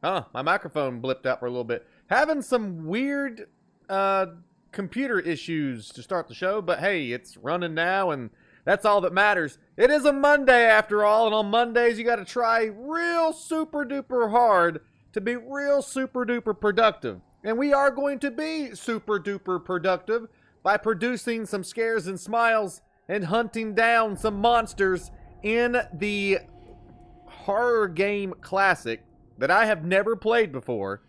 Huh, my microphone blipped out for a little bit. Having some weird computer issues to start the show, but hey, it's running now, and that's all that matters. It is a Monday after all, and on Mondays you got to try real super duper hard to be real super duper productive. And we are going to be super duper productive by producing some scares and smiles and hunting down some monsters in the horror game classic that I have never played before,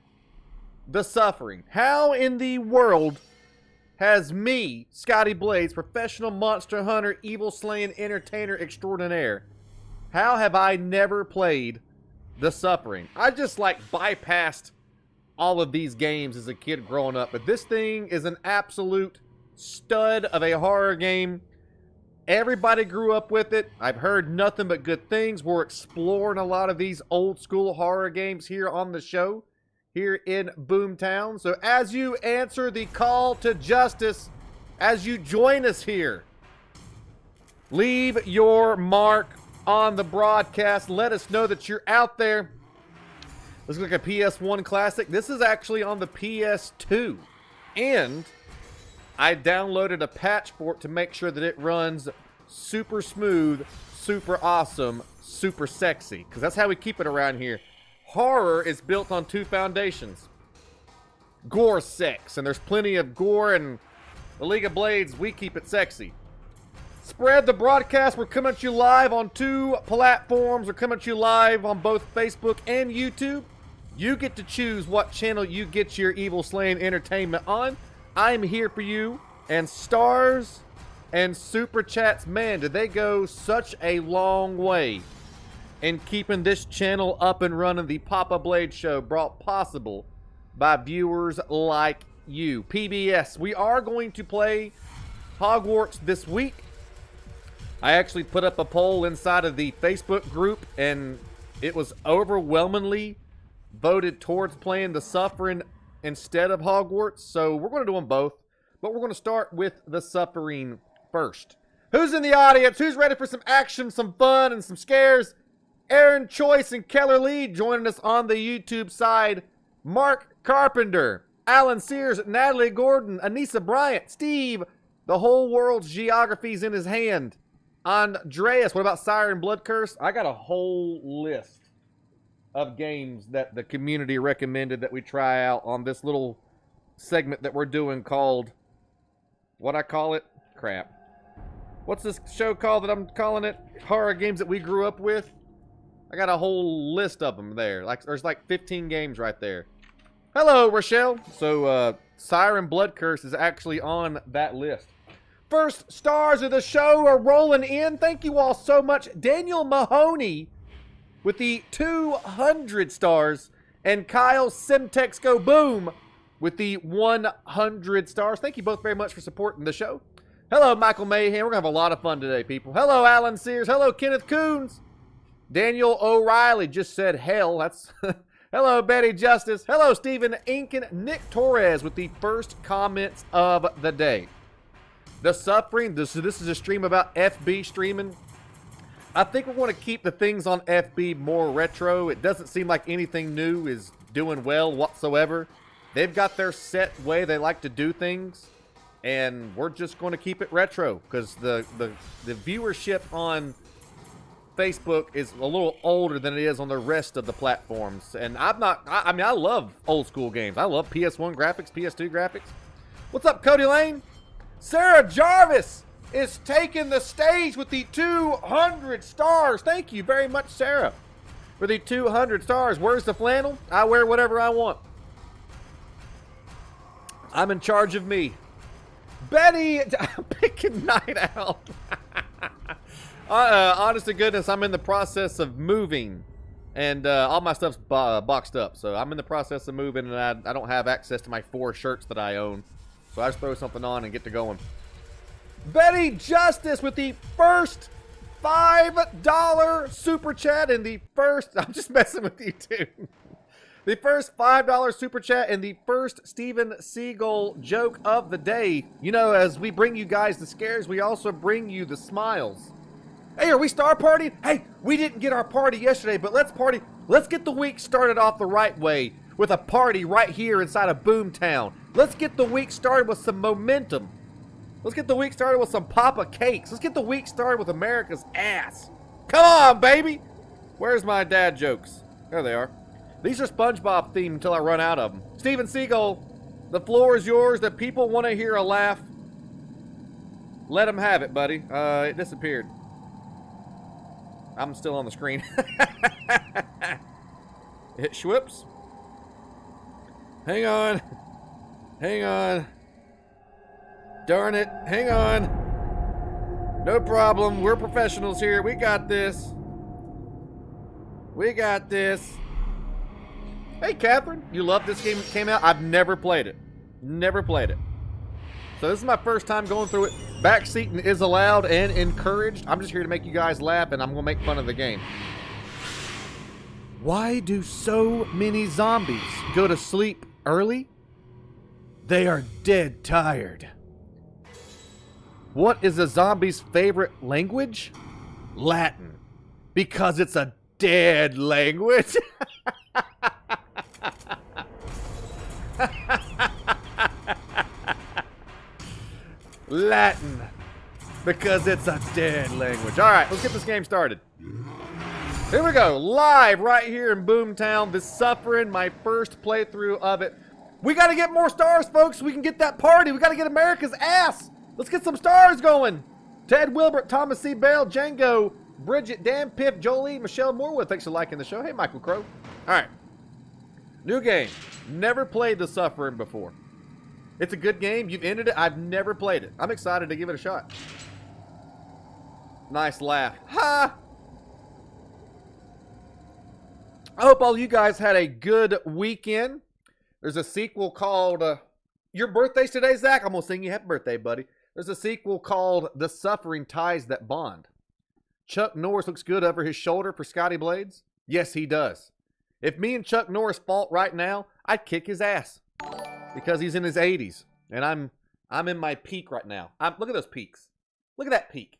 The Suffering. How in the world has me, Scotty Blades, professional monster hunter, evil slaying entertainer extraordinaire, how have I never played The Suffering? I just like bypassed all of these games as a kid growing up, but this thing is an absolute stud of a horror game. Everybody grew up with it. I've heard nothing but good things. We're exploring a lot of these old school horror games here on the show, here in Boomtown. So as you answer the call to justice, as you join us here, leave your mark on the broadcast. Let us know that you're out there. Let's look at PS1 Classic. This is actually on the PS2. And I downloaded a patch for it to make sure that it runs super smooth, super awesome, super sexy. Because that's how we keep it around here. Horror is built on two foundations. Gore, sex. And there's plenty of gore, and the League of Blades, we keep it sexy. Spread the broadcast. We're coming at you live on two platforms. We're coming at you live on both Facebook and YouTube. You get to choose what channel you get your evil slaying entertainment on. I'm here for you. And stars and super chats, man, did they go such a long way in keeping this channel up and running. The Papa Blade Show, brought possible by viewers like you. PBS, we are going to play Hogwarts this week. I actually put up a poll inside of the Facebook group, and it was overwhelmingly voted towards playing The Suffering instead of Hogwarts. So we're going to do them both, but we're going to start with The Suffering first. Who's in the audience? Who's ready for some action, some fun, and some scares? Aaron Choice and Keller Lee joining us on the YouTube side. Mark Carpenter, Alan Sears, Natalie Gordon, Anissa Bryant, Steve, the whole world's geography's in his hand. Andreas, what about Siren Blood Curse? I got a whole list of games that the community recommended that we try out on this little segment that we're doing called, what I call it? Crap. What's this show called that I'm calling it? Horror games that we grew up with. I got a whole list of them there. Like, there's like 15 games right there. Hello, Rochelle. So, Siren Blood Curse is actually on that list. First stars of the show are rolling in. Thank you all so much. Daniel Mahoney with the 200 stars. And Kyle Simtex Go Boom with the 100 stars. Thank you both very much for supporting the show. Hello, Michael Mayhem. We're going to have a lot of fun today, people. Hello, Alan Sears. Hello, Kenneth Coons. Daniel O'Reilly just said hell. That's hello, Betty Justice. Hello, Stephen Inkin. Nick Torres with the first comments of the day. The Suffering. This is a stream about FB streaming. I think we're going to keep the things on FB more retro. It doesn't seem like anything new is doing well whatsoever. They've got their set way they like to do things, and we're just going to keep it retro because the viewership on Facebook is a little older than it is on the rest of the platforms. And I mean, I love old school games. I love PS1 graphics, PS2 graphics. What's up, Cody Lane? Sarah Jarvis is taking the stage with the 200 stars. Thank you very much, Sarah, for the 200 stars. Where's the flannel? I wear whatever I want. I'm in charge of me. Betty, I'm picking Night Out. Honest to goodness, I'm in the process of moving, and all my stuff's boxed up. So I'm in the process of moving, and I don't have access to my 4 shirts that I own. So I just throw something on and get to going. Betty Justice with the first $5 super chat and the first, I'm just messing with you too. The first $5 super chat and the first Steven Seagull joke of the day. You know, as we bring you guys the scares, we also bring you the smiles. Hey, are we star partying? Hey, we didn't get our party yesterday, but let's party. Let's get the week started off the right way with a party right here inside of Boomtown. Let's get the week started with some momentum. Let's get the week started with some Papa Cakes. Let's get the week started with America's ass. Come on, baby. Where's my dad jokes? There they are. These are SpongeBob themed until I run out of them. Steven Seagull, the floor is yours. The people want to hear a laugh. Let them have it, buddy. It disappeared. I'm still on the screen. Hit Schwips. Hang on. Hang on. Darn it. Hang on. No problem. We're professionals here. We got this. We got this. Hey, Catherine. You love this game that came out? I've never played it. Never played it. So this is my first time going through it. Backseating is allowed and encouraged. I'm just here to make you guys laugh, and I'm going to make fun of the game. Why do so many zombies go to sleep early? They are dead tired. What is a zombie's favorite language? Latin. Because it's a dead language. Latin, because it's a dead language. All right, let's get this game started. Here we go, live right here in Boomtown. The Suffering, my first playthrough of it. We got to get more stars, folks, so we can get that party. We got to get America's ass. Let's get some stars going. Ted Wilbert, Thomas C. Bale, Django, Bridget, Dan Piff, Jolie, Michelle Morewood. Thanks for liking the show. Hey, Michael Crow. All right, new game. Never played The Suffering before. It's a good game. You've ended it. I've never played it. I'm excited to give it a shot. Nice laugh. Ha! I hope all you guys had a good weekend. There's a sequel called... your birthday's today, Zach? I'm going to sing you happy birthday, buddy. There's a sequel called The Suffering Ties That Bond. Chuck Norris looks good over his shoulder for Scotty Blades. Yes, he does. If me and Chuck Norris fought right now, I'd kick his ass. Because he's in his 80s, and I'm in my peak right now. Look at those peaks. Look at that peak.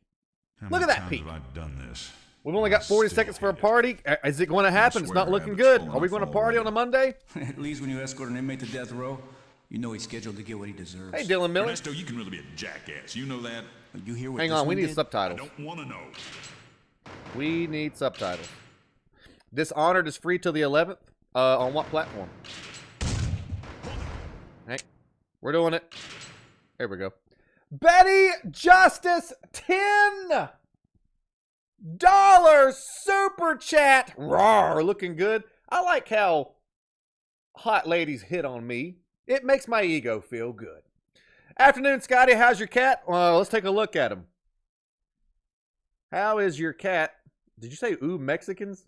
Look at that peak. Have I done this? We've only got 40 seconds for a party. Is it going to happen? It's not looking good. Are we going to party on a Monday? At least when you escort an inmate to death row, you know he's scheduled to get what he deserves. Hey, Dylan Miller. Ernesto, you can really be a jackass. You know that? You hear what Hang on, we need subtitles. I don't want to know. We need subtitles. Dishonored is free till the 11th. On what platform? Hey, we're doing it. There we go. Betty Justice, $10 super chat. Rawr, looking good. I like how hot ladies hit on me. It makes my ego feel good. Afternoon, Scotty. How's your cat? Let's take a look at him. How is your cat? Did you say ooh Mexicans?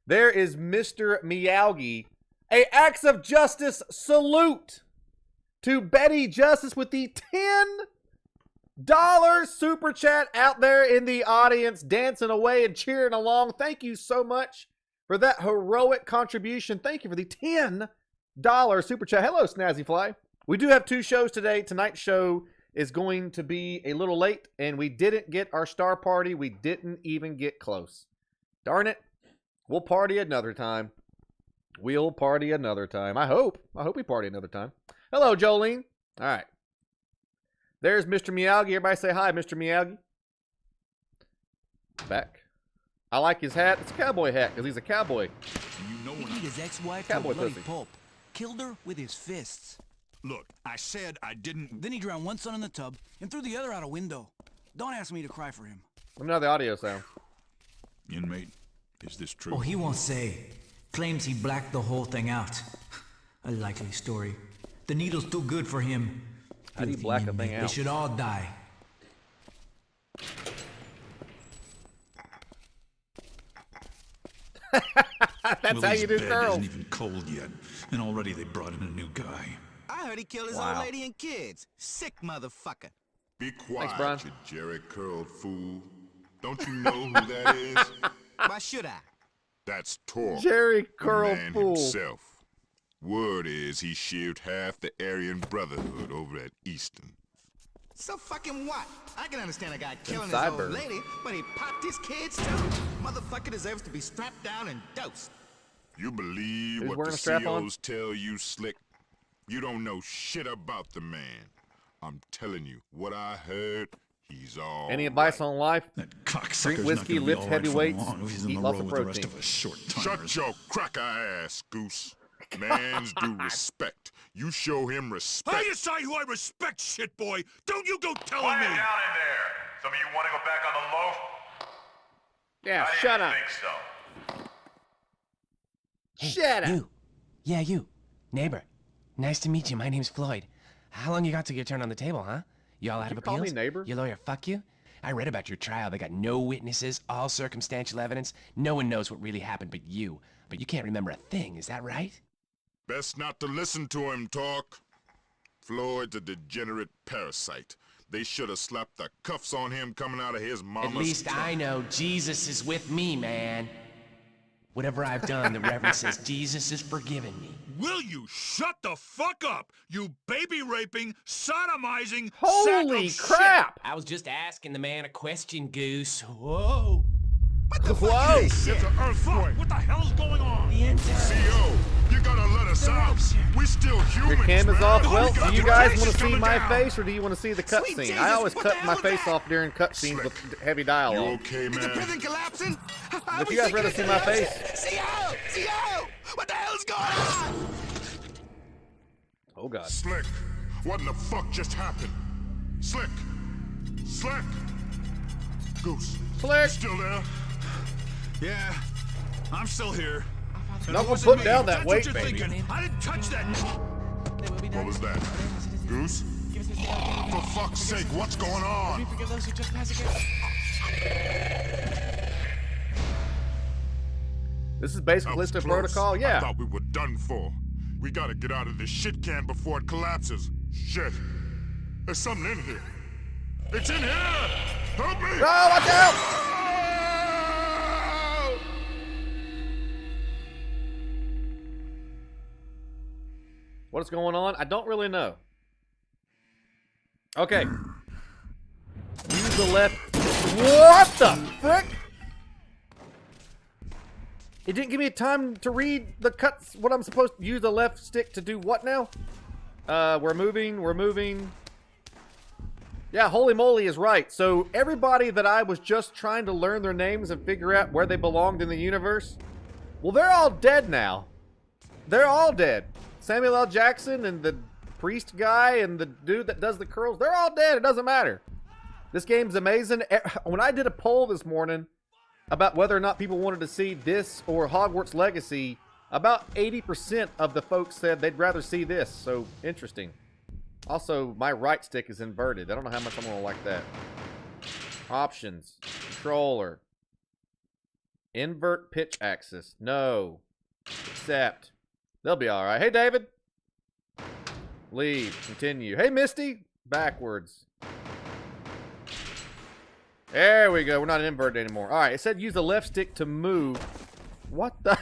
There is Mr. Miyagi. A acts of justice salute to Betty Justice with the $10 super chat out there in the audience, dancing away and cheering along. Thank you so much for that heroic contribution. Thank you for the $10 super chat. Hello, Snazzy Fly. We do have 2 shows today. Tonight's show is going to be a little late, and we didn't get our star party. We didn't even get close. Darn it. We'll party another time. We'll party another time. I hope we party another time. Hello, Jolene. All right. There's Mr. Miyagi. Everybody say hi, Mr. Miyagi. Back. I like his hat. It's a cowboy hat because he's a cowboy. You know when his ex-wife cowboy to bloody pussy. pulp. Killed her with his fists. Look, I said I didn't... Then he drowned one son in the tub and threw the other out a window. Don't ask me to cry for him. Let me know the audio sound. Inmate, is this true? Oh, he won't say. Claims he blacked the whole thing out. A likely story. The needle's too good for him. How do you black a thing out? They should all die. That's how you do bed girls. isn't even cold yet, and already they brought in a new guy. I heard he killed his Wow. old lady and kids. Sick motherfucker. Be quiet, Brian. you jerry-curled fool. Don't you know who that is? Why should I? That's Torp, Jerry the Curl man Fool. himself. Word is he sheared half the Aryan Brotherhood over at Easton. So fucking what? I can understand a guy killing his Sideburn. old lady, but he popped his kids too. Motherfucker deserves to be strapped down and dosed. You believe Who's what wearing the a strap-on? COs tell you, Slick? You don't know shit about the man. I'm telling you, what I heard, he's all Any advice right. on life? That cocksucker's Drink not whiskey, gonna be lift all right heavy for weights, long if he's in eat the lots row of with the rest protein. of us short-timers. Shut your cracker ass, Goose. Man's due respect. You show him respect. I decide who I respect, shit boy. Don't you go telling Quiet me. down in there. Some of you want to go back on the loaf? Yeah, I shut didn't up. think so. Shut up. You. Yeah, you. Neighbor. Nice to meet you. My name's Floyd. How long you got till your turn on the table, huh? You all out of you call me appeals? neighbor? Your lawyer fuck you? I read about your trial. They got no witnesses, all circumstantial evidence. No one knows what really happened but you. But you can't remember a thing, is that right? Best not to listen to him talk. Floyd's a degenerate parasite. They should have slapped the cuffs on him coming out of his mama's... At least I know Jesus is with me, man. Whatever I've done, the Reverend says Jesus has forgiven me. Will you shut the fuck up, you baby-raping, sodomizing Holy sack of crap! I was just asking the man a question, Goose. Whoa. Whoa! It's an shit? earthquake. Fuck, what the hell's going on? The end CO, you gotta let us out. We still humans, Your cam is man. off. Well, We got do you the guys race want to see coming my down. face, or do you want to see the Sweet cutscene? Jesus, I always what the cut hell my was face that? off during cutscenes with heavy You dialogue. okay, Is the man? prison collapsing? If you guys rather see my face. CO! What the hell's going on? Oh god. Slick, what in the fuck just happened? Slick! Slick! Goose, Slick! still there? Yeah, I'm still here. And Not it gonna wasn't put me. down that That's weight, what you're baby. thinking. I didn't touch that. What was that? Goose? For fuck's sake, what's going on? This is basic That was list of close. protocol. I Yeah. thought we were done for. We gotta get out of this shit can before it collapses. Shit. There's something in here. It's in here! Help me! Oh, watch out! Oh! What is going on? I don't really know. Okay. Use the left. What the frick? It didn't give me time to read the cuts. What I'm supposed to use the left stick to do what now? We're moving. Yeah, holy moly is right. So everybody that I was just trying to learn their names and figure out where they belonged in the universe, well, they're all dead now. They're all dead. Samuel L. Jackson and the priest guy and the dude that does the curls, they're all dead. It doesn't matter. This game's amazing. When I did a poll this morning about whether or not people wanted to see this or Hogwarts Legacy, about 80% of the folks said they'd rather see this. So, interesting. Also, my right stick is inverted. I don't know how much I'm going to like that. Options. Controller. Invert pitch axis. No. Accept. They'll be alright. Hey, David. Leave. Continue. Hey, Misty. Backwards. There we go. We're not inverted anymore. Alright, it said use the left stick to move. What the?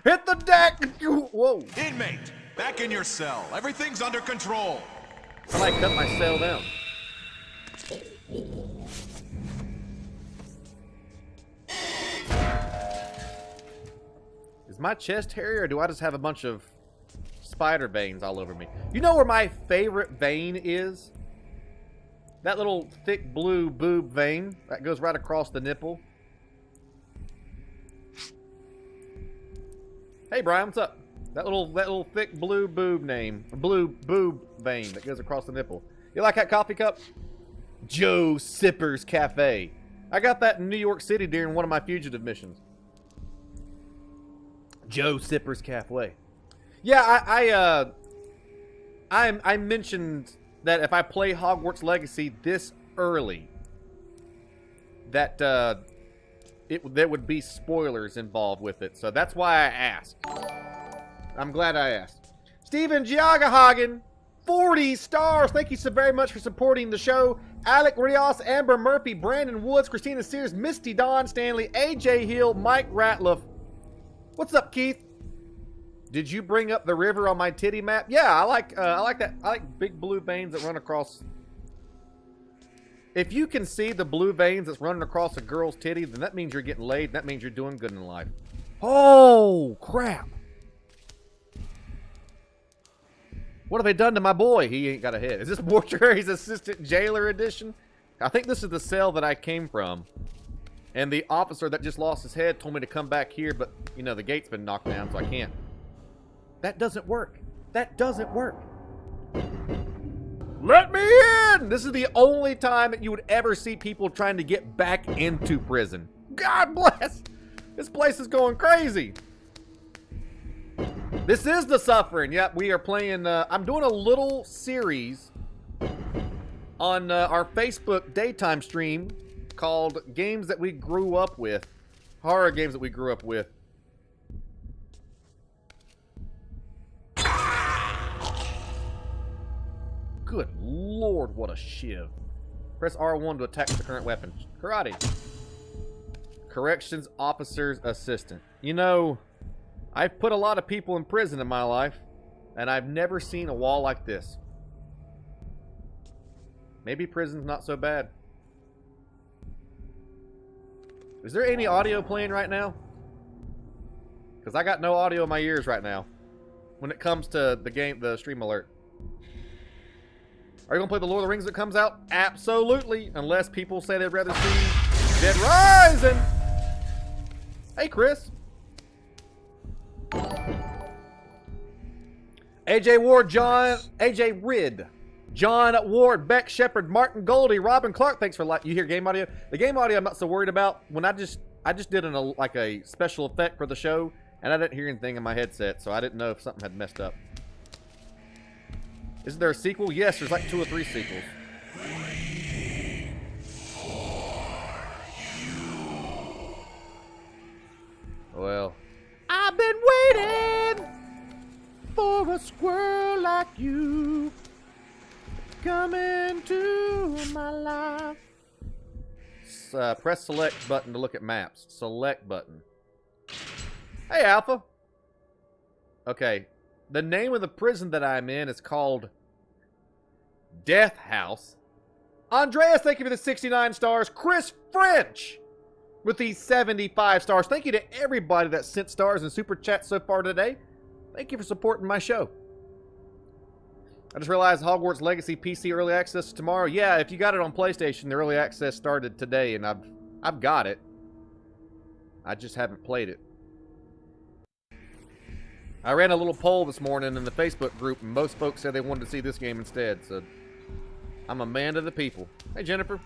Hit the deck! Whoa. Inmate, back in your cell. Everything's under control. I might cut my cell down. Is my chest hairy, or do I just have a bunch of spider veins all over me? You know where my favorite vein is? That little thick blue boob vein that goes right across the nipple. Hey Brian, what's up? That little thick blue boob vein that goes across the nipple. You like that coffee cup? Joe Sippers Cafe. I got that in New York City during one of my fugitive missions. Joe Sippers Cafe. Yeah, I mentioned that if I play Hogwarts Legacy this early, that there would be spoilers involved with it. So that's why I asked. I'm glad I asked. Steven Giagahagen, 40 stars. Thank you so very much for supporting the show. Alec Rios, Amber Murphy, Brandon Woods, Christina Sears, Misty Dawn Stanley, AJ Hill, Mike Ratliff. What's up, Keith? Did you bring up the river on my titty map? Yeah, I like that. I like big blue veins that run across. If you can see the blue veins that's running across a girl's titty, then that means you're getting laid. And that means you're doing good in life. Oh, crap. What have they done to my boy? He ain't got a head. Is this Mortuary's Assistant Jailer Edition? I think this is the cell that I came from. And the officer that just lost his head told me to come back here, but, you know, the gate's been knocked down, so I can't. That doesn't work. That doesn't work. Let me in! This is the only time that you would ever see people trying to get back into prison. God bless! This place is going crazy. This is The Suffering. Yep, we are playing... I'm doing a little series on our Facebook daytime stream called Games That We Grew Up With. Horror games that we grew up with. Good lord, what a shiv. Press R1 to attack the current weapon. Karate. Corrections Officer's Assistant. You know, I've put a lot of people in prison in my life, and I've never seen a wall like this. Maybe prison's not so bad. Is there any audio playing right now? Because I got no audio in my ears right now when it comes to the game, the stream alert. Are you going to play the Lord of the Rings that comes out? Absolutely. Unless people say they'd rather see Dead Rising. Hey, Chris. AJ Ward, John, AJ Ridd, John Ward, Beck Shepard, Martin Goldie, Robin Clark. Thanks for you hear game audio. The game audio I'm not so worried about. When I just did like a special effect for the show, and I didn't hear anything in my headset, so I didn't know if something had messed up. Isn't there a sequel? Yes, there's like 2 or 3 sequels. Well, I've been waiting for a squirrel like you to come into my life. Press select button to look at maps. Select button. Hey, Alpha. Okay. The name of the prison that I'm in is called Death House. Andreas, thank you for the 69 stars. Chris French with the 75 stars. Thank you to everybody that sent stars and super chat so far today. Thank you for supporting my show. I just realized Hogwarts Legacy PC Early Access tomorrow. Yeah, if you got it on PlayStation, the Early Access started today, and I've got it. I just haven't played it. I ran a little poll this morning in the Facebook group, and most folks said they wanted to see this game instead, so I'm a man of the people. Hey, Jennifer.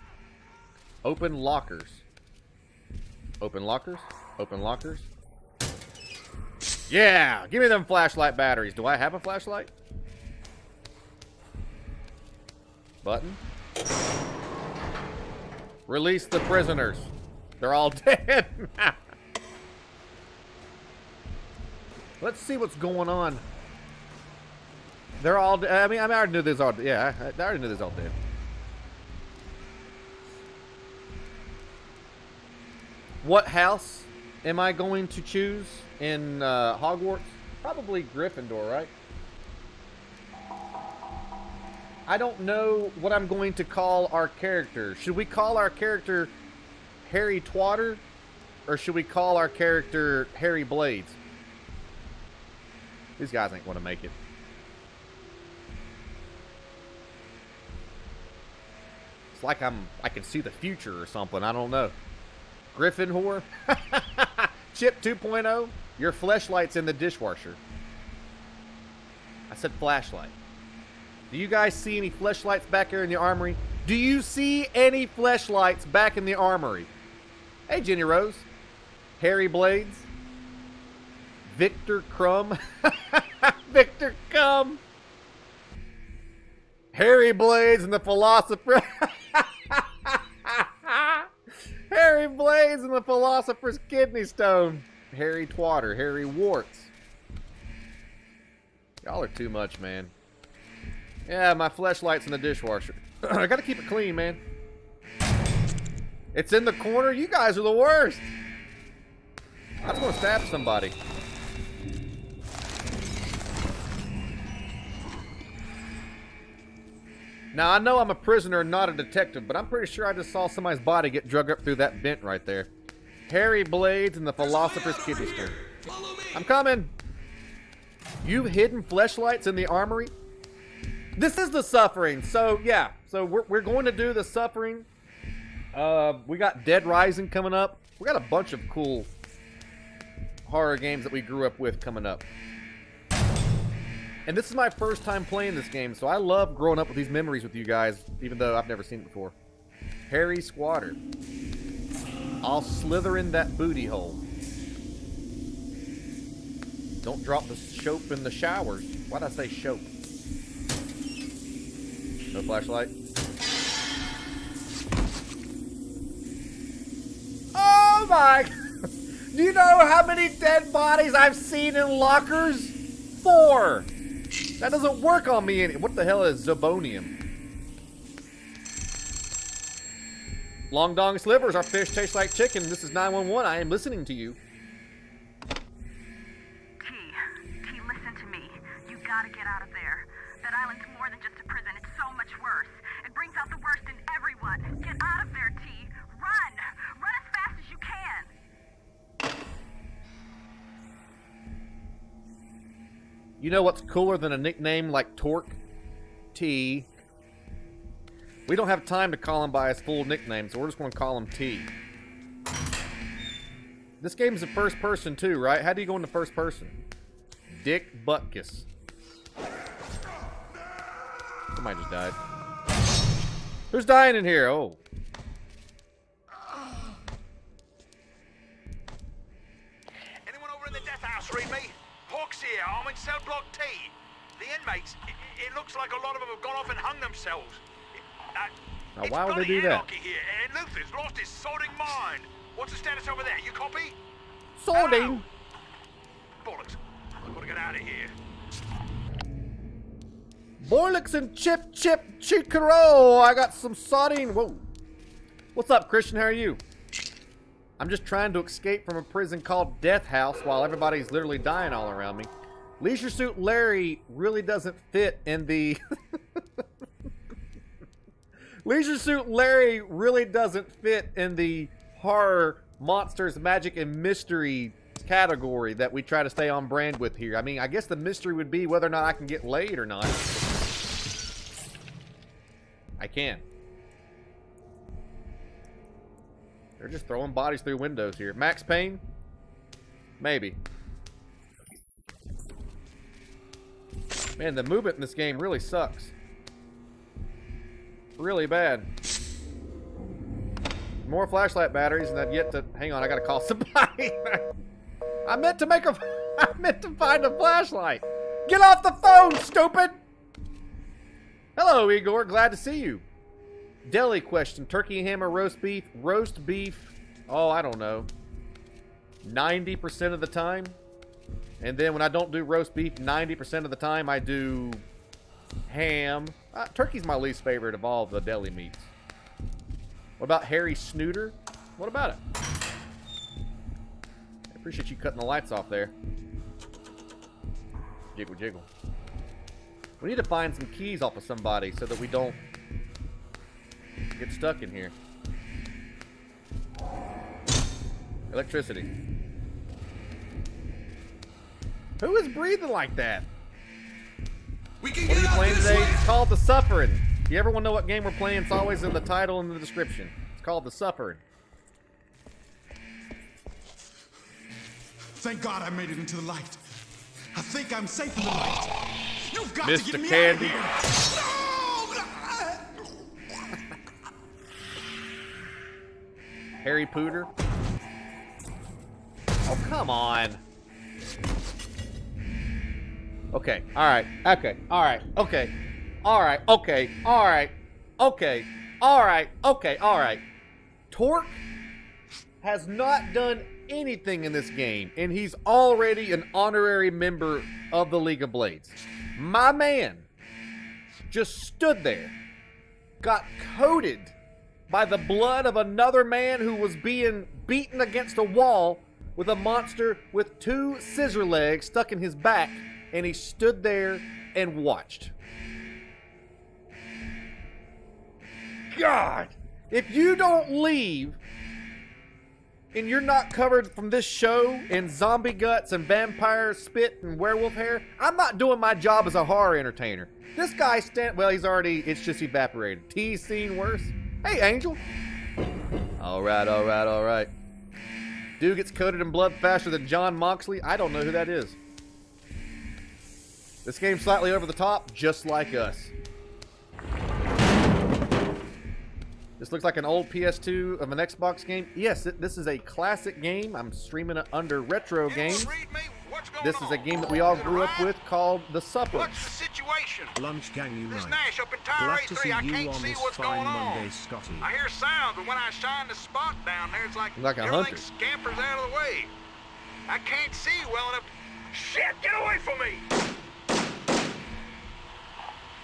Open lockers. Open lockers. Open lockers. Yeah! Give me them flashlight batteries. Do I have a flashlight? Button. Release the prisoners. They're all dead. Let's see what's going on. They're all dead. I mean, I already knew this all. Yeah, I already knew this all dead. What house am I going to choose in Hogwarts? Probably Gryffindor, right? I don't know what I'm going to call our character. Should we call our character Harry Twatter? Or should we call our character Harry Blades? These guys ain't going to make it. It's like I can see the future or something. I don't know. Griffin whore? Chip 2.0? Your fleshlight's in the dishwasher. I said flashlight. Do you guys see any fleshlights back here in the armory? Do you see any fleshlights back in the armory? Hey, Jenny Rose. Harry Blades. Victor Crumb. Victor Crumb. Harry Blades and the Philosopher. Harry Blades and the Philosopher's Kidney Stone. Harry Twatter. Harry Warts. Y'all are too much, man. Yeah, my fleshlight's in the dishwasher. I gotta keep it clean, man. It's in the corner. You guys are the worst. I just want to stab somebody. Now, I know I'm a prisoner and not a detective, but I'm pretty sure I just saw somebody's body get drug up through that vent right there. Hairy blades and the philosopher's kidney stone. I'm coming. You've hidden fleshlights in the armory? This is the Suffering. So, yeah. So, we're going to do the Suffering. We got Dead Rising coming up. We got a bunch of cool horror games that we grew up with coming up. And this is my first time playing this game, so I love growing up with these memories with you guys, even though I've never seen it before. Harry Squatter. I'll slither in that booty hole. Don't drop the soap in the showers. Why'd I say soap? No flashlight. Oh my! Do you know how many dead bodies I've seen in lockers? 4! That doesn't work on me. What the hell is Zobonium? Long dong slivers. Our fish tastes like chicken. This is 911. I am listening to you. T, listen to me. You gotta get out of there. That island's more than just a prison. It's so much worse. It brings out the worst in everyone. Get out of there, T. Run! Run as fast as you can! You know what's cooler than a nickname like Torque? T. We don't have time to call him by his full nickname, so we're just going to call him T. This game's in first person too, right? How do you go into first person? Dick Butkus. Somebody just died. Who's dying in here? Oh. Anyone over in the death house read me? Hawk's here. I'm in cell block T. The inmates, it looks like a lot of them have gone off and hung themselves. Now, why would they do that? Here, and Luther's lost his sorting mind. What's the status over there? You copy? Sorting? Bollocks. I've got to get out of here. Bollocks and chip chicaro. I got some sardine. Whoa. What's up, Christian? How are you? I'm just trying to escape from a prison called Death House while everybody's literally dying all around me. Leisure Suit Larry really doesn't fit in the... Leisure Suit Larry really doesn't fit in the horror, monsters, magic, and mystery category that we try to stay on brand with here. I mean, I guess the mystery would be whether or not I can get laid or not. I can. They're just throwing bodies through windows here. Max Payne? Maybe. Man, the movement in this game really sucks. Really bad. More flashlight batteries, and I've yet to... Hang on, I gotta call somebody. I meant to find a flashlight. Get off the phone, stupid! Hello, Igor. Glad to see you. Deli question. Turkey hammer, roast beef. Roast beef, oh, I don't know, 90% of the time. And then when I don't do roast beef 90% of the time, I do ham. Turkey's my least favorite of all the deli meats. What about Harry Snooter? What about it? I appreciate you cutting the lights off there. Jiggle, jiggle. We need to find some keys off of somebody so that we don't get stuck in here. Electricity. Who is breathing like that? We can What are get you out playing this today? way. It's called The Suffering. If you ever want to know what game we're playing, it's always in the title and the description. It's called The Suffering. Thank God I made it into the light. I think I'm safe in the light. You've got to Mr. get me Candy. out of here. Harry Pooter. Oh, come on. Okay, alright, okay, alright, okay, alright, okay, alright, okay, alright, okay, alright. Torque has not done anything in this game, and he's already an honorary member of the League of Blades. My man just stood there, got coated by the blood of another man who was being beaten against a wall with a monster with 2 scissor legs stuck in his back, and he stood there and watched. God. If you don't leave and you're not covered from this show in zombie guts and vampire spit and werewolf hair, I'm not doing my job as a horror entertainer. This guy well, he's already, it's just evaporated. T's seen worse. Hey, Angel. All right. Dude gets coated in blood faster than John Moxley. I don't know who that is. This game's slightly over the top, just like us. This looks like an old PS2 of an Xbox game. Yes, this is a classic game. I'm streaming it under Retro Games. This is a game that we all grew up with called The Supper. What's the situation? Lunch gang unite. This Nash up in Tower Glad to 83, see I you can't on see this what's fine going on. Monday, Scotty. I hear sounds, but when I shine the spot down there, it's like a everything hunter. scampers out of the way. I can't see well enough. Shit, get away from me!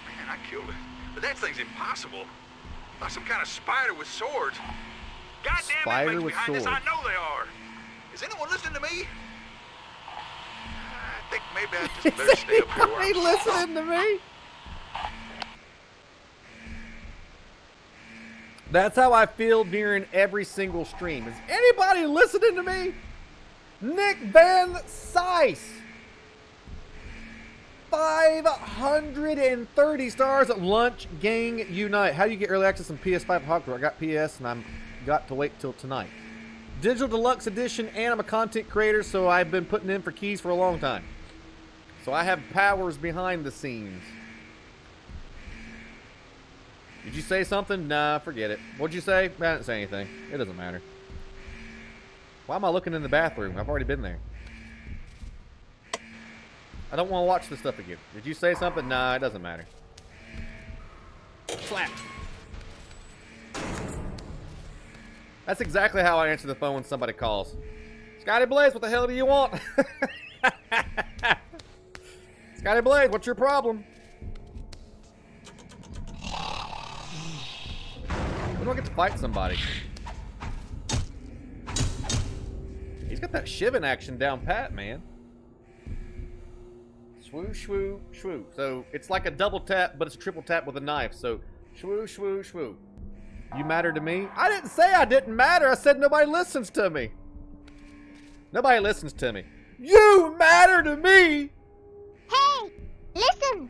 Man, I killed it. But that thing's impossible. Like some kind of spider with swords. Goddamn Spider inmates with behind this, swords. I know they are. Is anyone listening to me? I think maybe I just better stay up here where He I'm listening to me? That's how I feel during every single stream. Is anybody listening to me? Nick Van Sice. 530 stars at Lunch Gang Unite. How do you get early access on PS5 at Hogwarts? I got PS and I'm got to wait till tonight. Digital Deluxe Edition, and I'm a content creator, so I've been putting in for keys for a long time. So I have powers behind the scenes. Did you say something? Nah, forget it. What'd you say? I didn't say anything. It doesn't matter. Why am I looking in the bathroom? I've already been there. I don't want to watch this stuff again. Did you say something? Nah, it doesn't matter. Slap. That's exactly how I answer the phone when somebody calls. Scotty Blaze, what the hell do you want? Scotty Blaze, what's your problem? When do I get to fight somebody? He's got that shivin' action down pat, man. Shwoo, shwoo, shwoo. So it's like a double tap, but it's a triple tap with a knife. So shwoo, shwoo, shwoo. You matter to me? I didn't say I didn't matter. I said nobody listens to me. Nobody listens to me. You matter to me. Hey, listen.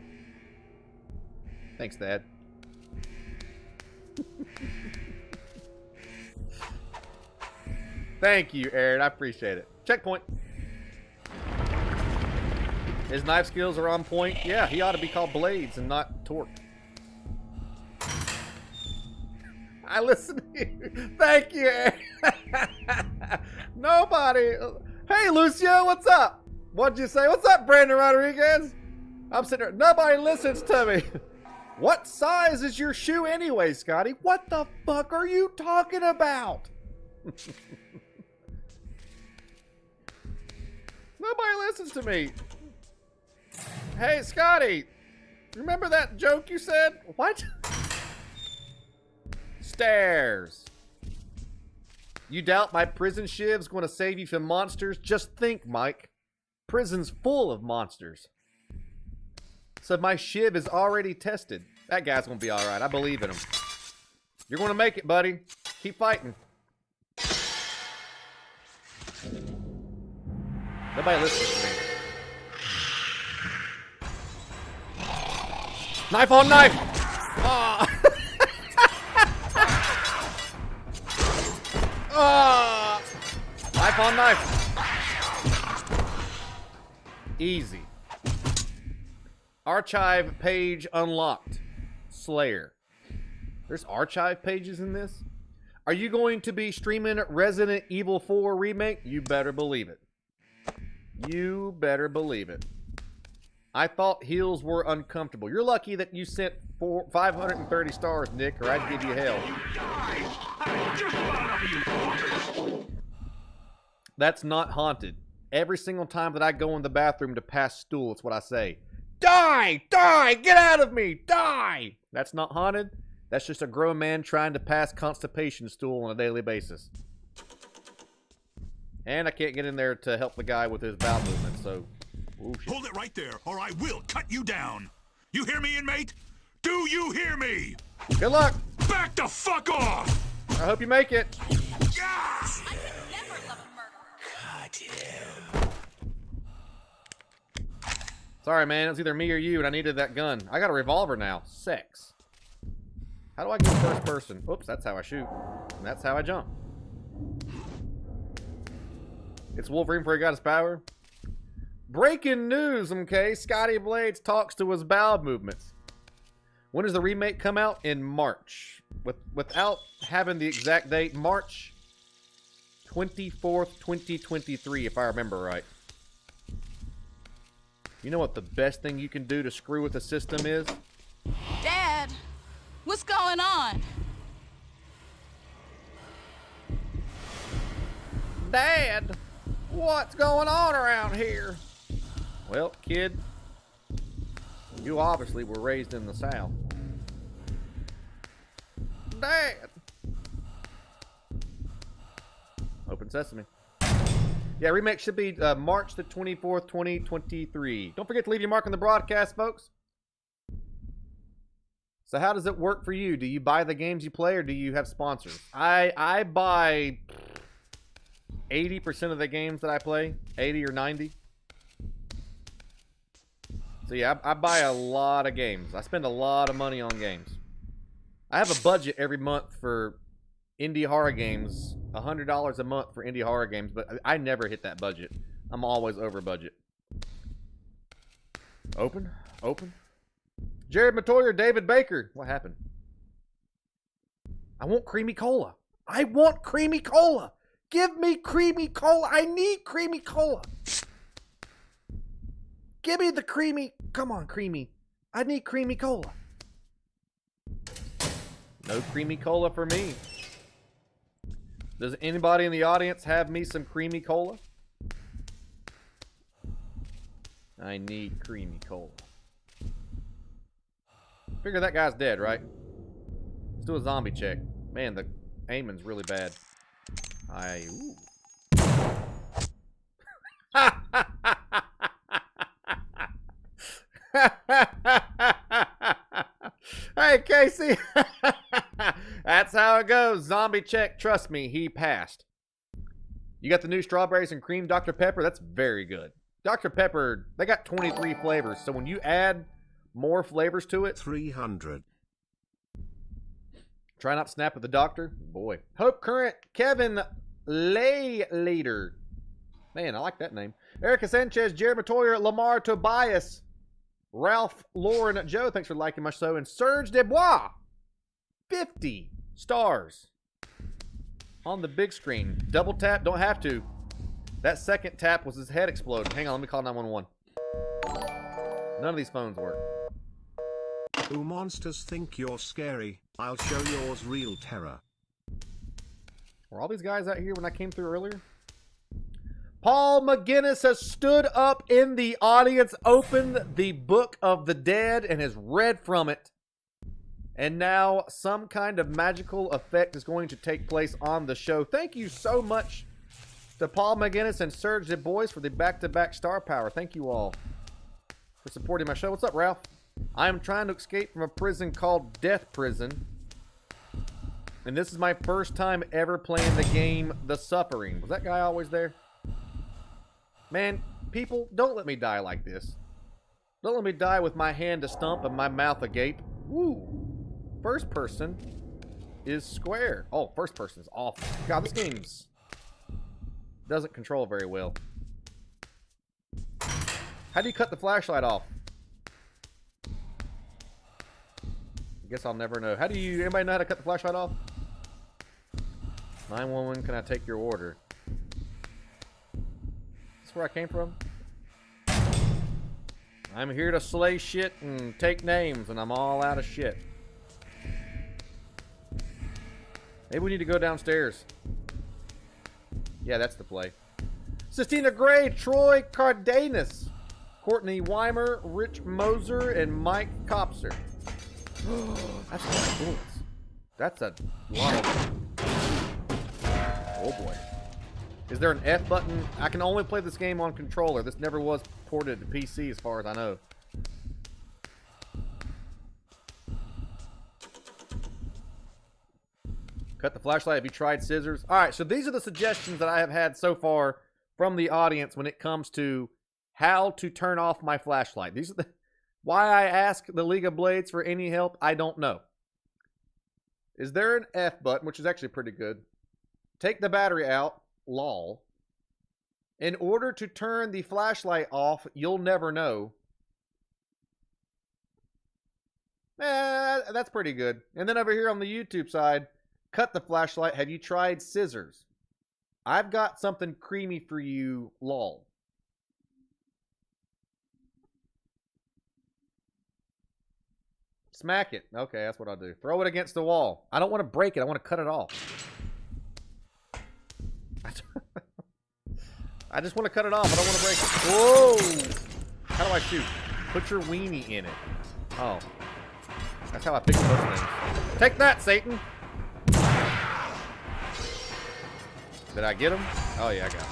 Thanks, Dad. Thank you, Aaron. I appreciate it. Checkpoint. His knife skills are on point. Yeah, he ought to be called Blades and not Torque. I listen to you. Thank you, Aaron. Nobody. Hey, Lucio, what's up? What'd you say? What's up, Brandon Rodriguez? I'm sitting there. Nobody listens to me. What size is your shoe anyway, Scotty? What the fuck are you talking about? Nobody listens to me. Hey, Scotty. Remember that joke you said? What? Stairs. You doubt my prison shiv's going to save you from monsters? Just think, Mike. Prison's full of monsters. So my shiv is already tested. That guy's going to be alright. I believe in him. You're going to make it, buddy. Keep fighting. Nobody listens to me. Knife on knife! Oh. Oh. Knife on knife. Easy. Archive page unlocked. Slayer. There's archive pages in this? Are you going to be streaming Resident Evil 4 Remake? You better believe it. You better believe it. I thought heels were uncomfortable. You're lucky that you sent 530 stars, Nick, or I'd give you hell. That's not haunted. Every single time that I go in the bathroom to pass stool, it's what I say. Die! Die! Get out of me! Die! That's not haunted. That's just a grown man trying to pass constipation stool on a daily basis. And I can't get in there to help the guy with his bowel movement, so... Ooh, hold it right there, or I will cut you down. You hear me, inmate? Do you hear me? Good luck! Back the fuck off! I hope you make it. Yeah! Sorry, man. It was either me or you, and I needed that gun. I got a revolver now. Sex. How do I get first person? Oops, that's how I shoot. And that's how I jump. It's Wolverine before he got his power. Breaking news, okay? Scotty Blades talks to his bowel movements. When does the remake come out? In March. Without having the exact date, March 24th, 2023, if I remember right. You know what the best thing you can do to screw with the system is? Dad, what's going on? Dad, what's going on around here? Well, kid, you obviously were raised in the South. Dad. Open sesame. Yeah, remake should be March the 24th, 2023. Don't forget to leave your mark on the broadcast, folks. So how does it work for you? Do you buy the games you play, or do you have sponsors? I buy 80% of the games that I play, 80 or 90. So yeah, I buy a lot of games. I spend a lot of money on games. I have a budget every month for indie horror games, $100 a month for indie horror games, but I never hit that budget. I'm always over budget. Open. Jared Matoyer, David Baker. What happened? I want creamy cola. I want creamy cola. Give me creamy cola. I need creamy cola. Give me the creamy. Come on, creamy. I need creamy cola. No creamy cola for me. Does anybody in the audience have me some creamy cola? I need creamy cola. Figure that guy's dead, right? Let's do a zombie check. Man, the aiming's really bad. Hey, Casey. That's how it goes. Zombie check. Trust me, he passed. You got the new strawberries and cream Dr. Pepper? That's very good. Dr. Pepper, they got 23 flavors. So when you add more flavors to it. 300. Try not to snap at the doctor. Boy. Hope Current. Kevin Later. Man, I like that name. Erica Sanchez. Jared Matoyer. Lamar Tobias. Ralph Lauren Joe. Thanks for liking my show. And Serge Desbois. 50 stars. On the big screen. Double tap. Don't have to. That second tap was his head exploding. Hang on. Let me call 911. None of these phones work. Who monsters think you're scary? I'll show yours real terror. Were all these guys out here when I came through earlier? Paul McGinnis has stood up in the audience, opened the Book of the Dead, and has read from it. And now some kind of magical effect is going to take place on the show. Thank you so much to Paul McGinnis and Serge Du Bois for the back-to-back star power. Thank you all for supporting my show. What's up, Ralph? I am trying to escape from a prison called Death Prison. And this is my first time ever playing the game The Suffering. Was that guy always there? Man, people, don't let me die like this. Don't let me die with my hand a stump and my mouth agape. Woo. First person is square. Oh, first person is awful. God, this game doesn't control very well. How do you cut the flashlight off? I guess I'll never know. How do you, anybody know how to cut the flashlight off? 911, can I take your order? That's where I came from. I'm here to slay shit and take names, and I'm all out of shit. Maybe we need to go downstairs. Yeah, that's the play. Sistina Gray, Troy Cardenas, Courtney Weimer, Rich Moser, and Mike Copser. That's a lot of bullets. That's a lot of... Oh boy. Is there an F button? I can only play this game on controller. This never was ported to PC as far as I know. Cut the flashlight. Have you tried scissors? All right, so these are the suggestions that I have had so far from the audience when it comes to how to turn off my flashlight. These are the why I ask the League of Blades for any help, I don't know. Is there an F button, which is actually pretty good? Take the battery out, lol. In order to turn the flashlight off, you'll never know. That's pretty good. And then over here on the YouTube side, cut the flashlight. Have you tried scissors? I've got something creamy for you, lol. Smack it. Okay, that's what I'll do. Throw it against the wall. I don't want to break it. I want to cut it off. I just want to cut it off. I don't want to break it. Whoa! How do I shoot? Put your weenie in it. Oh. That's how I fix those things. Take that, Satan! Did I get him? Oh, yeah, I got him.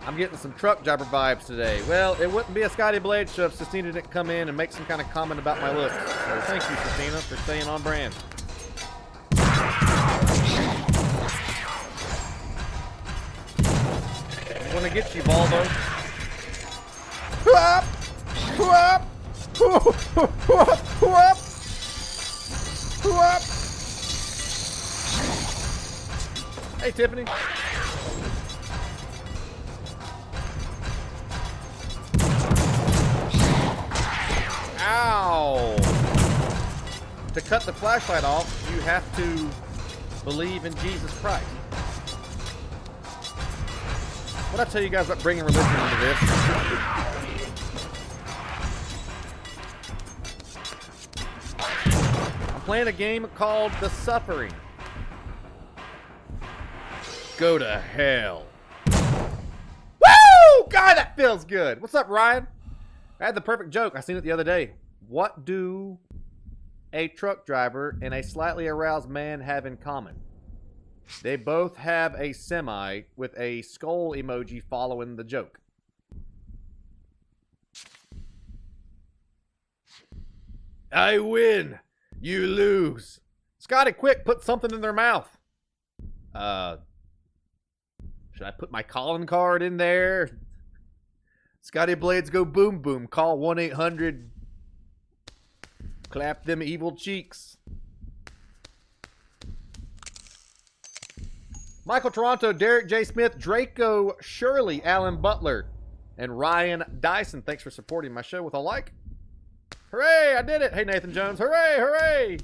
I'm getting some truck driver vibes today. Well, it wouldn't be a Scotty Blade show if Sistina didn't come in and make some kind of comment about my looks. So thank you, Sistina, for staying on brand. I'm gonna get you, Volvo. Whoop! Whoop! Whoop! Whoop! Whoop! Whoop! Hey, Tiffany. Ow! To cut the flashlight off, you have to believe in Jesus Christ. What'd I tell you guys about bringing religion into this? I'm playing a game called The Suffering. Go to hell. Woo! God, that feels good. What's up, Ryan? I had the perfect joke. I seen it the other day. What do a truck driver and a slightly aroused man have in common? They both have a semi with a skull emoji following the joke. I win. You lose. Scotty, quick, put something in their mouth. Should I put my calling card in there? Scotty Blades go boom boom. Call 1-800. Clap them evil cheeks. Michael Toronto, Derek J. Smith, Draco Shirley, Alan Butler, and Ryan Dyson. Thanks for supporting my show with a like. Hooray, I did it. Hey, Nathan Jones. Hooray, hooray.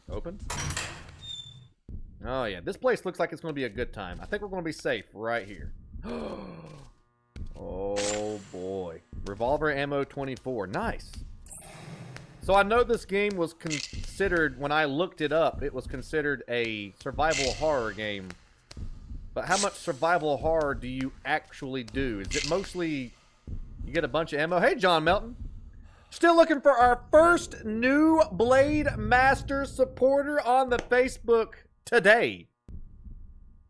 Open. Oh, yeah. This place looks like it's going to be a good time. I think we're going to be safe right here. Oh, boy. Revolver ammo 24. Nice. So I know this game was considered, when I looked it up, it was considered a survival horror game. But how much survival horror do you actually do? Is it mostly you get a bunch of ammo? Hey, John Melton. Still looking for our first new Blade Master supporter on the Facebook today.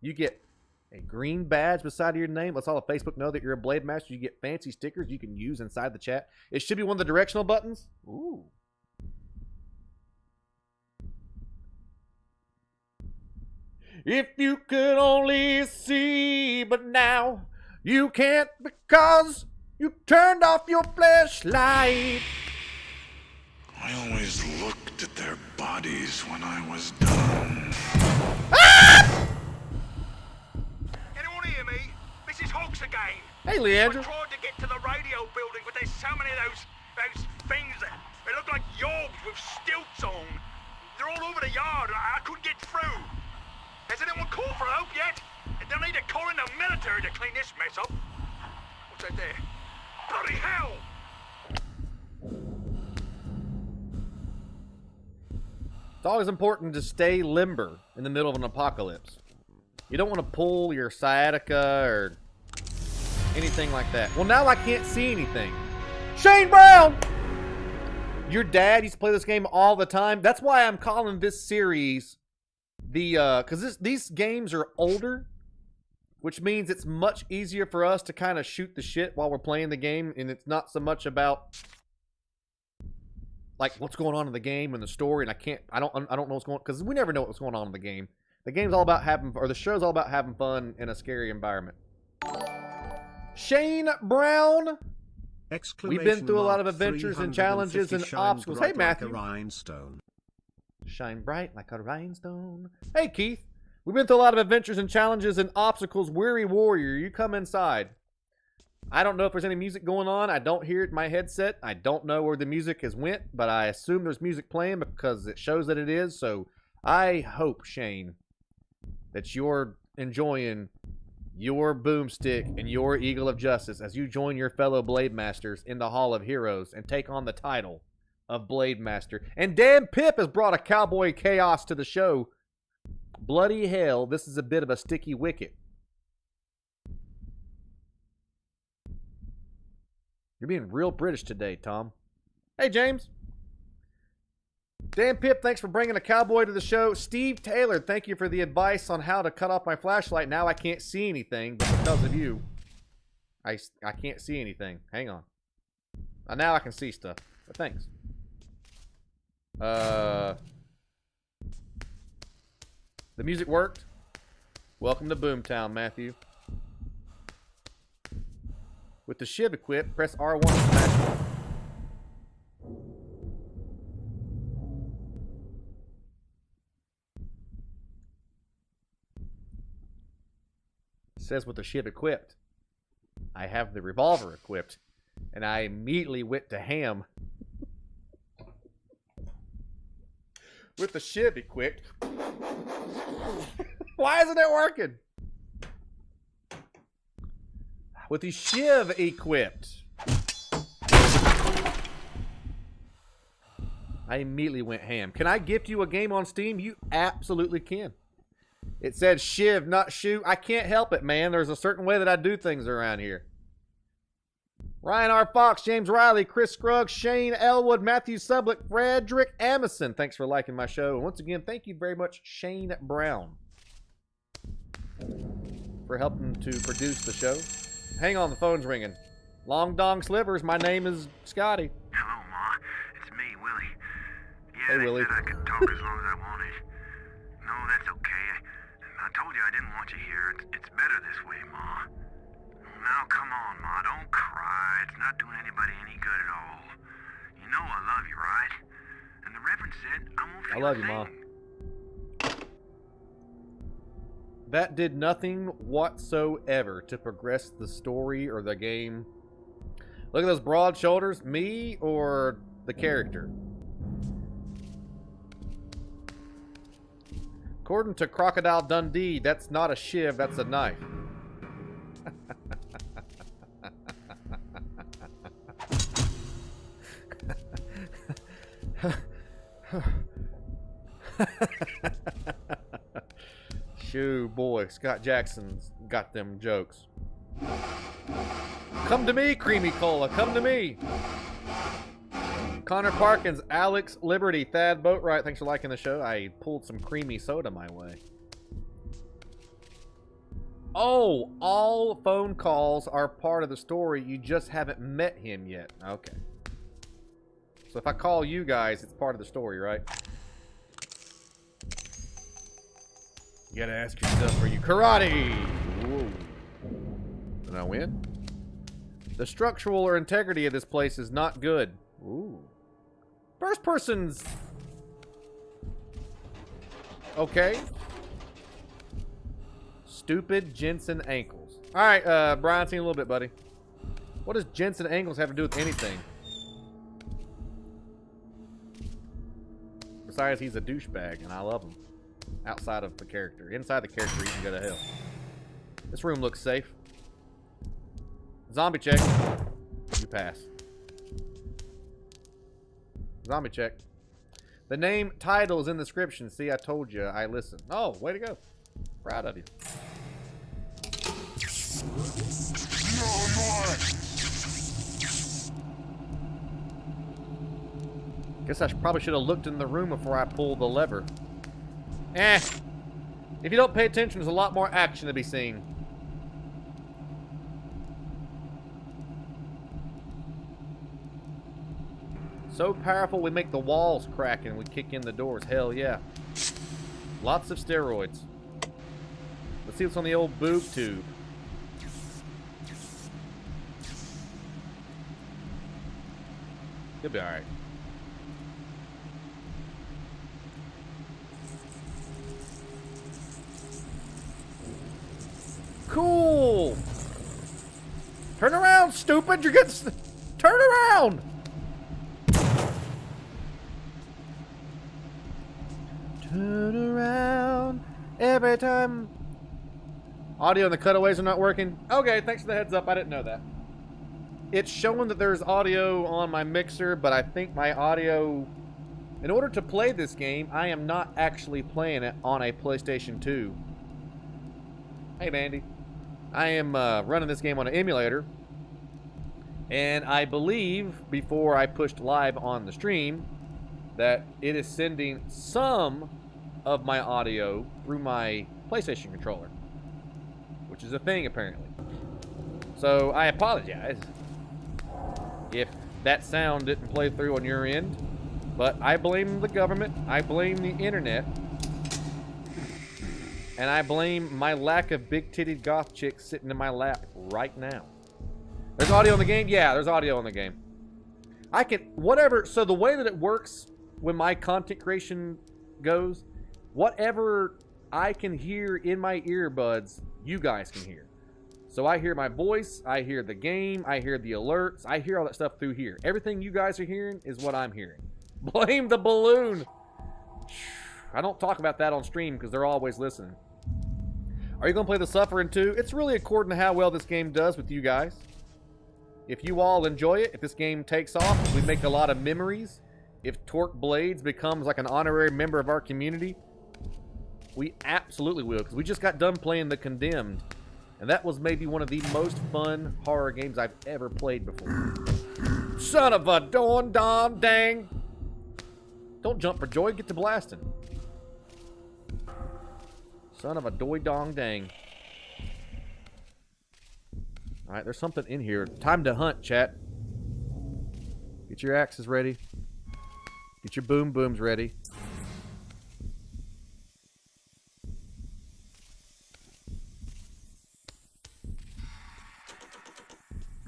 You get a green badge beside your name. Let's all of Facebook know that you're a Blade Master. You get fancy stickers you can use inside the chat. It should be one of the directional buttons. Ooh. If you could only see, but now you can't because you turned off your flashlight. I always looked at their bodies when I was done. Ah! Anyone hear me? This is Hogs again. Hey, Leandro. I tried to get to the radio building, but there's so many of those things that they look like yogs with stilts on. They're all over the yard. I couldn't get through. Has anyone called for help yet? They'll need to call in the military to clean this mess up. What's that there? Bloody hell! It's always important to stay limber in the middle of an apocalypse. You don't want to pull your sciatica or anything like that. Well, now I can't see anything. Shane Brown! Your dad used to play this game all the time. That's why I'm calling this series because these games are older, which means it's much easier for us to kind of shoot the shit while we're playing the game, and it's not so much about like what's going on in the game and the story, and I don't know what's going on because we never know what's going on in the game. The game's all about having, or the show's all about having fun in a scary environment. Shane Brown. We've been through a lot of adventures and challenges and obstacles. Hey, Matthew. Shine bright like a rhinestone. Hey, Keith. We've been through a lot of adventures and challenges and obstacles. Weary warrior, you come inside. I don't know if there's any music going on. I don't hear it in my headset. I don't know where the music has went, but I assume there's music playing because it shows that it is. So I hope, Shane, that you're enjoying your boomstick and your Eagle of Justice as you join your fellow Blade Masters in the Hall of Heroes and take on the title of Blade Master. And Dan Pip has brought a cowboy chaos to the show. Bloody hell, this is a bit of a sticky wicket. You're being real British today, Tom. Hey, James. Dan Pip, thanks for bringing a cowboy to the show. Steve Taylor, thank you for the advice on how to cut off my flashlight. Now I can't see anything, but because of you, I can't see anything. Hang on. Now I can see stuff, but thanks. The music worked. Welcome to Boomtown, Matthew. With the shiv equipped, press R1 to smash it. It says with the shiv equipped. I have the revolver equipped, and I immediately went to ham. With the shiv equipped. Why isn't it working? With the shiv equipped. I immediately went ham. Can I gift you a game on Steam? You absolutely can. It said shiv, not shoe. I can't help it, man. There's a certain way that I do things around here. Ryan R. Fox, James Riley, Chris Scruggs, Shane Elwood, Matthew Sublick, Frederick Amison. Thanks for liking my show. And once again, thank you very much, Shane Brown, for helping to produce the show. Hang on, the phone's ringing. Long Dong Slivers, my name is Scotty. Hello, Ma. It's me, Willie. Yeah, hey, they Willie. said I could talk as long as I wanted. No, that's okay. I told you I didn't want you here. It's better this way, Ma. Now, come on, Ma. Don't cry. It's not doing anybody any good at all. You know I love you, right? And the Reverend said I won't feel I love a you, Ma. thing. That did nothing whatsoever to progress the story or the game. Look at those broad shoulders. Me or the character? According to Crocodile Dundee, that's not a shiv, that's a knife. Shoo, boy, Scott Jackson's got them jokes. Come to me, Creamy Cola, come to me. Connor Parkins, Alex Liberty, Thad Boatwright, thanks for liking the show. I pulled some creamy soda my way. Oh, all phone calls are part of the story. You just haven't met him yet. Okay. So if I call you guys, it's part of the story, right? You gotta ask yourself, are you karate? Whoa. Did I win? The structural or integrity of this place is not good. Ooh. First person's okay. Stupid Jensen ankles. Alright, Brian, see you in a little bit, buddy. What does Jensen ankles have to do with anything? Besides, he's a douchebag, and I love him. Outside of the character. Inside the character, he can go to hell. This room looks safe. Zombie check. You pass. Zombie check. The name title is in the description. See, I told you. I listened. Oh, way to go. Proud of you. Guess I probably should have looked in the room before I pulled the lever. If you don't pay attention, there's a lot more action to be seen. So powerful we make the walls crack and we kick in the doors. Hell yeah. Lots of steroids. Let's see what's on the old boob tube. He'll be alright. Cool! Turn around, stupid! You're getting... Turn around! Turn around every time. Audio and the cutaways are not working. Okay, thanks for the heads up. I didn't know that. It's showing that there's audio on my mixer, but I think my audio... In order to play this game, I am not actually playing it on a PlayStation 2. Hey, Mandy. I am running this game on an emulator. And I believe, before I pushed live on the stream, that it is sending some of my audio through my PlayStation controller. Which is a thing, apparently. So, I apologize if that sound didn't play through on your end. But I blame the government, I blame the internet, and I blame my lack of big-titted goth chicks sitting in my lap right now. There's audio in the game? Yeah, there's audio in the game. I can, whatever, so the way that it works when my content creation goes, whatever I can hear in my earbuds, you guys can hear. So I hear my voice, I hear the game, I hear the alerts, I hear all that stuff through here. Everything you guys are hearing is what I'm hearing. Blame the balloon. I don't talk about that on stream because they're always listening. Are you going to play The Suffering 2? It's really according to how well this game does with you guys. If you all enjoy it, if this game takes off, if we make a lot of memories, if Torque Blades becomes like an honorary member of our community, we absolutely will, because we just got done playing The Condemned, and that was maybe one of the most fun horror games I've ever played before. Son of a don dang. Don't jump for joy, get to blasting. Son of a doy dong dang. Alright, there's something in here. Time to hunt, chat. Get your axes ready. Get your boom booms ready.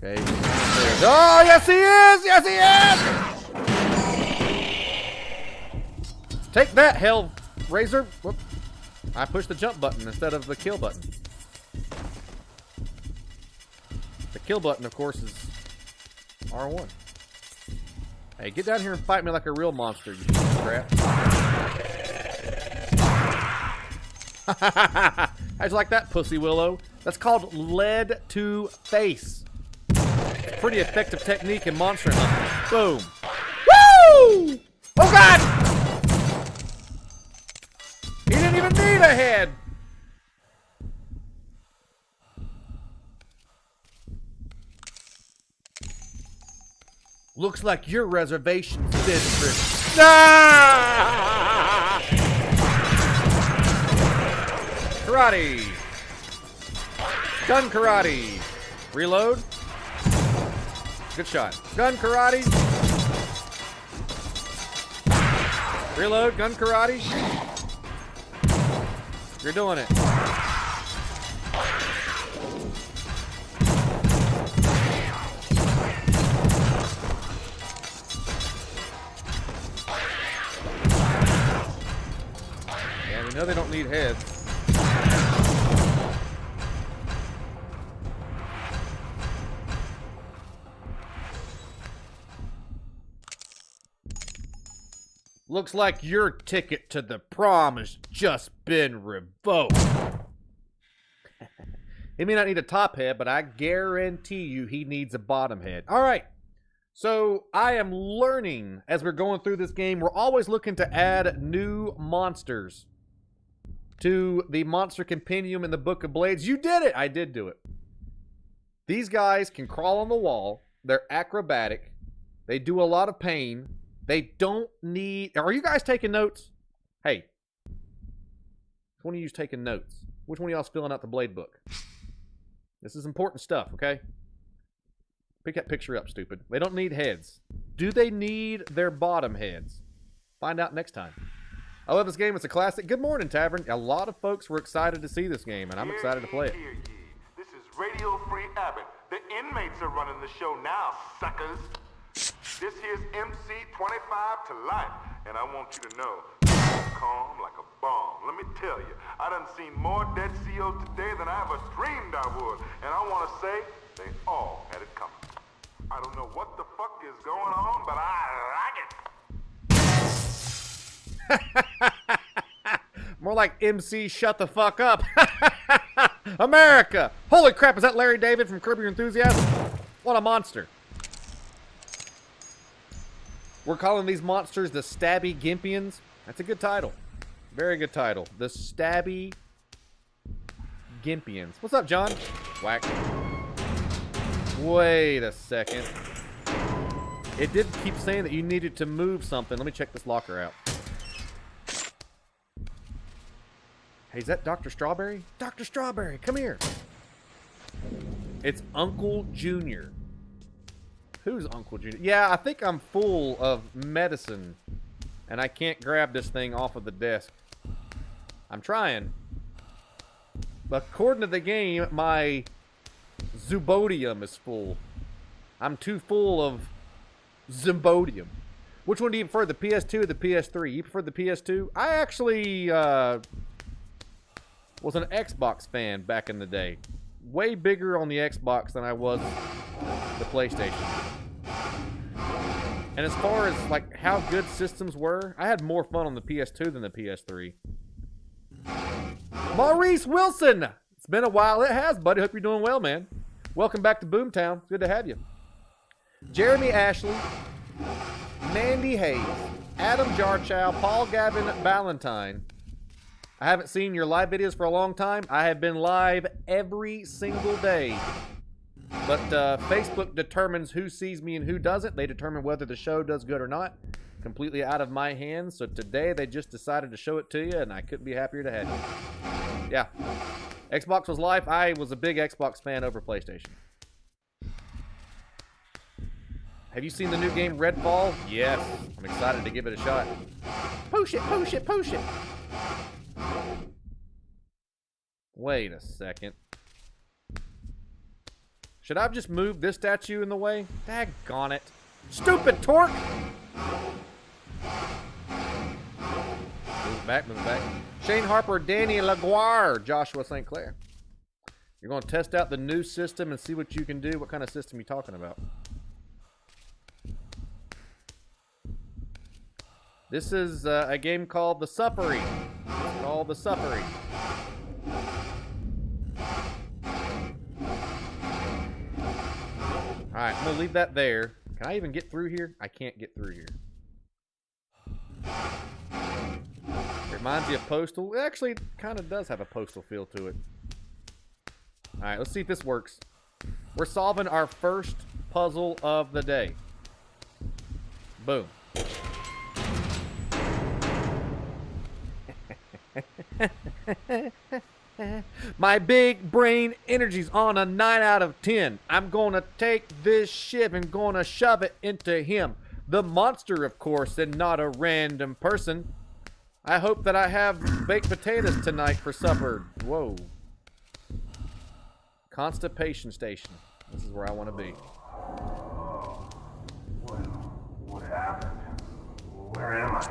Okay. Oh, yes he is! Yes he is! Take that, Hellraiser. Whoop. I pushed the jump button instead of the kill button. The kill button, of course, is R1. Hey, get down here and fight me like a real monster, you piece of crap. How'd you like that, Pussy Willow? That's called lead to face. Pretty effective technique in monster hunting. Boom. Woo! Oh, God! He didn't even need a head. Looks like your reservation's district. Ah! Karate. Gun karate. Reload. Good shot. Gun karate. Reload. Gun karate. You're doing it. Yeah, we know they don't need heads. Looks like your ticket to the prom has just been revoked. He may not need a top head, but I guarantee you he needs a bottom head. All right. So I am learning as we're going through this game. We're always looking to add new monsters to the monster compendium in the Book of Blades. You did it. I did do it. These guys can crawl on the wall. They're acrobatic. They do a lot of pain. They don't need... Are you guys taking notes? Hey. Which one of you's taking notes? Which one of y'all's filling out the blade book? This is important stuff, okay? Pick that picture up, stupid. They don't need heads. Do they need their bottom heads? Find out next time. I love this game. It's a classic. Good morning, Tavern. A lot of folks were excited to see this game, and I'm excited to play it. This is Radio Free Abbott. The inmates are running the show now, suckers. This here's MC25 to life, and I want you to know, calm like a bomb. Let me tell you, I done seen more dead CEOs today than I ever dreamed I would, and I want to say, they all had it coming. I don't know what the fuck is going on, but I like it. More like MC shut the fuck up. America! Holy crap, is that Larry David from Curb Your Enthusiasm? What a monster. We're calling these monsters the Stabby Gimpians. That's a good title. Very good title. The Stabby Gimpians. What's up, John? Whack. Wait a second. It did keep saying that you needed to move something. Let me check this locker out. Hey, is that Dr. Strawberry? Dr. Strawberry, come here. It's Uncle Junior. Who's Uncle Junior? Yeah, I think I'm full of medicine, and I can't grab this thing off of the desk. I'm trying. But according to the game, my Zubodium is full. I'm too full of Zimbodium. Which one do you prefer, the PS2 or the PS3? You prefer the PS2? I actually was an Xbox fan back in the day. Way bigger on the Xbox than I was the PlayStation. And as far as like how good systems were, I had more fun on the PS2 than the PS3. Maurice Wilson! It's been a while. It has, buddy. Hope you're doing well, man. Welcome back to Boomtown. Good to have you. Jeremy Ashley, Mandy Hayes, Adam Jarchow, Paul Gavin Ballantyne. I haven't seen your live videos for a long time. I have been live every single day. But Facebook determines who sees me and who doesn't. They determine whether the show does good or not. Completely out of my hands. So today they just decided to show it to you, and I couldn't be happier to have you. Yeah. Xbox was life. I was a big Xbox fan over PlayStation. Have you seen the new game Redfall? Yes. I'm excited to give it a shot. Push it, push it, push it. Wait a second. Should I have just moved this statue in the way? Daggone it. Stupid Torque! Move back, move back. Shane Harper, Danny Laguarre, Joshua St. Clair. You're going to test out the new system and see what you can do? What kind of system are you talking about? This is a game called The Suppery. It's called The Suppery. Alright, I'm going to leave that there. Can I even get through here? I can't get through here. It reminds me of Postal. It actually kind of does have a Postal feel to it. Alright, let's see if this works. We're solving our first puzzle of the day. Boom. My big brain energy's on a 9 out of 10. I'm gonna take this shiv and gonna shove it into him. The monster, of course, and not a random person. I hope that I have baked potatoes tonight for supper. Whoa. Constipation station. This is where I want to be. What happened? Where am I?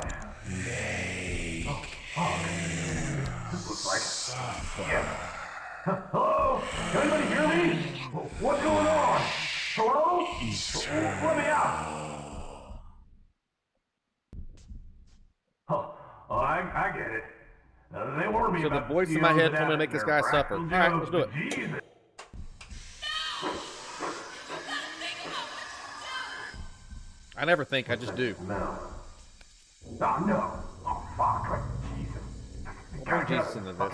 This looks like yeah. Hello? Can anybody hear me? What's going on? Hello? Let me out. Oh, I get it. They warned me So the about voice in my head told me to make this guy suffer. All right, let's do it. Jesus. I never think, I just do. No. Oh, no. Oh, fuck. Jesus. Bring Jesus into this.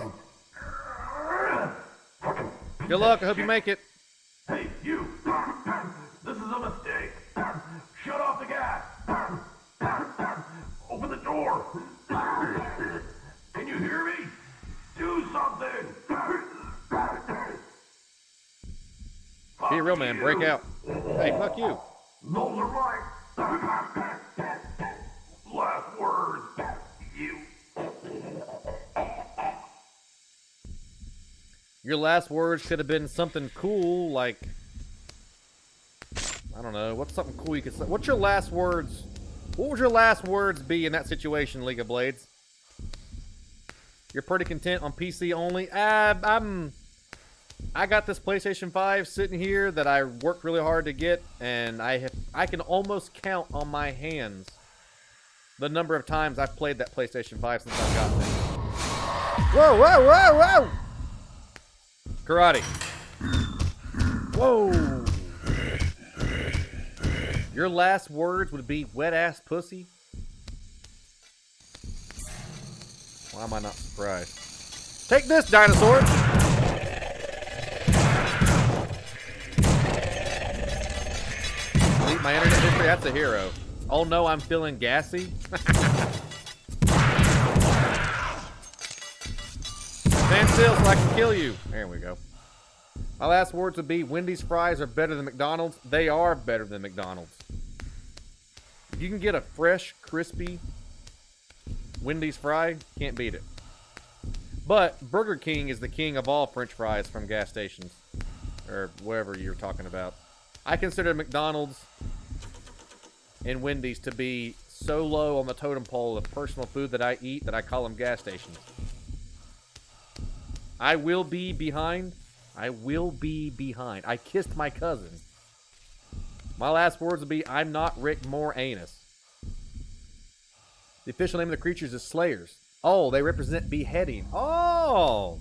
Good luck. I hope you make it. Hey, you. This is a mistake. Shut off the gas. Open the door. Can you hear me? Do something. Be a real man. Break out. Hey, fuck you. Those are my Last words, you. Your last words could have been something cool, like, I don't know, what's something cool you could say? What's your last words? What would your last words be in that situation, League of Blades? You're pretty content on PC only? I got this PlayStation 5 sitting here that I worked really hard to get, and I can almost count on my hands the number of times I've played that PlayStation 5 since I've gotten it. Whoa, whoa, whoa, whoa! Karate. Whoa! Your last words would be wet-ass pussy? Why am I not surprised? Take this, dinosaur! Delete my internet history? That's a hero. Oh no, I'm feeling gassy? Stand still so I can kill you. There we go. My last words would be, Wendy's fries are better than McDonald's. They are better than McDonald's. If you can get a fresh, crispy Wendy's fry, can't beat it. But Burger King is the king of all French fries from gas stations. Or wherever you're talking about. I consider McDonald's and Wendy's to be so low on the totem pole of personal food that I eat that I call them gas stations. I will be behind. I will be behind. I kissed my cousin. My last words would be, I'm not Rick Moranis. The official name of the creatures is Slayers. Oh, they represent beheading. Oh!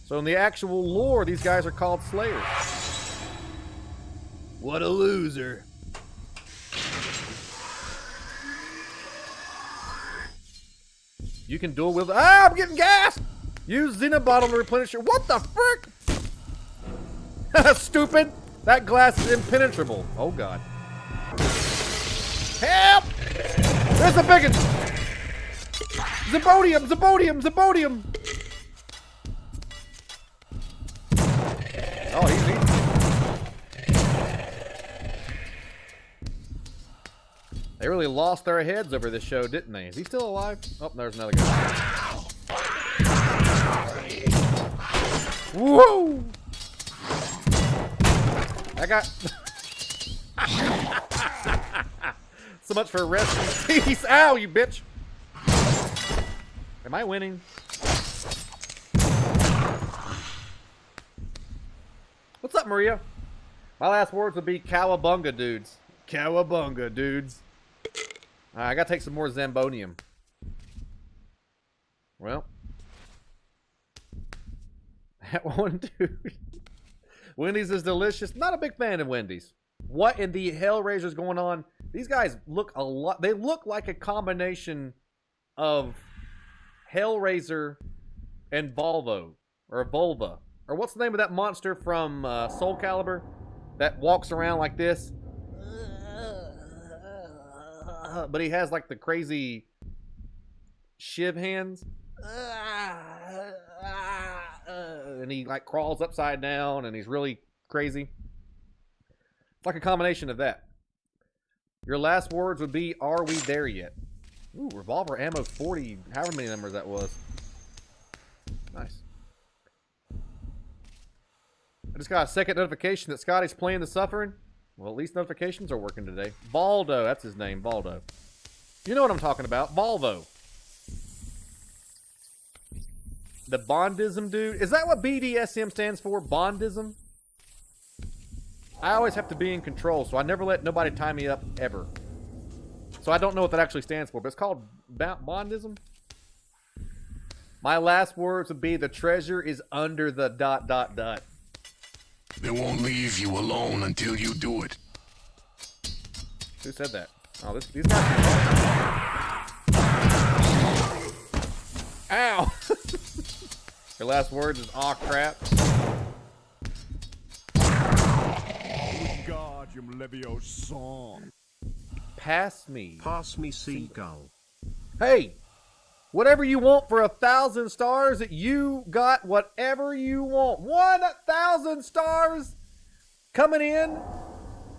So in the actual lore, these guys are called Slayers. What a loser. You can dual wield. Ah, I'm getting gas! Use Xenobottle to replenish your. What the frick? Stupid! That glass is impenetrable. Oh god. Help! There's a big one! Zebodium! Zebodium! Zebodium! Oh, he's eating. They really lost their heads over this show, didn't they? Is he still alive? Oh, there's another guy. Whoa! I got... So much for rest in peace. Ow, you bitch! Am I winning? What's up, Maria? My last words would be cowabunga, dudes. Cowabunga, dudes. I gotta take some more Zambonium. Well. That one, dude. Wendy's is delicious. Not a big fan of Wendy's. What in the Hellraiser is going on? These guys look a lot. They look like a combination of Hellraiser and Volvo. Or Volva. Or what's the name of that monster from Soul Calibur that walks around like this? But he has like the crazy shiv hands. And he like crawls upside down and he's really crazy. It's like a combination of that. Your last words would be, are we there yet? Ooh, revolver ammo 40, however many numbers that was. Nice. I just got a second notification that Scotty's playing The Suffering. Well, at least notifications are working today. Baldo, that's his name, Baldo. You know what I'm talking about, Volvo. The Bondism dude. Is that what BDSM stands for? Bondism? I always have to be in control, so I never let nobody tie me up, ever. So I don't know what that actually stands for, but it's called Bondism. My last words would be, the treasure is under the ... They won't leave you alone until you do it. Who said that? Oh, these guys. Ow! Your last words is, aw crap. Wingardium Leviosa. Pass me. Pass me, Seagull. Hey! Whatever you want for 1,000 stars, you got whatever you want. 1,000 stars coming in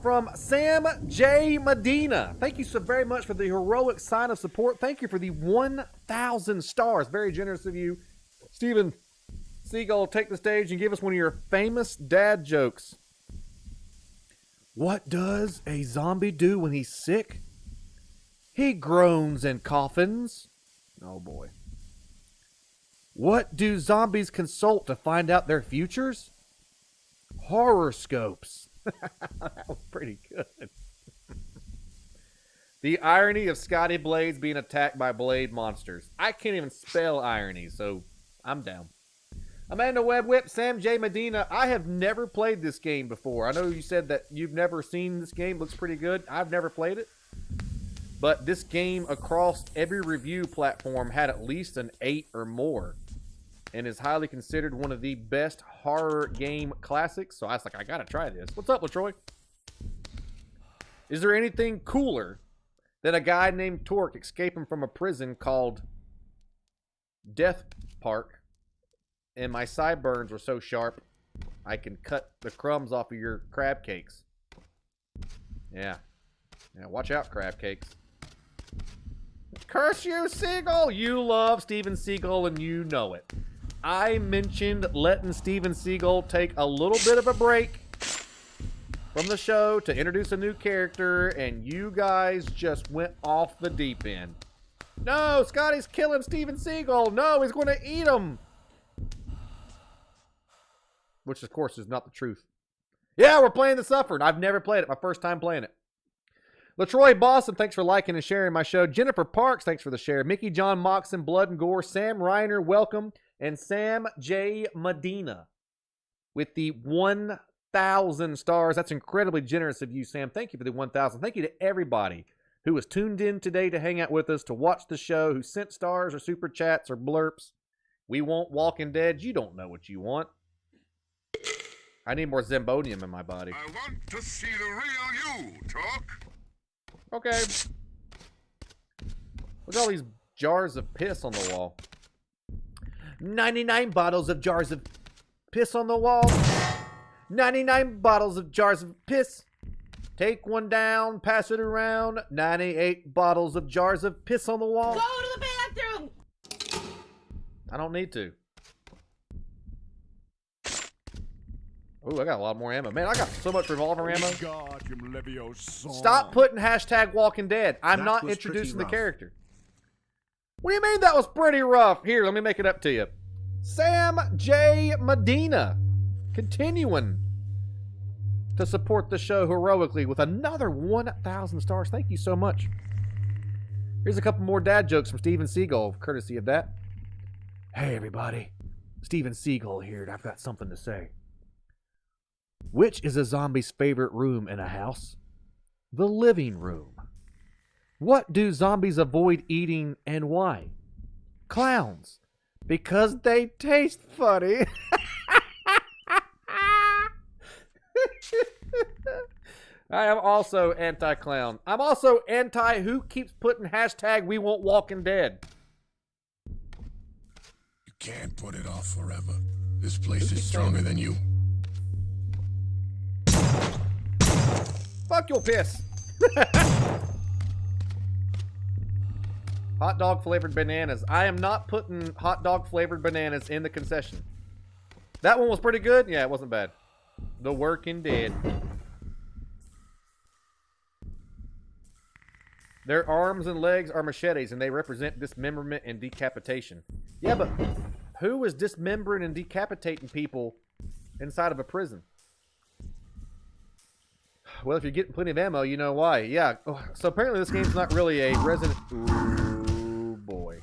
from Sam J. Medina. Thank you so very much for the heroic sign of support. Thank you for the 1,000 stars. Very generous of you. Steven Seagull, take the stage and give us one of your famous dad jokes. What does a zombie do when he's sick? He groans and coffins. Oh boy. What do zombies consult to find out their futures? Horoscopes. That was pretty good. The irony of Scotty Blades being attacked by blade monsters. I can't even spell irony, so I'm down. Amanda Webb Whip, Sam J. Medina. I have never played this game before. I know you said that you've never seen this game. Looks pretty good. I've never played it. But this game across every review platform had at least an 8 or more. And is highly considered one of the best horror game classics. So I was like, I gotta try this. What's up, LaTroy? Is there anything cooler than a guy named Torque escaping from a prison called Death Park? And my sideburns were so sharp, I can cut the crumbs off of your crab cakes. Yeah. Yeah, watch out, crab cakes. Curse you, Seagull! You love Steven Seagull and you know it. I mentioned letting Steven Seagull take a little bit of a break from the show to introduce a new character, and you guys just went off the deep end. No, Scotty's killing Steven Seagull. No, he's going to eat him. Which, of course, is not the truth. Yeah, we're playing The Suffered. I've never played it. My first time playing it. LaTroy Boston, thanks for liking and sharing my show. Jennifer Parks, thanks for the share. Mickey John Moxon, Blood and Gore. Sam Reiner, welcome. And Sam J. Medina with the 1,000 stars. That's incredibly generous of you, Sam. Thank you for the 1,000. Thank you to everybody who was tuned in today to hang out with us, to watch the show, who sent stars or super chats or blurps. We want Walking Dead. You don't know what you want. I need more Zambonium in my body. I want to see the real you, Talk. Okay. Look at all these jars of piss on the wall. 99 bottles of jars of piss on the wall. 99 bottles of jars of piss. Take one down, pass it around. 98 bottles of jars of piss on the wall. Go to the bathroom! I don't need to. Ooh, I got a lot more ammo. Man, I got so much revolver ammo. Stop putting hashtag Walking Dead. I'm not introducing the character. What do you mean that was pretty rough? Here, let me make it up to you. Sam J. Medina, continuing to support the show heroically with another 1,000 stars. Thank you so much. Here's a couple more dad jokes from Steven Seagull, courtesy of that. Hey, everybody. Steven Seagull here, and I've got something to say. Which is a zombie's favorite room in a house? The living room. What do zombies avoid eating and why? Clowns. Because they taste funny. I am also anti-clown. I'm also anti who keeps putting hashtag we want Walking Dead. You can't put it off forever. This place is stronger than you. Fuck your piss. Hot dog flavored bananas. I am not putting hot dog flavored bananas in the concession. That one was pretty good. Yeah, it wasn't bad. The Working Dead. Their arms and legs are machetes, and they represent dismemberment and decapitation. Yeah, but who is dismembering and decapitating people inside of a prison? Well, if you're getting plenty of ammo, you know why. Yeah, so apparently this game's not really a Resident... Ooh, boy.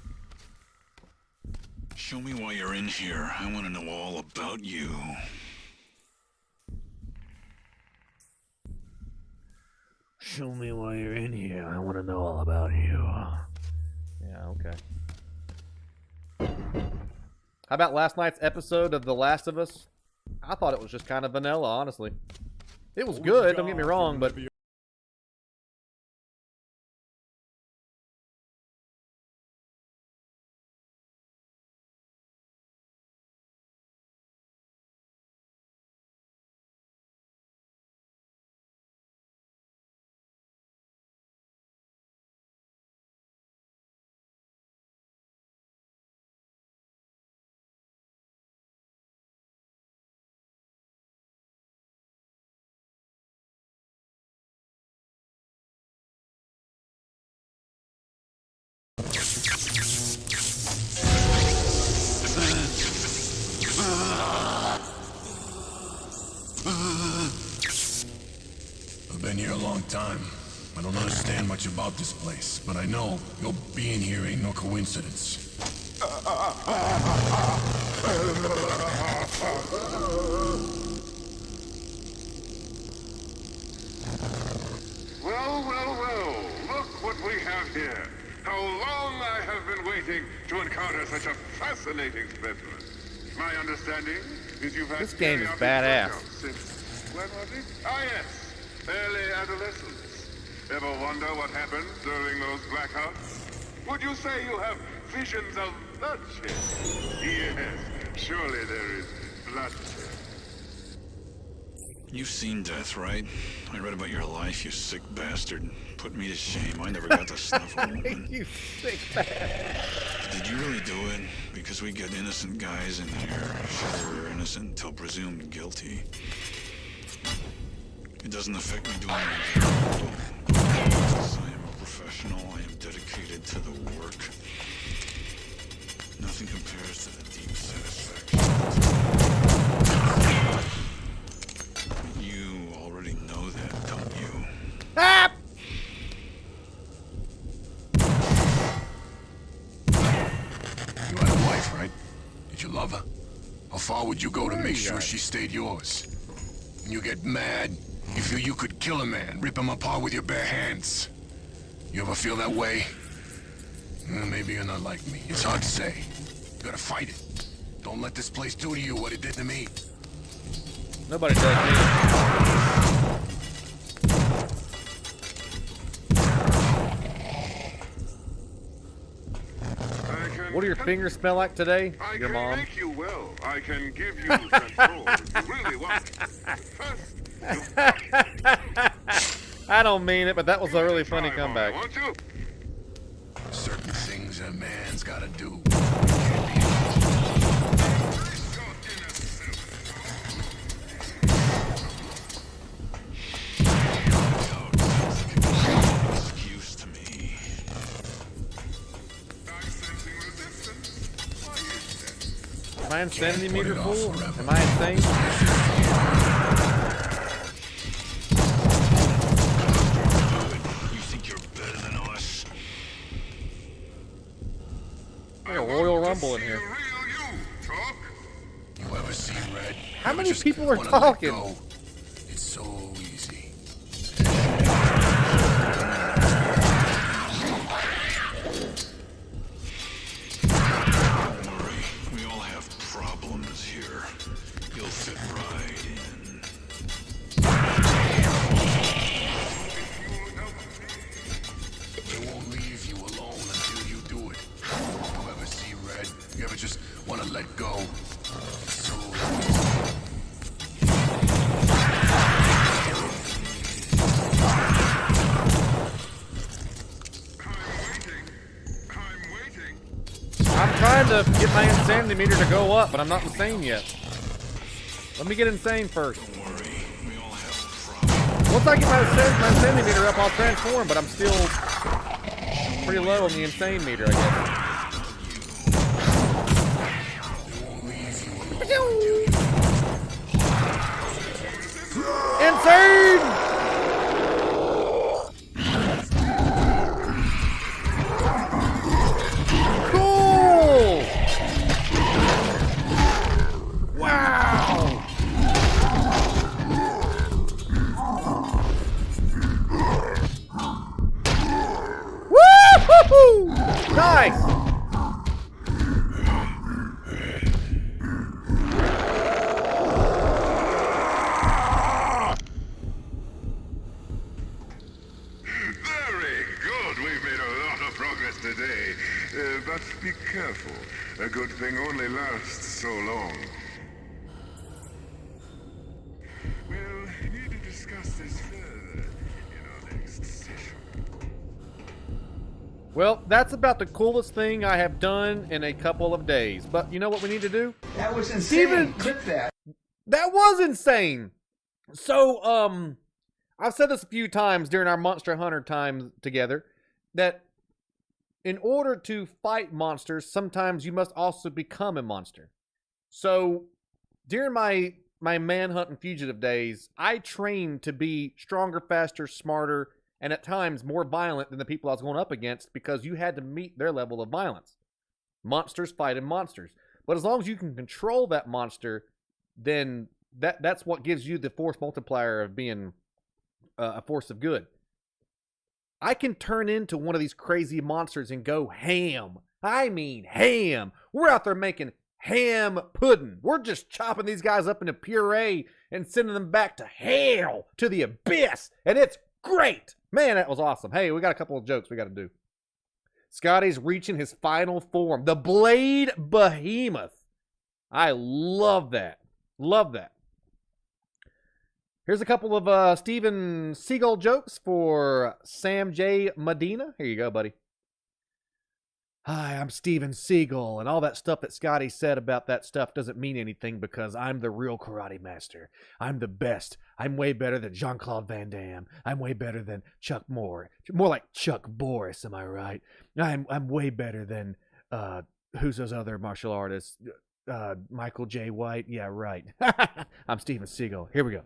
Show me why you're in here. I want to know all about you. Show me why you're in here. I want to know all about you. Yeah, okay. How about last night's episode of The Last of Us? I thought it was just kind of vanilla, honestly. It was good, don't get me wrong, but long time. I don't understand much about this place, but I know your being here ain't no coincidence. Well, well, well. Look what we have here. How long I have been waiting to encounter such a fascinating specimen. My understanding is you've had This game is periodic badass. blackouts since when was it? Ah, yes. Early adolescence. Ever wonder what happens during those blackouts? Would you say you have visions of bloodshed? Yes, surely there is bloodshed. You've seen death, right? I read about your life, you sick bastard. Put me to shame. I never got to snuff a woman. You sick bastard. Did you really do it? Because we get innocent guys in here. Sure, we're innocent until presumed guilty. It doesn't affect me doing my job. I am a professional. I am dedicated to the work. Nothing compares to the deep satisfaction. You already know that, don't you? Ah! You had a wife, right? Did you love her? How far would you go to make sure right. she stayed yours? When you get mad, you feel you could kill a man, rip him apart with your bare hands. You ever feel that way? Maybe you're not like me. It's hard to say. You gotta fight it. Don't let this place do to you what it did to me. Nobody does me. What do your fingers smell like today? I Your can mom. make you well. I can give you control if you really want it. First, I don't mean it, but that was a really funny try comeback. more, won't you? Certain things a man's gotta do. Excuse to me. Am I insanity meter put it off full? forever. Am I insane? You think you're better than us? Like a Royal Rumble in here. You ever see red? How You many just people are wanna let talking? go. It's so easy. Don't worry, we all have problems here. You'll fit right in. They won't leave you alone until you do it. You ever see red? You ever just want to let go? It's so easy. I'm trying to get my insanity meter to go up, but I'm not insane yet. Let me get insane first. Don't worry, we all have problems. Once I get my insanity meter up, I'll transform, but I'm still pretty low on the insane meter, I guess. Insane! Cool! Wow! Woo-hoo-hoo! Nice! Very good. We've made a lot of progress today. But be careful. A good thing only lasts so long. We'll need to discuss this further in our next session. Well, that's about the coolest thing I have done in a couple of days. But you know what we need to do? That was insane. Steven, Clip that. that was insane. So, I've said this a few times during our Monster Hunter time together, that in order to fight monsters, sometimes you must also become a monster. So, during my my manhunt and fugitive days, I trained to be stronger, faster, smarter, and at times more violent than the people I was going up against because you had to meet their level of violence. Monsters fighting monsters. But as long as you can control that monster, then that's what gives you the force multiplier of being a force of good. I can turn into one of these crazy monsters and go ham. I mean ham. We're out there making ham pudding. We're just chopping these guys up into puree and sending them back to hell, to the abyss. And it's great. Man, that was awesome. Hey, we got a couple of jokes we got to do. Scotty's reaching his final form. The Blade Behemoth. I love that. Love that. Here's a couple of Steven Seagull jokes for Sam J. Medina. Here you go, buddy. Hi, I'm Steven Seagull, and all that stuff that Scotty said about that stuff doesn't mean anything because I'm the real karate master. I'm the best. I'm way better than Jean-Claude Van Damme. I'm way better than Chuck Moore. More like Chuck Boris, am I right? I'm way better than, who's those other martial artists? Michael J. White? Yeah, right. I'm Steven Seagull. Here we go.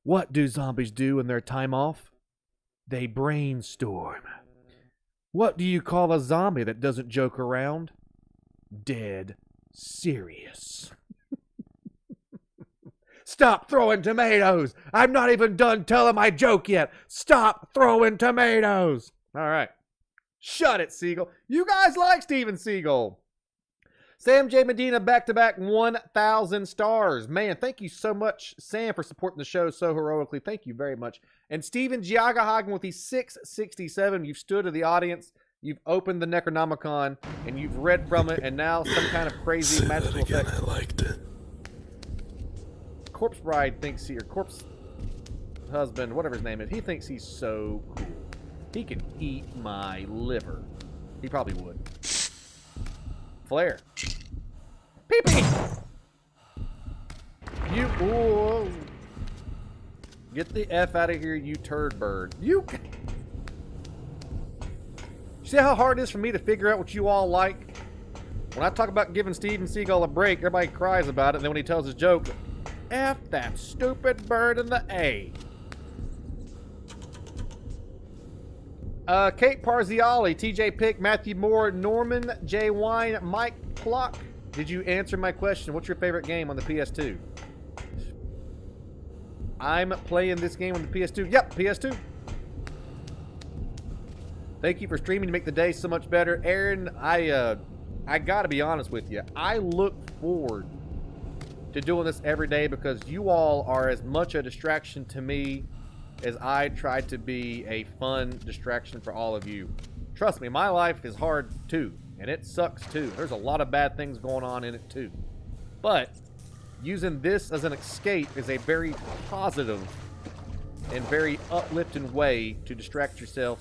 What do zombies do in their time off? They brainstorm. What do you call a zombie that doesn't joke around? Dead serious. Stop throwing tomatoes. I'm not even done telling my joke yet. Stop throwing tomatoes. All right. Shut it, Seagull. You guys like Steven Seagull. Sam J. Medina, back-to-back 1,000 stars. Man, thank you so much, Sam, for supporting the show so heroically. Thank you very much. And Steven Giagahagen with the 667. You've stood to the audience, you've opened the Necronomicon, and you've read from it, and now some kind of crazy magical effect. I liked it. Corpse Bride thinks he, or Corpse Husband, whatever his name is, he thinks he's so cool. He can eat my liver. He probably would. Flare. Pee-pee! You, whoa. Get the F out of here, you turd bird. You see how hard it is for me to figure out what you all like? When I talk about giving Steven Seagull a break, everybody cries about it, and then when he tells his joke, F that stupid bird in the A. Kate Parziali, TJ Pick, Matthew Moore, Norman J. Wine, Mike Plock. Did you answer my question? What's your favorite game on the PS2? I'm playing this game on the PS2. Yep, PS2. Thank you for streaming to make the day so much better. Aaron, I gotta be honest with you. I look forward to doing this every day because you all are as much a distraction to me as I try to be a fun distraction for all of you. Trust me, my life is hard too, and it sucks too. There's a lot of bad things going on in it too. But using this as an escape is a very positive and very uplifting way to distract yourself.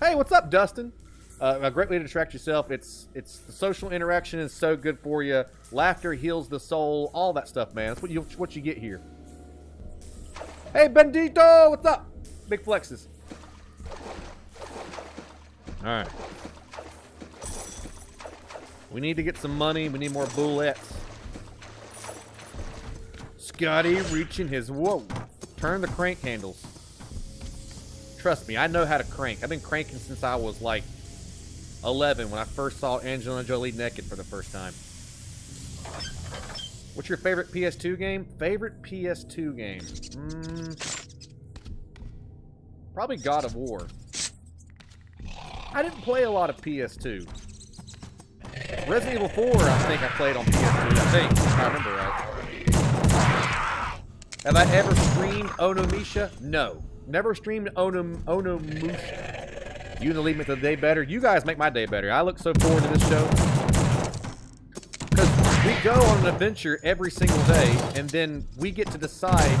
Hey, what's up, Dustin? A great way to distract yourself. It's the social interaction is so good for you. Laughter heals the soul. All that stuff, man. That's what you get here. Hey, Bendito, what's up? Big flexes. All right. We need to get some money. We need more bullets. Scotty reaching his... Whoa. Turn the crank handles. Trust me, I know how to crank. I've been cranking since I was like 11 when I first saw Angelina Jolie naked for the first time. What's your favorite PS2 game? Favorite PS2 game? Probably God of War. I didn't play a lot of PS2. Resident Evil 4, I think I played on PS2. I think, if I remember right. Have I ever streamed Onimusha? No. Never streamed Onimusha. You gonna lead me to the day better? You guys make my day better. I look so forward to this show. Because we go on an adventure every single day, and then we get to decide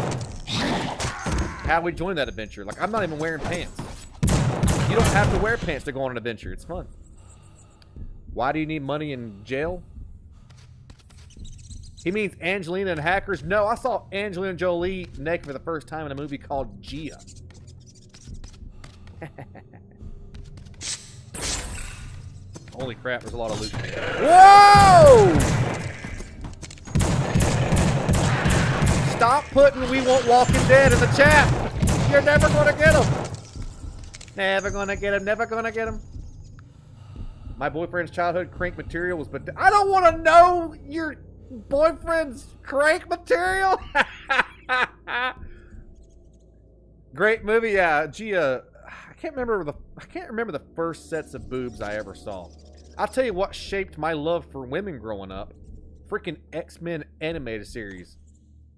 how we join that adventure. Like, I'm not even wearing pants. You don't have to wear pants to go on an adventure. It's fun. Why do you need money in jail? He means Angelina and hackers. No, I saw Angelina Jolie naked for the first time in a movie called Gia. Holy crap, there's a lot of loot. Whoa! Stop putting "We Want Walking Dead" in the chat. You're never gonna get them. Never gonna get him. Never gonna get him. My boyfriend's childhood crank material was, but I don't want to know your boyfriend's crank material. Great movie, yeah. Gee, I can't remember the first sets of boobs I ever saw. I'll tell you what shaped my love for women growing up. Freaking X-Men animated series.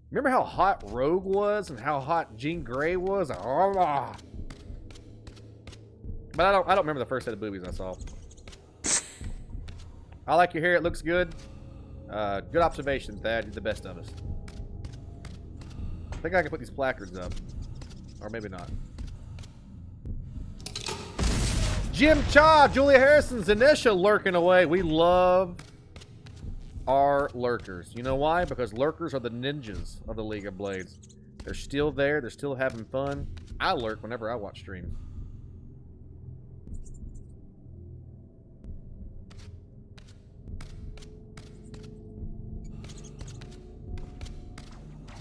Remember how hot Rogue was and how hot Jean Grey was? Oh. But I don't remember the first set of boobies I saw. I like your hair. It looks good. Good observation, Thad. You're the best of us. I think I can put these placards up. Or maybe not. Jim Cha, Julia Harrison, Zanisha lurking away. We love our lurkers. You know why? Because lurkers are the ninjas of the League of Blades. They're still there. They're still having fun. I lurk whenever I watch streams.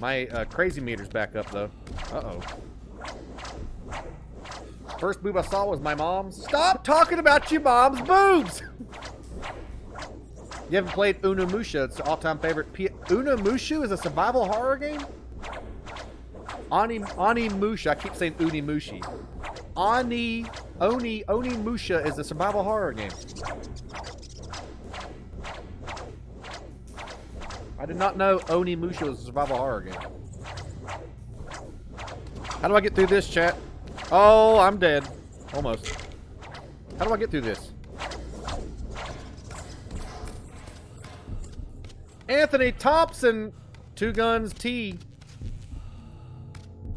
My crazy meter's back up, though. Uh-oh. First boob I saw was my mom's. Stop talking about your mom's boobs! You haven't played Unimusha. It's an all-time favorite. Unimusha is a survival horror game? Onimusha. I keep saying Unimushi. Onimusha is a survival horror game. I did not know Onimusha was a survival horror game. How do I get through this, chat? Oh, I'm dead. Almost. How do I get through this? Anthony Thompson, Two Guns T.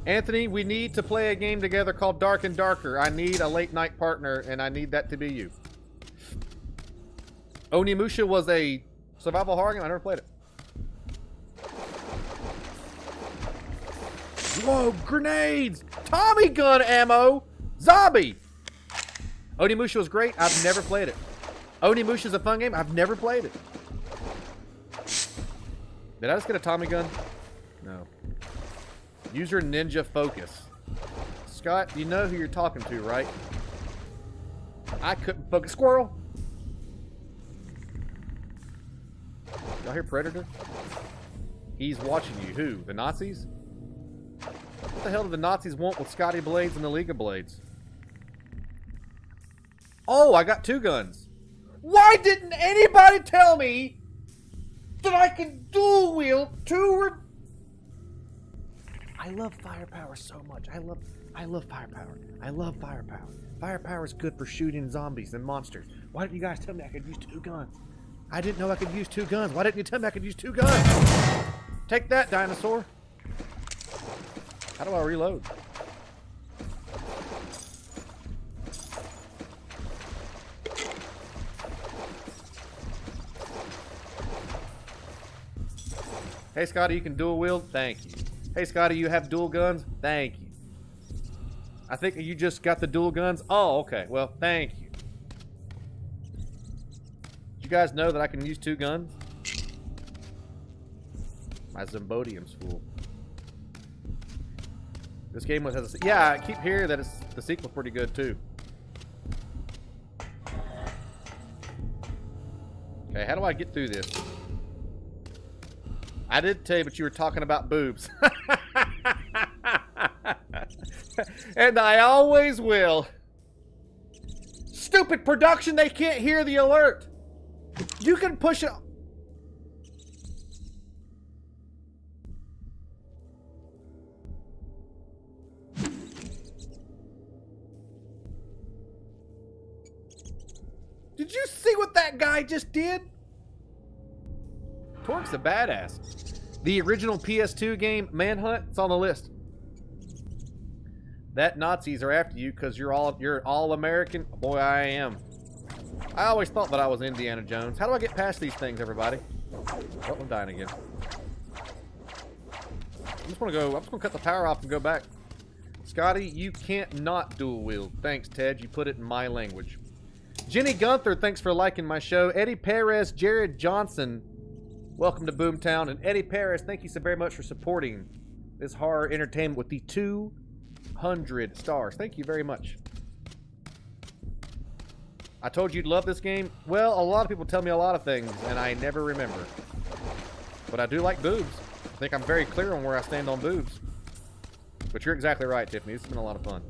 Anthony, we need to play a game together called Dark and Darker. I need a late night partner, and I need that to be you. Onimusha was a survival horror game. I never played it. Whoa, grenades! Tommy gun ammo! Zombie! Onimusha was great. I've never played it. Onimusha is a fun game. I've never played it. Did I just get a Tommy gun? No. User Ninja Focus. Scott, you know who you're talking to, right? I couldn't focus. Squirrel! Y'all hear Predator? He's watching you. Who? The Nazis? What the hell do the Nazis want with Scotty Blades and the League of Blades? Oh, I got two guns. Why didn't anybody tell me that I can dual wield two? I love firepower so much. I love firepower. I love firepower. Firepower is good for shooting zombies and monsters. Why didn't you guys tell me I could use two guns? I didn't know I could use two guns. Why didn't you tell me I could use two guns? Take that, dinosaur. How do I reload? Hey, Scotty, you can dual wield? Thank you. Hey, Scotty, you have dual guns? Thank you. I think you just got the dual guns? Oh, okay. Well, thank you. Did you guys know that I can use two guns? My Zimbodium's full. This game has a... Yeah, I keep hearing that the sequel's pretty good, too. Okay, how do I get through this? I did tell you, but you were talking about boobs. And I always will. Stupid production, they can't hear the alert. You can push it... Did you see what that guy just did? Torque's a badass. The original PS2 game, Manhunt, it's on the list. That Nazis are after you because you're all American. Boy, I am. I always thought that I was Indiana Jones. How do I get past these things, everybody? Oh, I'm dying again. I'm just gonna cut the power off and go back. Scotty, you can't not dual wield. Thanks, Ted. You put it in my language. Jenny Gunther, thanks for liking my show. Eddie Perez, Jared Johnson, Welcome to Boomtown. And Eddie Paris, thank you so very much for supporting this horror entertainment with the 200 stars. Thank you very much. I told you you'd love this game. Well, a lot of people tell me a lot of things, and I never remember. But I do like boobs. I think I'm very clear on where I stand on boobs. But you're exactly right, Tiffany. This has been a lot of fun.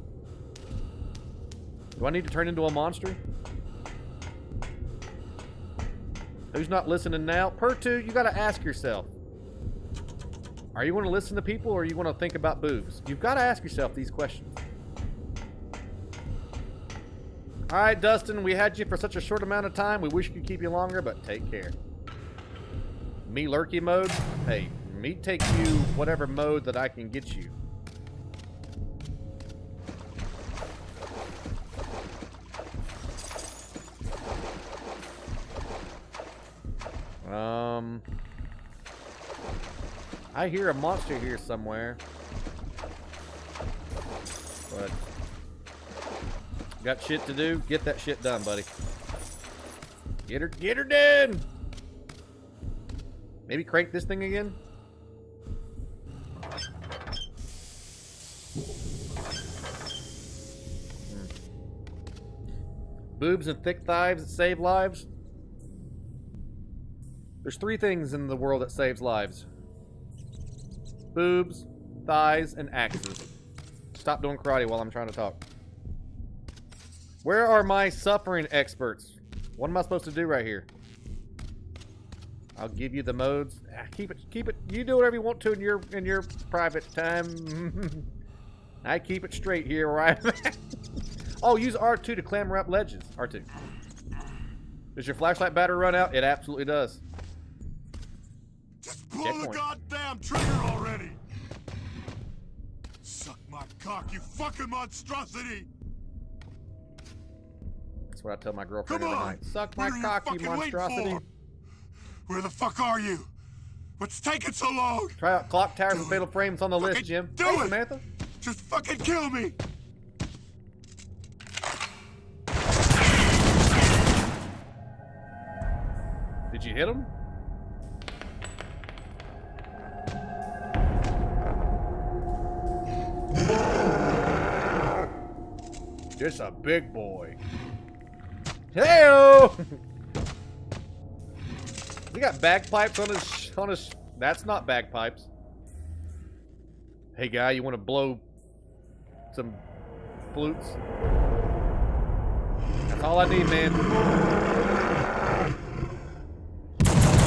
Do I need to turn into a monster? Who's not listening now? Per2, you gotta ask yourself. Are you gonna listen to people, or are you gonna think about boobs? You've gotta ask yourself these questions. Alright, Dustin, we had you for such a short amount of time. We wish we could keep you longer, but take care. Me lurky mode? Hey, me take you whatever mode that I can get you. I hear a monster here somewhere. But got shit to do? Get that shit done, buddy. Get her done! Maybe crank this thing again? Boobs and thick thighs that save lives? There's 3 things in the world that saves lives. Boobs, thighs, and axes. Stop doing karate while I'm trying to talk. Where are my suffering experts? What am I supposed to do right here? I'll give you the modes. Keep it. You do whatever you want to in your private time. I keep it straight here where I'm at. Oh, use R2 to clamber up ledges. R2. Does your flashlight battery run out? It absolutely does. Just pull the goddamn trigger already! Suck my cock, you fucking monstrosity! That's what I tell my girlfriend every night. Suck my cock, you monstrosity. Where the fuck are you? What's taking so long? Try out Clock Towers and Fatal Frames on the list, Jim. Do hey, it! Samantha. Just fucking kill me! Did you hit him? Just a big boy. Hey-o! He got bagpipes on his. That's not bagpipes. Hey guy, you want to blow some flutes? That's all I need, man.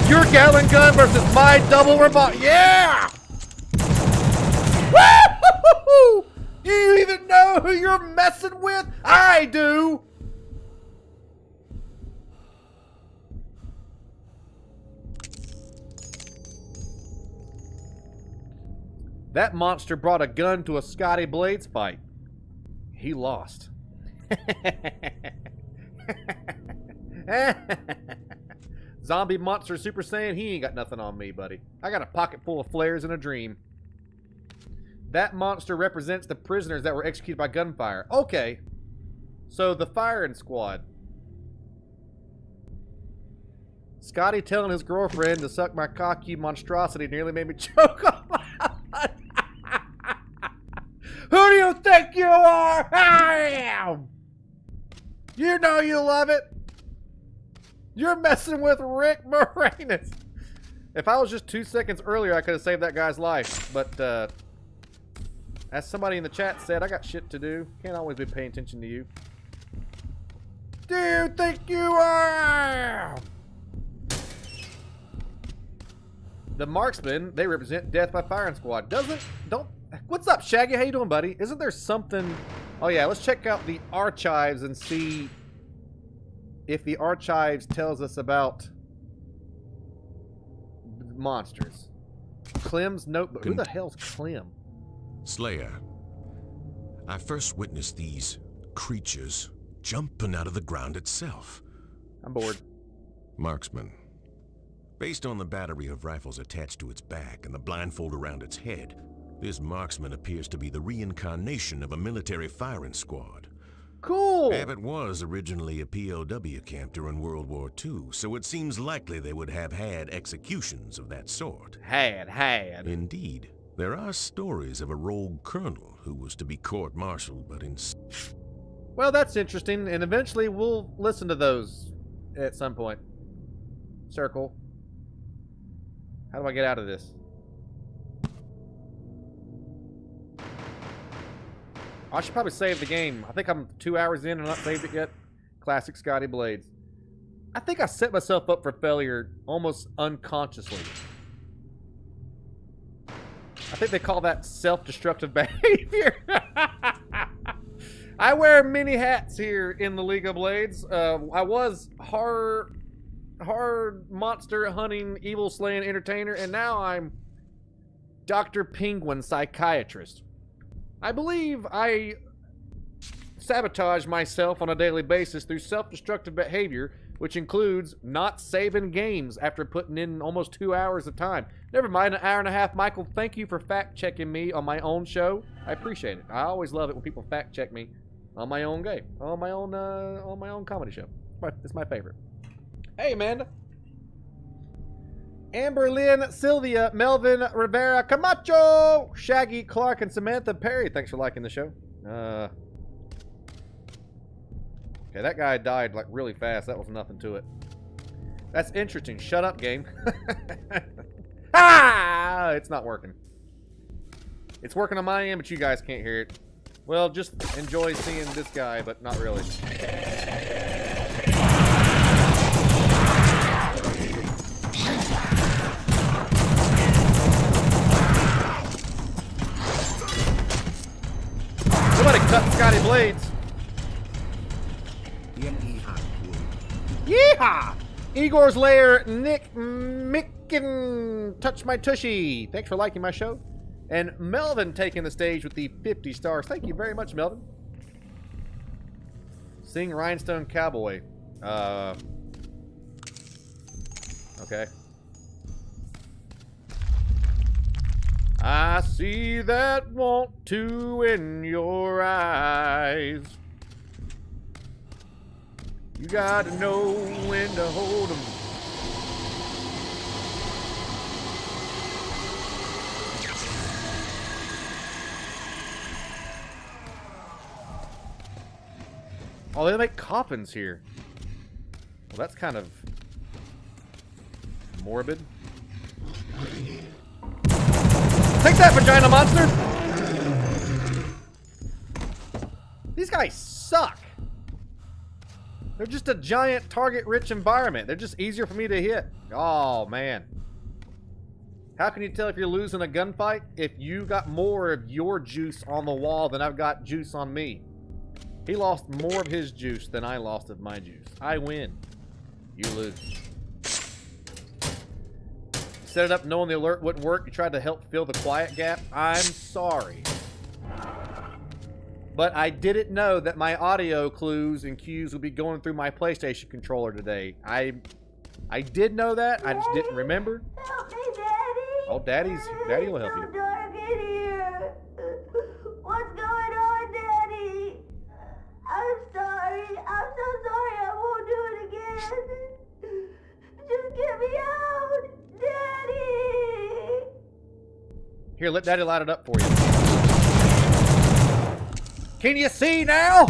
Your Gatling gun versus my double revolver. Yeah! Woo! Do you even know who you're messing with? I do! That monster brought a gun to a Scotty Blades fight. He lost. Zombie monster Super Saiyan, he ain't got nothing on me, buddy. I got a pocket full of flares and a dream. That monster represents the prisoners that were executed by gunfire. Okay. So the firing squad. Scotty telling his girlfriend to suck my cock, you monstrosity, nearly made me choke on my Who do you think you are? I am. You know you love it. You're messing with Rick Moranis. If I was just 2 seconds earlier, I could have saved that guy's life. But, as somebody in the chat said, I got shit to do. Can't always be paying attention to you. Do you think you are? The marksmen, they represent death by firing squad. What's up, Shaggy? How you doing, buddy? Isn't there something... Oh, yeah, let's check out the archives and see if the archives tells us about monsters. Clem's notebook. Who the hell's Clem? Slayer, I first witnessed these creatures jumping out of the ground itself. I'm bored. Marksman. Based on the battery of rifles attached to its back and the blindfold around its head, this marksman appears to be the reincarnation of a military firing squad. Cool. Abbott was originally a POW camp during World War II, so it seems likely they would have had executions of that sort. Had. Indeed. There are stories of a rogue colonel who was to be court-martialed, but Well, that's interesting, and eventually we'll listen to those at some point. Circle. How do I get out of this? I should probably save the game. I think I'm 2 hours in and not saved it yet. Classic Scotty Blades. I think I set myself up for failure almost unconsciously. I think they call that self-destructive behavior. I wear many hats here in the League of Blades. I was hard monster hunting, evil slaying entertainer, and now I'm Dr. Penguin psychiatrist. I believe I sabotage myself on a daily basis through self-destructive behavior, which includes not saving games after putting in almost 2 hours of time. Never mind, an hour and a half. Michael, thank you for fact-checking me on my own show. I appreciate it. I always love it when people fact-check me on my own game, on my own comedy show. It's my favorite. Hey, Amanda. Amber Lynn, Sylvia, Melvin, Rivera, Camacho, Shaggy, Clark, and Samantha Perry. Thanks for liking the show. Okay, that guy died like really fast. That was nothing to it. That's interesting. Shut up, game. Ah! It's not working. It's working on my end, but you guys can't hear it. Well, just enjoy seeing this guy, but not really. Somebody cut Scotty Blades. Yeehaw! Igor's Lair, Nick Micken, Touch My Tushy. Thanks for liking my show. And Melvin taking the stage with the 50 stars. Thank you very much, Melvin. Sing Rhinestone Cowboy. Okay. I see that want to in your eyes. You gotta know when to hold 'em. Oh, they make coffins here. Well, that's kind of morbid. Take that, vagina monster! These guys suck. They're just a giant target-rich environment. They're just easier for me to hit. Oh, man. How can you tell if you're losing a gunfight? If you got more of your juice on the wall than I've got juice on me. He lost more of his juice than I lost of my juice. I win. You lose. Set it up knowing the alert wouldn't work. You tried to help fill the quiet gap. I'm sorry. But I didn't know that my audio clues and cues would be going through my PlayStation controller today. I did know that. I just didn't remember. Help me, Daddy. Oh, Daddy will help you. It's so dark in here. What's going on, Daddy? I'm sorry. I'm so sorry. I won't do it again. Just get me out, Daddy. Here, let Daddy light it up for you. Can you see now?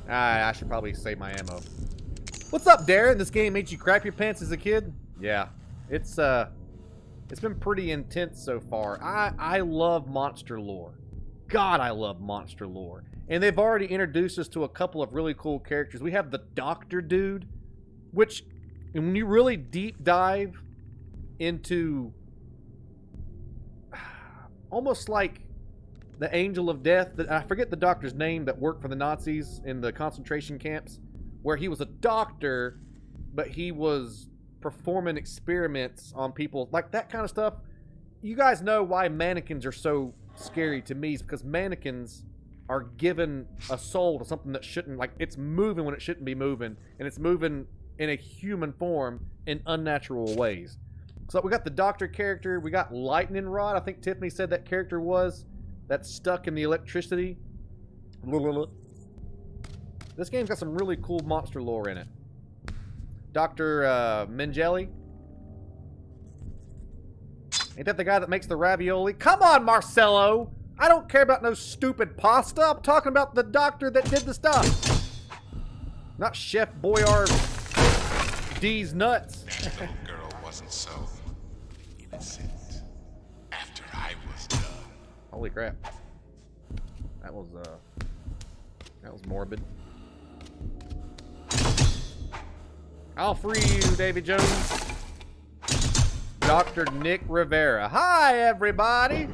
I should probably save my ammo. What's up, Darren? This game made you crap your pants as a kid? Yeah. It's been pretty intense so far. I love monster lore. God, I love monster lore. And they've already introduced us to a couple of really cool characters. We have the Doctor Dude, which, when you really deep dive into almost like the Angel of Death, I forget the doctor's name that worked for the Nazis in the concentration camps, where he was a doctor, but he was performing experiments on people, like that kind of stuff. You guys know why mannequins are so scary to me, is because mannequins are given a soul to something that shouldn't, like, it's moving when it shouldn't be moving, and it's moving in a human form in unnatural ways. So we got the doctor character, we got Lightning Rod, I think Tiffany said that character was, that's stuck in the electricity. This game's got some really cool monster lore in it. Dr. Mengele. Ain't that the guy that makes the ravioli? Come on, Marcello! I don't care about no stupid pasta. I'm talking about the doctor that did the stuff. Not Chef Boyard D's nuts. That little girl wasn't so innocent. After I was done. Holy crap. That was morbid. I'll free you, Davy Jones. Dr. Nick Rivera. Hi, everybody.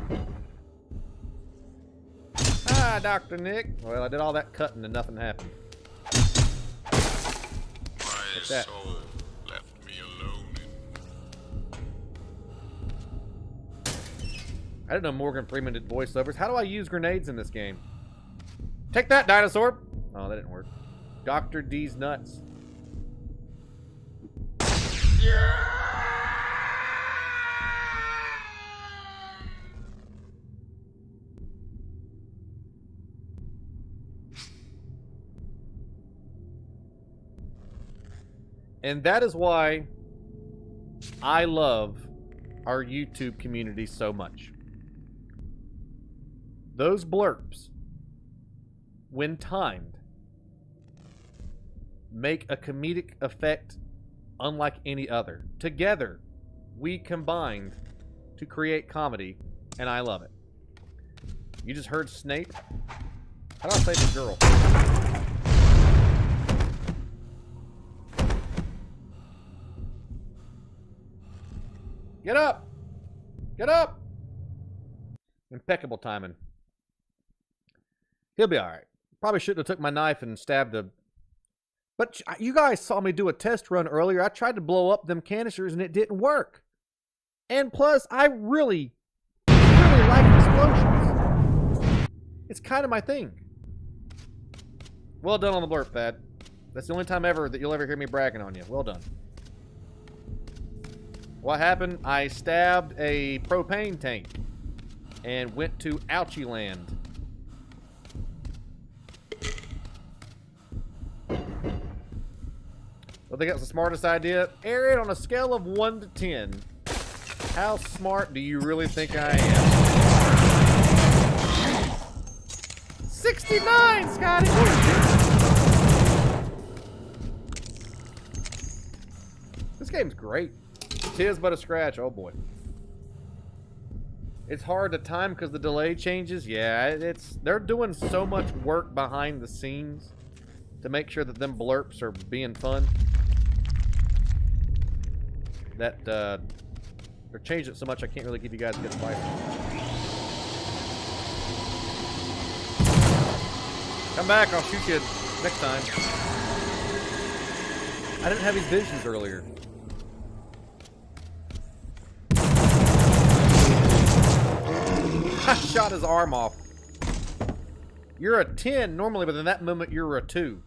Hi, Dr. Nick. Well, I did all that cutting and nothing happened. My soul left me alone. I didn't know Morgan Freeman did voiceovers. How do I use grenades in this game? Take that, dinosaur. Oh, that didn't work. Dr. D's nuts. And that is why I love our YouTube community so much. Those blurps, when timed, make a comedic effect unlike any other. Together, we combined to create comedy, and I love it. You just heard Snape. How do I say the girl? Get up! Get up! Impeccable timing. He'll be alright. Probably shouldn't have took my knife and stabbed the... But you guys saw me do a test run earlier. I tried to blow up them canisters and it didn't work. And plus, I really like explosions. It's kind of my thing. Well done on the blurp, Thad. That's the only time ever that you'll ever hear me bragging on you. Well done. What happened? I stabbed a propane tank and went to Ouchie Land. Well, they got the smartest idea. Air it on a scale of 1 to 10. How smart do you really think I am? 69, Scotty! This game's great. Tis but a scratch. Oh boy. It's hard to time because the delay changes. Yeah, they're doing so much work behind the scenes to make sure that them blurps are being fun. That they're changing it so much I can't really give you guys a good advice. Come back, I'll shoot you next time. I didn't have these visions earlier. I shot his arm off. You're a 10 normally, but in that moment you're a 2.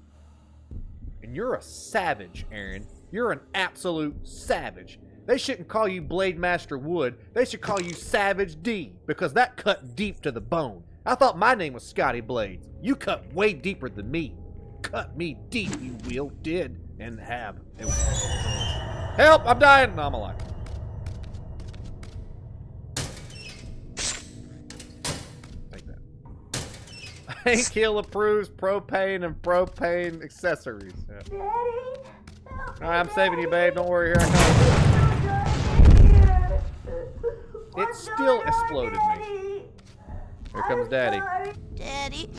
And you're a savage, Aaron. You're an absolute savage. They shouldn't call you Blade Master Wood. They should call you Savage D, because that cut deep to the bone. I thought my name was Scotty Blades. You cut way deeper than me. Cut me deep, you will, did, and have. Help! I'm dying! No, I'm alive. Paint kill approves propane and propane accessories. Yeah. Daddy, Alright, I'm saving you, babe. Don't worry. Here I come. It still exploded me. Here comes Daddy. Daddy.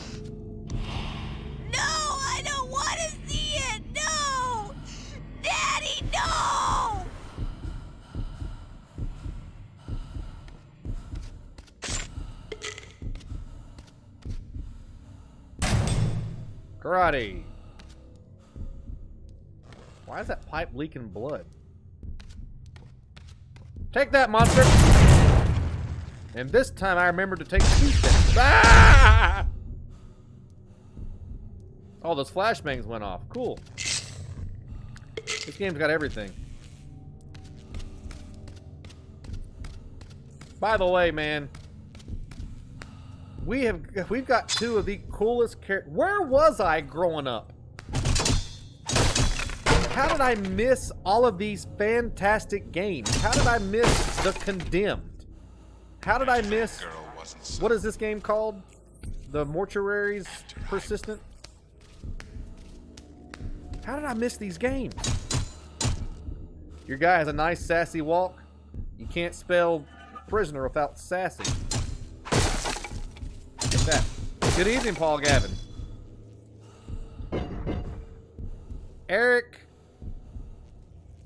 No, I don't want to see it. No. Daddy, no. Karate. Why is that pipe leaking blood? Take that, monster! And this time I remembered to take 2 steps. Ah! Oh, those flashbangs went off. Cool. This game's got everything. By the way, man, we've got two of the coolest characters. Where was I growing up? How did I miss all of these fantastic games? How did I miss The Condemned? How did I miss... What is this game called? The Mortuaries Persistent? How did I miss these games? Your guy has a nice sassy walk. You can't spell prisoner without sassy. Get that. Good evening, Paul Gavin. Eric,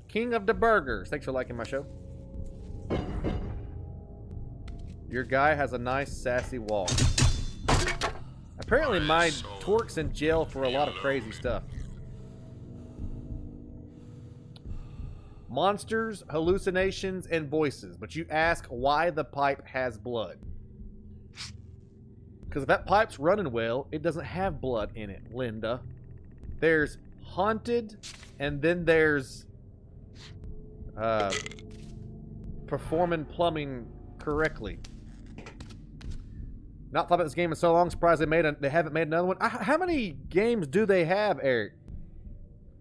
King of the Burgers. Thanks for liking my show. Your guy has a nice sassy walk. Apparently my Torque's in jail for a lot of crazy stuff. Monsters, hallucinations, and voices. But you ask why the pipe has blood. Because if that pipe's running well, it doesn't have blood in it, Linda. There's haunted, and then there's performing plumbing correctly. Not thought about this game in so long. Surprised they haven't made another one. How many games do they have, Eric?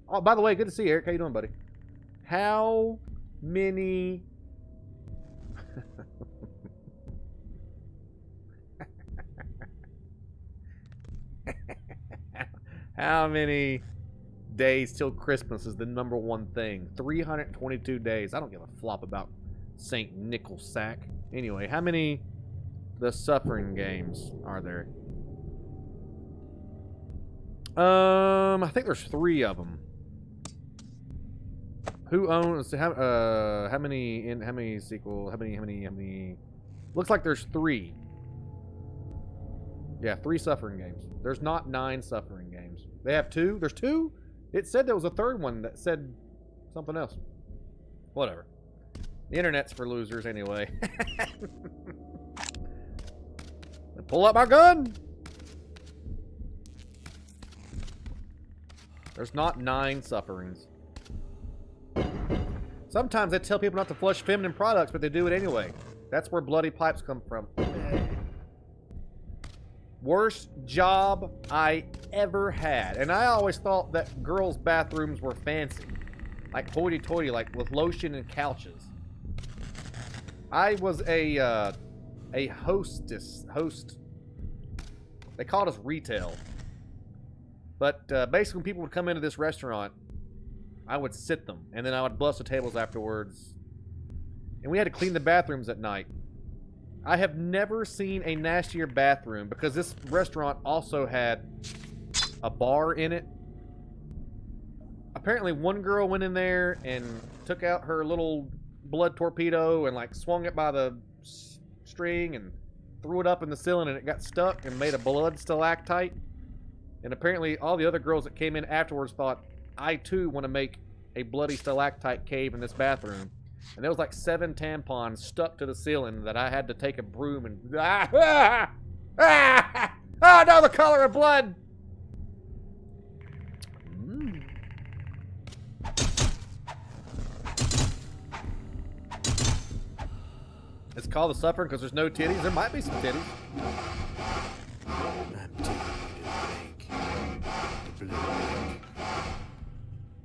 Oh, by the way, good to see you, Eric. How you doing, buddy? How many... How many days till Christmas is the #1 thing? 322 days. I don't give a flop about St. Nicholas Sack. Anyway, how many the Suffering games are there? I think there's 3 of them. Who owns how many sequel? How many? Looks like there's 3. Yeah, 3 Suffering games. There's not 9 Suffering games. They have 2? There's 2? It said there was a 3rd one that said something else. Whatever. The internet's for losers anyway. Pull up my gun! There's not 9 Sufferings. Sometimes they tell people not to flush feminine products, but they do it anyway. That's where bloody pipes come from. Worst job I ever had. And I always thought that girls' bathrooms were fancy. Like hoity-toity, like with lotion and couches. I was a host. They called us retail. But basically when people would come into this restaurant, I would sit them. And then I would bust the tables afterwards. And we had to clean the bathrooms at night. I have never seen a nastier bathroom because this restaurant also had a bar in it. Apparently one girl went in there and took out her little blood torpedo and like swung it by the string and threw it up in the ceiling and it got stuck and made a blood stalactite. And apparently all the other girls that came in afterwards thought, I too want to make a bloody stalactite cave in this bathroom. And there was like 7 tampons stuck to the ceiling that I had to take a broom and... Oh no, the color of blood! It's called the Suffering because there's no titties. There might be some titties.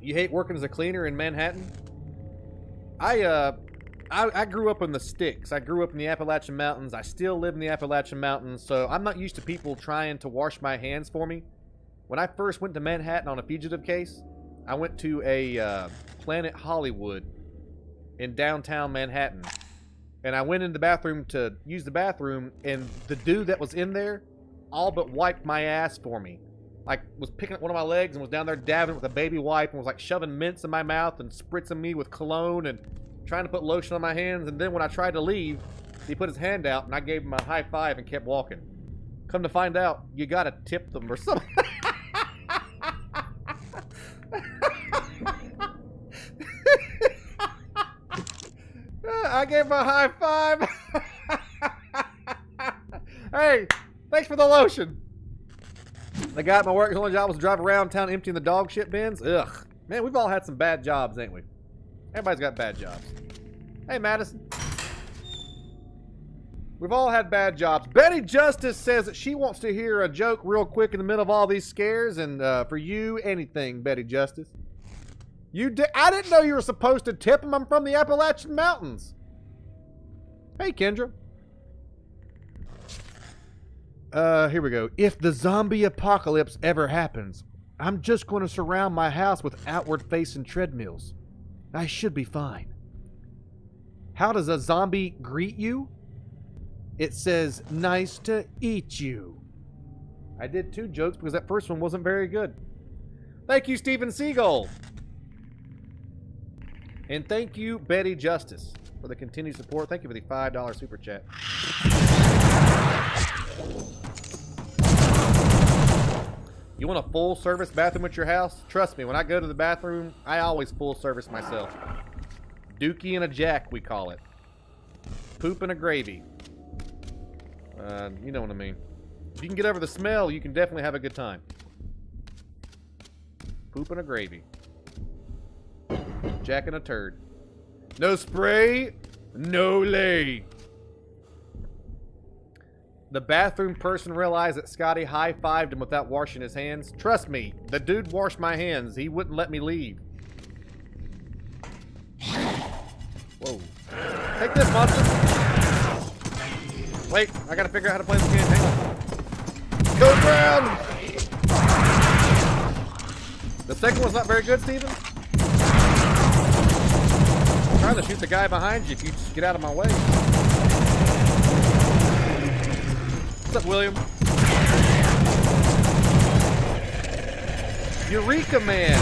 You hate working as a cleaner in Manhattan? I grew up in the sticks. I grew up in the Appalachian Mountains. I still live in the Appalachian Mountains, so I'm not used to people trying to wash my hands for me. When I first went to Manhattan on a fugitive case, I went to a Planet Hollywood in downtown Manhattan. And I went in the bathroom to use the bathroom, and the dude that was in there all but wiped my ass for me. Like, was picking up one of my legs and was down there dabbing it with a baby wipe and was like shoving mints in my mouth and spritzing me with cologne and trying to put lotion on my hands. And then when I tried to leave, he put his hand out and I gave him a high five and kept walking. Come to find out, you gotta tip them or something. I gave him a high five. Hey, thanks for the lotion. The guy at my work, his only job was to drive around town emptying the dog shit bins. Ugh. Man, we've all had some bad jobs, ain't we? Everybody's got bad jobs. Hey, Madison. We've all had bad jobs. Betty Justice says that she wants to hear a joke real quick in the middle of all these scares, and for you, anything, Betty Justice. I didn't know you were supposed to tip them. I'm from the Appalachian Mountains. Hey, Kendra. Here we go. If the zombie apocalypse ever happens, I'm just going to surround my house with outward-facing treadmills. I should be fine. How does a zombie greet you? It says, nice to eat you. I did 2 jokes because that first one wasn't very good. Thank you, Stephen Seagull. And thank you, Betty Justice, for the continued support. Thank you for the $5 super chat. You want a full service bathroom at your house? Trust me, when I go to the bathroom, I always full service myself. Dookie and a Jack, we call it. Poop and a gravy. You know what I mean. If you can get over the smell, you can definitely have a good time. Poop and a gravy. Jack and a turd. No spray, no lay. The bathroom person realized that Scotty high-fived him without washing his hands. Trust me, the dude washed my hands. He wouldn't let me leave. Whoa. Take this, monster. Wait, I gotta figure out how to play this game. Hang on. Go ground! The second one's not very good, Steven. I'm trying to shoot the guy behind you if you just get out of my way. What's up, William? Eureka Man.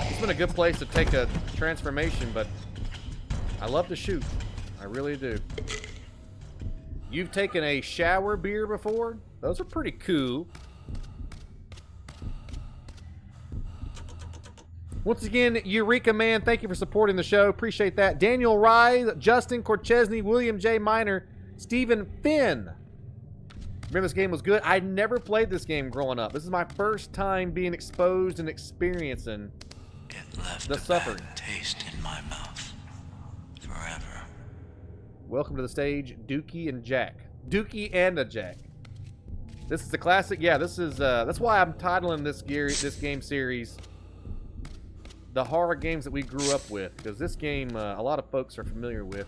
It's been a good place to take a transformation, but I love to shoot. I really do. You've taken a shower beer before? Those are pretty cool. Once again, Eureka Man, thank you for supporting the show. Appreciate that. Daniel Rye, Justin Corchesney, William J. Minor, Stephen Finn. Remember this game was good? I never played this game growing up. This is my first time being exposed and experiencing the suffering. Taste in my mouth forever. Welcome to the stage, Dookie and Jack. Dookie and a Jack. This is the classic. Yeah, this is. That's why I'm titling this game series the horror games that we grew up with, because this game a lot of folks are familiar with.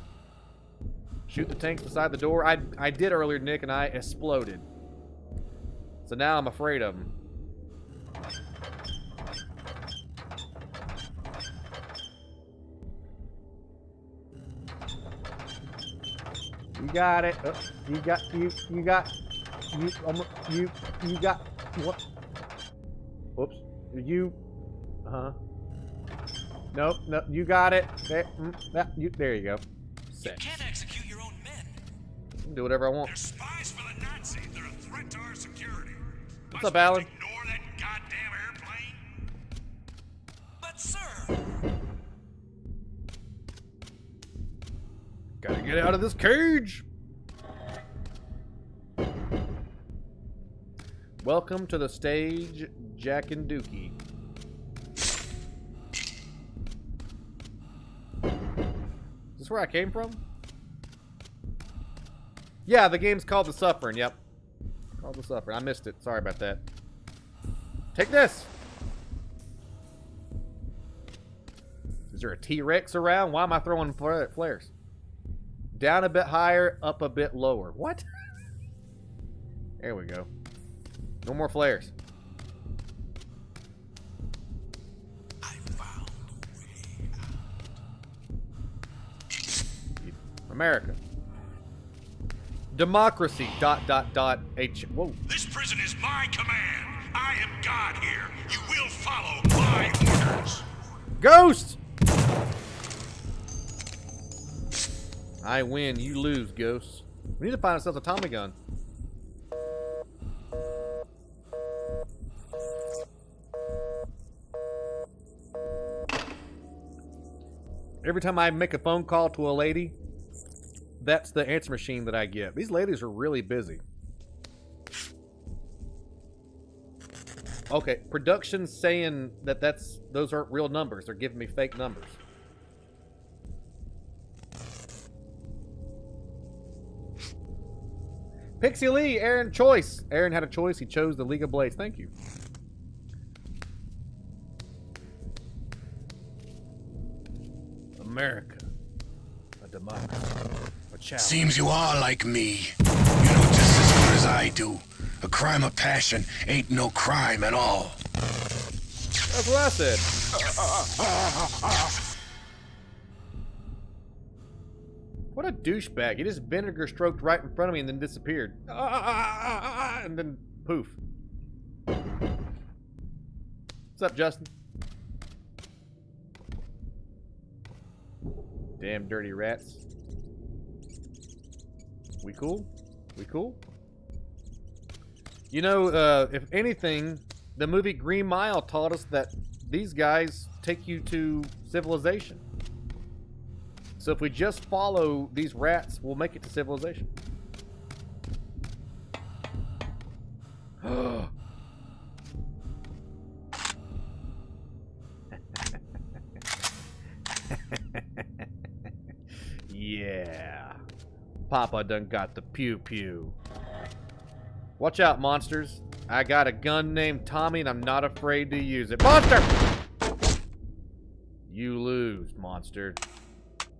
Shoot the tanks beside the door. I did earlier, Nick, and I exploded. So now I'm afraid of them. You got it. You got what? Whoops. You. Nope. No. You got it. There you go. Sick. You can't execute your own men. I can do whatever I want. They're spies for the Nazis. They're a threat to our security. What's up, Alan? Ignore that goddamn airplane. But sir. Gotta get out of this cage. Welcome to the stage, Jack and Dookie. Is this where I came from? Yeah, the game's called The Suffering, yep. Called The Suffering. I missed it. Sorry about that. Take this! Is there a T-Rex around? Why am I throwing flares? Down a bit higher, up a bit lower. What? There we go. No more flares. I found a way out. America. Democracy. ... H. Whoa. This prison is my command. I am God here. You will follow my orders. Ghost! I win, you lose, Ghost. We need to find ourselves a Tommy gun. Every time I make a phone call to a lady, that's the answer machine that I get. These ladies are really busy. Okay, production's saying that those aren't real numbers. They're giving me fake numbers. Pixie Lee, Aaron choice. Aaron had a choice. He chose the League of Blades. Thank you. America. A democracy. A challenge. Seems you are like me. You know just as good as I do. A crime of passion ain't no crime at all. That's what I said. What a douchebag. He just vinegar stroked right in front of me and then disappeared. And then poof. What's up, Justin? Damn dirty rats. We cool? We cool? You know, if anything, the movie Green Mile taught us that these guys take you to civilization. So if we just follow these rats, we'll make it to civilization. Yeah. Papa done got the pew-pew. Watch out, monsters. I got a gun named Tommy and I'm not afraid to use it. Monster! You lose, monster.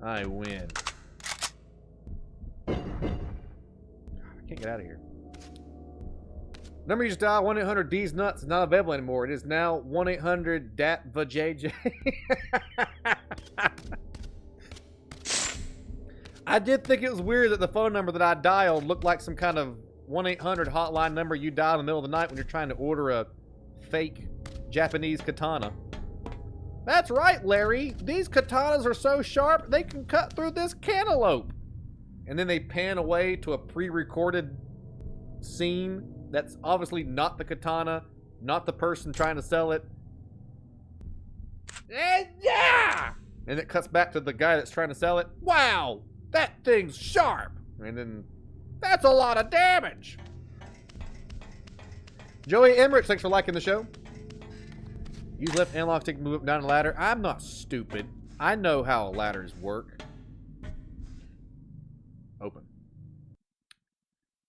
I win. God, I can't get out of here. Number you just dialed, 1-800-D's nuts, is not available anymore. It is now 1-800-DAT-VAJJ. I did think it was weird that the phone number that I dialed looked like some kind of 1-800 hotline number you dial in the middle of the night when you're trying to order a fake Japanese katana. That's right, Larry. These katanas are so sharp, they can cut through this cantaloupe. And then they pan away to a pre-recorded scene that's obviously not the katana, not the person trying to sell it. Yeah! And it cuts back to the guy that's trying to sell it. Wow, that thing's sharp. And then, that's a lot of damage. Joey Emmerich, thanks for liking the show. Use left analog stick to move up down the ladder. I'm not stupid. I know how ladders work. Open.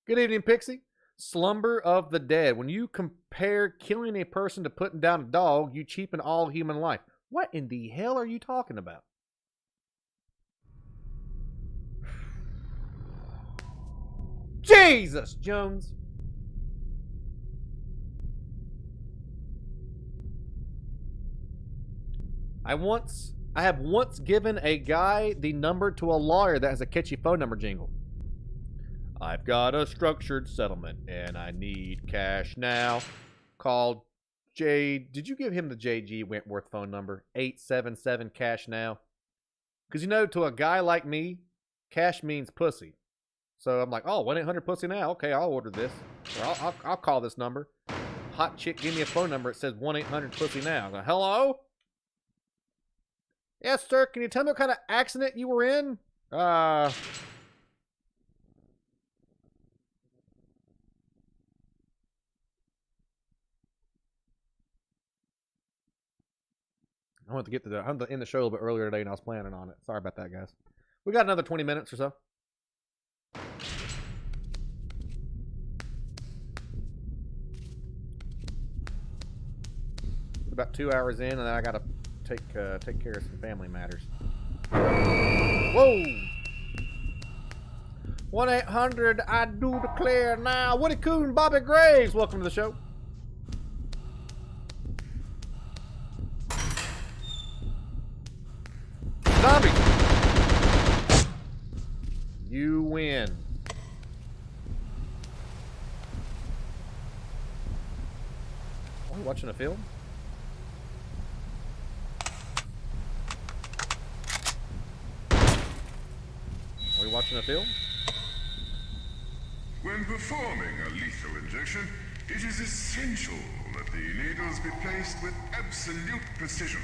Good evening, Pixie. Slumber of the dead. When you compare killing a person to putting down a dog, you cheapen all human life. What in the hell are you talking about? Jesus, Jones. I have once given a guy the number to a lawyer that has a catchy phone number jingle. I've got a structured settlement and I need cash now. Call J. Did you give him the JG Wentworth phone number? 877 cash now. Because you know, to a guy like me, cash means pussy. So I'm like, oh, 1-800 pussy now. Okay, I'll order this. Or I'll call this number. Hot chick, give me a phone number. It says 1-800 pussy now. I go, hello? Yes, sir. Can you tell me what kind of accident you were in? I wanted to get to I'm in the show a little bit earlier today and I was planning on it. Sorry about that, guys. We got another 20 minutes or so. About 2 hours in, and then I gotta take care of some family matters. Whoa! 1-800, I do declare now. Woody Coon, Bobby Graves, welcome to the show. Zombie! You win. Are we watching a film? Are we watching a film? When performing a lethal injection, it is essential that the needles be placed with absolute precision.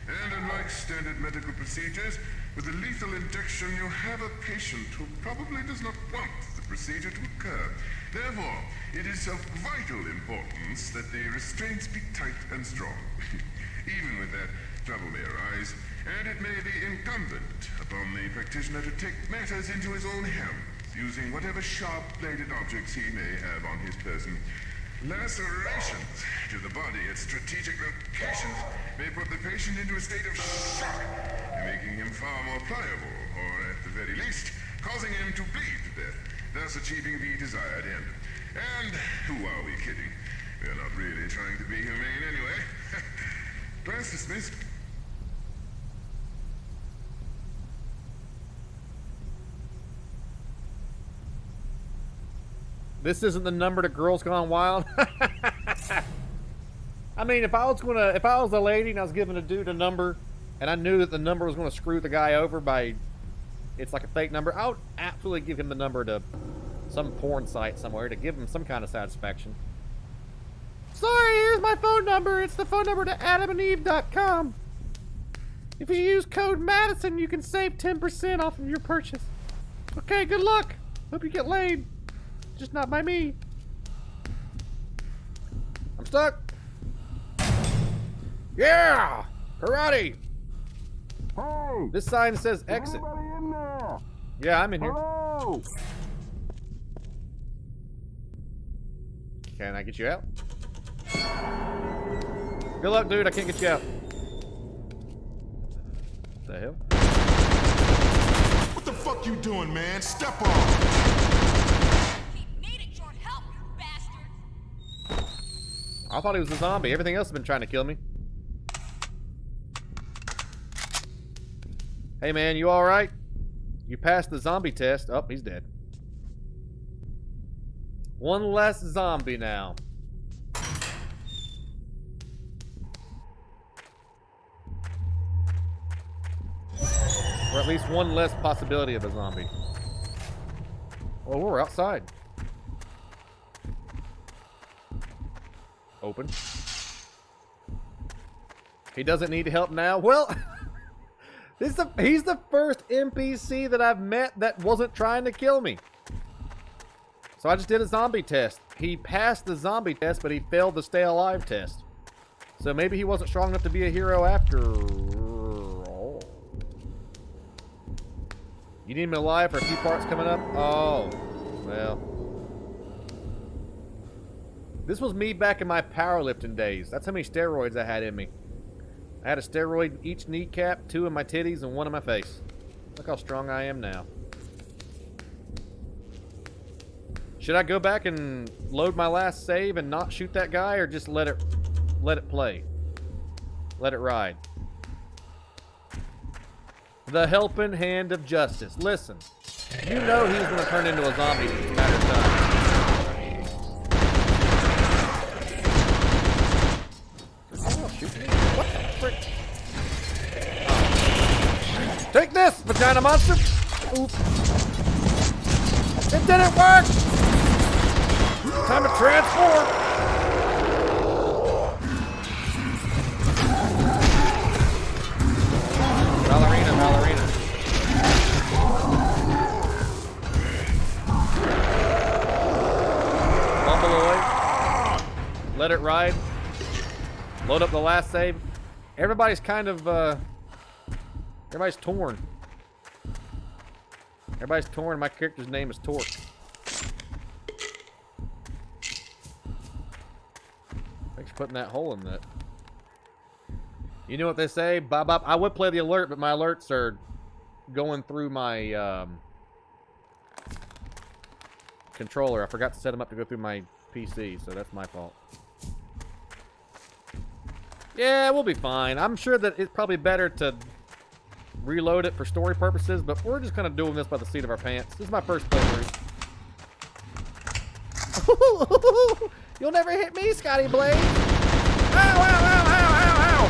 And unlike standard medical procedures, with a lethal injection you have a patient who probably does not want the procedure to occur. Therefore, it is of vital importance that the restraints be tight and strong. Even with that, trouble may arise, and it may be incumbent upon the practitioner to take matters into his own hands, using whatever sharp-bladed objects he may have on his person. Lacerations to the body at strategic locations may put the patient into a state of shock, making him far more pliable, or at the very least, causing him to bleed to death, thus achieving the desired end. And who are we kidding? We're not really trying to be humane anyway. Class dismissed. This isn't the number to Girls Gone Wild. I mean, if I was a lady and I was giving a dude a number, and I knew that the number was gonna screw the guy over by, it's like a fake number, I would absolutely give him the number to some porn site somewhere to give him some kind of satisfaction. Sorry, here's my phone number. It's the phone number to adamandeve.com. If you use code Madison, you can save 10% off of your purchase. Okay, good luck. Hope you get laid. Just not by me. I'm stuck. Yeah! Karate! Hey! This sign says exit. In there? Yeah, I'm in here. Hello? Can I get you out? Good luck, dude. I can't get you out. The hell? What the fuck you doing, man? Step off! I thought he was a zombie. Everything else has been trying to kill me. Hey, man, you alright? You passed the zombie test. Oh, he's dead. One less zombie now. Or at least one less possibility of a zombie. Oh, we're outside. Open. He doesn't need help now. Well, he's the first NPC that I've met that wasn't trying to kill me. So I just did a zombie test. He passed the zombie test, but he failed the stay alive test. So maybe he wasn't strong enough to be a hero after all. You need him alive for a few parts coming up? Oh, well. This was me back in my powerlifting days. That's how many steroids I had in me. I had a steroid in each kneecap, 2 in my titties, and 1 in my face. Look how strong I am now. Should I go back and load my last save and not shoot that guy, or just let it play? Let it ride. The helping hand of justice. Listen, you know he's going to turn into a zombie in a matter of time. What the frick? Oh. Take this, vagina monster! Oop. It didn't work! Time to transform! Ballerina, ballerina. Bumble away. Let it ride. Load up the last save. Everybody's kind of, everybody's torn. Everybody's torn. My character's name is Torque. Thanks for putting that hole in that. You know what they say? Bop, bop. I would play the alert, but my alerts are going through my, controller. I forgot to set them up to go through my PC, so that's my fault. Yeah, we'll be fine. I'm sure that it's probably better to reload it for story purposes, but we're just kind of doing this by the seat of our pants. This is my first playthrough. You'll never hit me, Scotty Blade. Ow, ow, ow, ow, ow,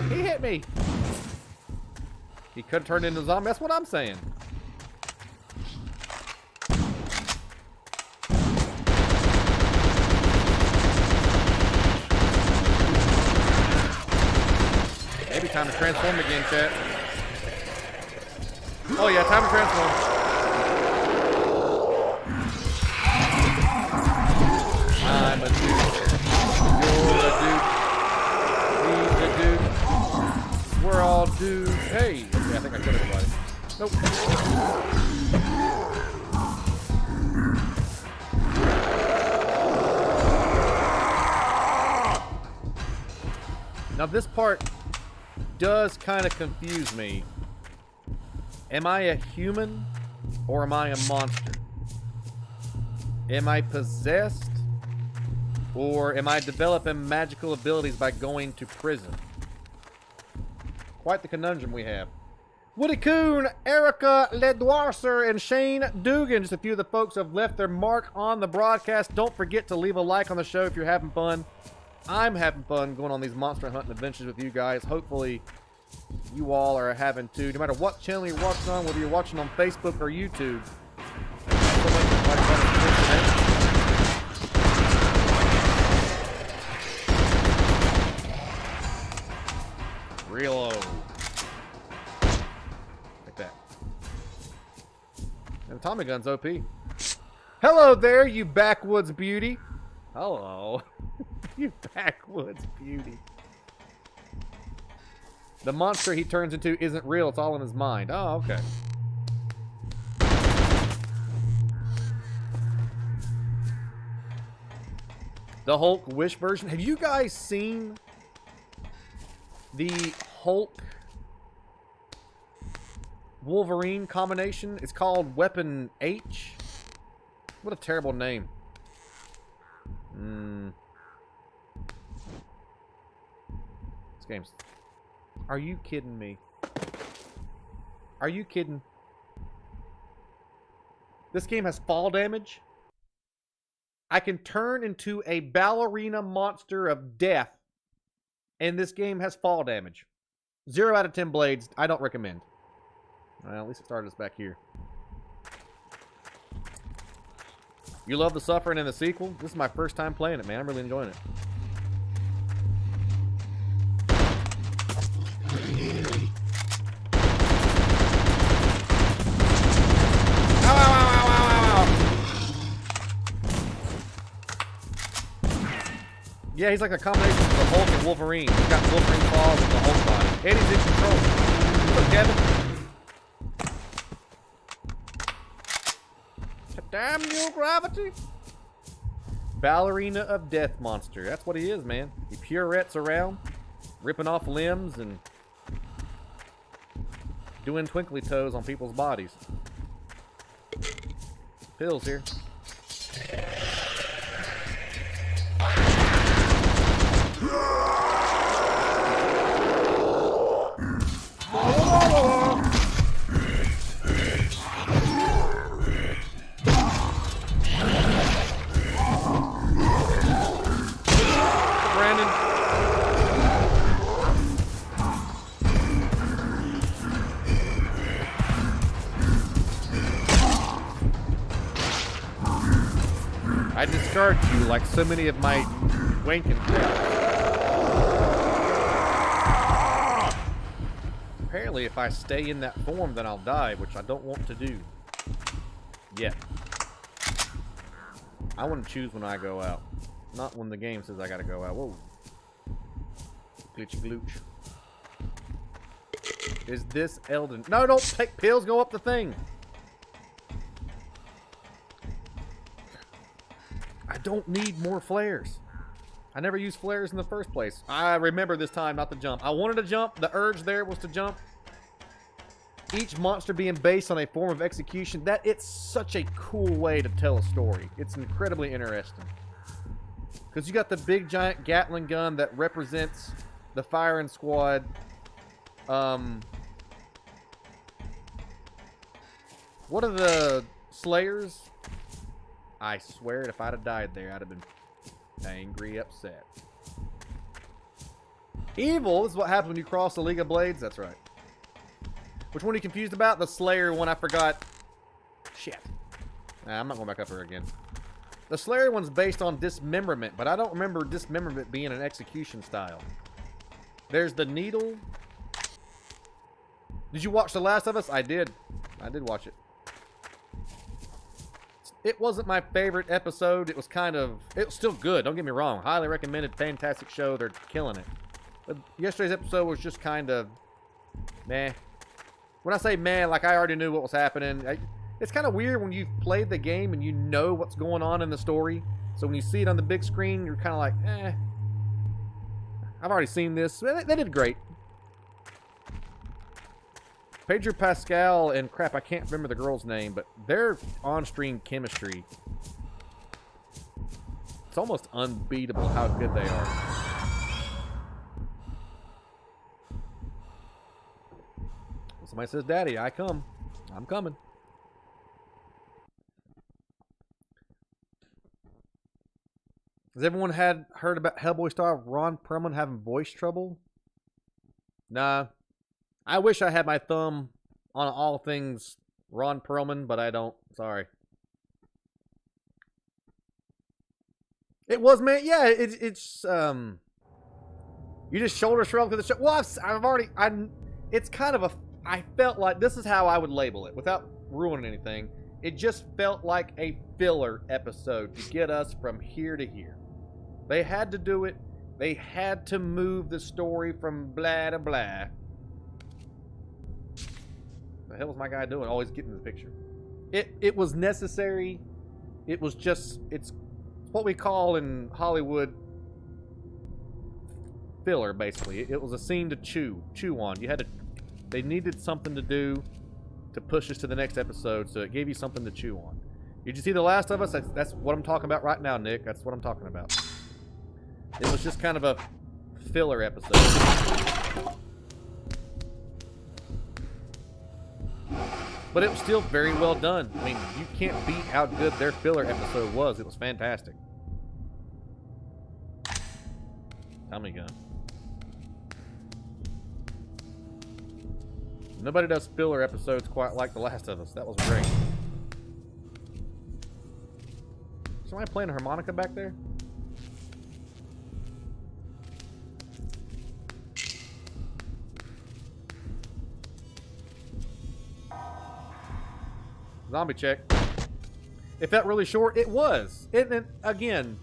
ow. He hit me. He could turn into a zombie. That's what I'm saying. time to transform again, chat. Oh yeah, time to transform. I'm a dude. You're a dude. He's a dude. We're all dudes. Hey. Okay, I think I killed everybody. Nope. Now this part does kind of confuse me. Am I a human or am I a monster? Am I possessed or am I developing magical abilities by going to prison? Quite the conundrum we have. Woody Coon, Erica Ledwarser, and Shane Dugan, just a few of the folks who have left their mark on the broadcast. Don't forget to leave a like on the show if you're having fun. I'm having fun going on these monster hunting adventures with you guys. Hopefully, you all are having too. No matter what channel you're watching on, whether you're watching on Facebook or YouTube. Reload. Like that. And the Tommy gun's OP. Hello there, you backwoods beauty. Hello. You backwoods beauty. The monster he turns into isn't real. It's all in his mind. Oh, okay. The Hulk Wish version. Have you guys seen the Hulk Wolverine combination? It's called Weapon H. What a terrible name. This game's... Are you kidding me? Are you kidding? This game has fall damage. I can turn into a ballerina monster of death, and this game has fall damage. 0 out of 10 blades. I don't recommend. Well, at least it started us back here. You love the suffering in the sequel? This is my first time playing it, man. I'm really enjoying it. Yeah, he's like a combination of the Hulk and Wolverine. He's got Wolverine claws and the Hulk body. And he's in control. Look, Kevin. Damn you, gravity. Ballerina of Death monster. That's what he is, man. He pirouettes around, ripping off limbs and doing twinkly toes on people's bodies. Pills here. I discard you like so many of my wanking friends. Apparently, if I stay in that form, then I'll die, which I don't want to do. Yet. I want to choose when I go out. Not when the game says I gotta go out. Whoa. Glitchy glooch. Is this Elden? No, don't take pills, go up the thing. I don't need more flares. I never used flares in the first place. I remember this time not to jump. I wanted to jump. The urge there was to jump. Each monster being based on a form of execution. It's such a cool way to tell a story. It's incredibly interesting. Because you got the big giant Gatling gun that represents the firing squad. What are the Slayers? I swear if I'd have died there, I'd have been angry, upset. Evil is what happens when you cross the League of Blades. That's right. Which one are you confused about? The Slayer one, I forgot. Shit. Nah, I'm not going back up here again. The Slayer one's based on dismemberment, but I don't remember dismemberment being an execution style. There's the needle, Did you watch The Last of Us? I did. I did watch it. It wasn't my favorite episode. It was still good. Don't get me wrong. Highly recommended. Fantastic show. They're killing it. But yesterday's episode was just kind of meh. When I say meh, like I already knew what was happening. It's kind of weird when you've played the game and you know what's going on in the story. So when you see it on the big screen, you're kind of like, eh. I've already seen this. They did great. Pedro Pascal and crap, I can't remember the girl's name, but their on-screen chemistry, it's almost unbeatable how good they are. Somebody says, Daddy, I come. I'm coming. Has everyone heard about Hellboy star Ron Perlman having voice trouble? Nah. I wish I had my thumb on all things Ron Perlman, but I don't. Sorry. It was, man. Yeah, it's you just shoulder shrug to the show. Well, it's kind of I felt like this is how I would label it without ruining anything. It just felt like a filler episode to get us from here to here. They had to do it. They had to move the story from blah to blah. The hell was my guy doing? Always getting in the picture. It was necessary. It was just, it's what we call in Hollywood filler, basically. It was a scene to chew on. They needed something to do to push us to the next episode, so it gave you something to chew on. Did you see The Last of Us? That's what I'm talking about right now, Nick. That's what I'm talking about. It was just kind of a filler episode. But it was still very well done. I mean, you can't beat how good their filler episode was. It was fantastic. Tommy gun. Nobody does filler episodes quite like The Last of Us. That was great. Somebody playing a harmonica back there? Zombie check. It felt really short. It was. And again,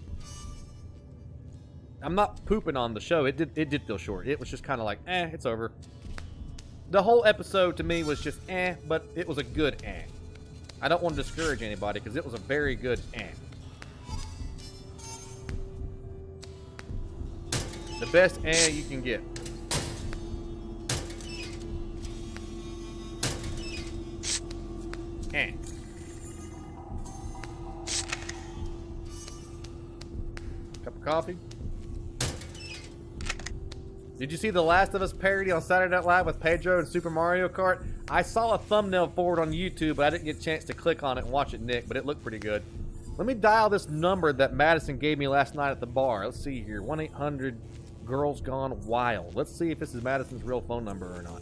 I'm not pooping on the show. It did feel short. It was just kind of like, it's over. The whole episode to me was just but it was a good I don't want to discourage anybody because it was a very good The best you can get. Cup of coffee. Did you see The Last of Us parody on Saturday Night Live with Pedro and Super Mario Kart? I saw a thumbnail for it on YouTube, but I didn't get a chance to click on it and watch it, Nick, but it looked pretty good. Let me dial this number that Madison gave me last night at the bar. Let's see here. 1-800-GIRLS GONE WILD. Let's see if this is Madison's real phone number or not.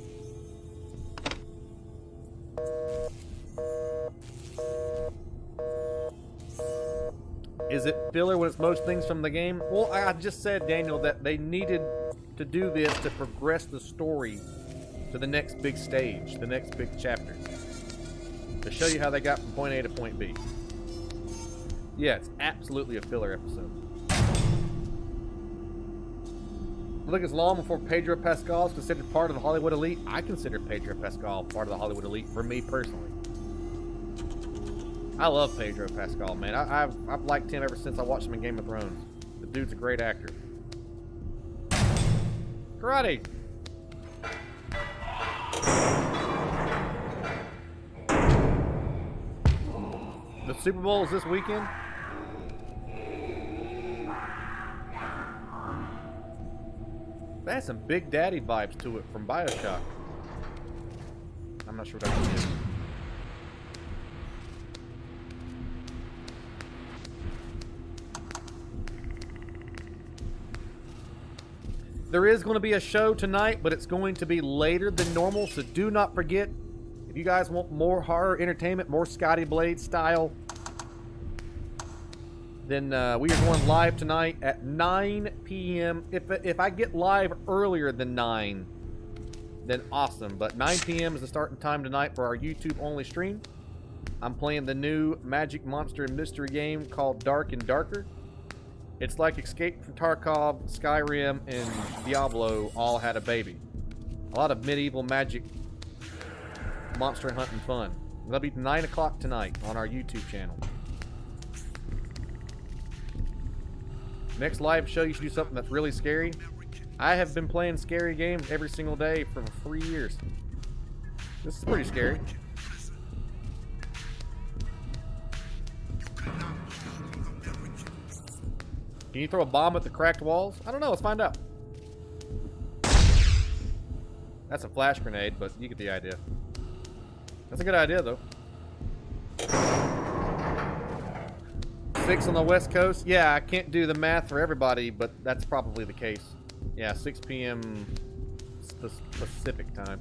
Is it filler when it's most things from the game? Well, I just said, Daniel, that they needed to do this to progress the story to the next big stage, the next big chapter. To show you how they got from point A to point B. Yeah, it's absolutely a filler episode. Look, it's long before Pedro Pascal is considered part of the Hollywood elite. I consider Pedro Pascal part of the Hollywood elite for me personally. I love Pedro Pascal, man. I've liked him ever since I watched him in Game of Thrones. The dude's a great actor. Karate! The Super Bowl is this weekend? That has some Big Daddy vibes to it from BioShock. I'm not sure what that is. There is going to be a show tonight, but it's going to be later than normal, so do not forget, if you guys want more horror entertainment, more Scotty Blade style, then we are going live tonight at 9 p.m. If I get live earlier than 9, then awesome. But 9 p.m. is the starting time tonight for our YouTube-only stream. I'm playing the new Magic Monster mystery game called Dark and Darker. It's like Escape from Tarkov, Skyrim, and Diablo all had a baby. A lot of medieval magic monster hunting fun. That'll be 9 o'clock tonight on our YouTube channel. Next live show, you should do something that's really scary. I have been playing scary games every single day for 3 years. This is pretty scary. Can you throw a bomb at the cracked walls? I don't know. Let's find out. That's a flash grenade, but you get the idea. That's a good idea, though. 6 on the West Coast. Yeah, I can't do the math for everybody, but that's probably the case. Yeah, 6 p.m. Pacific time.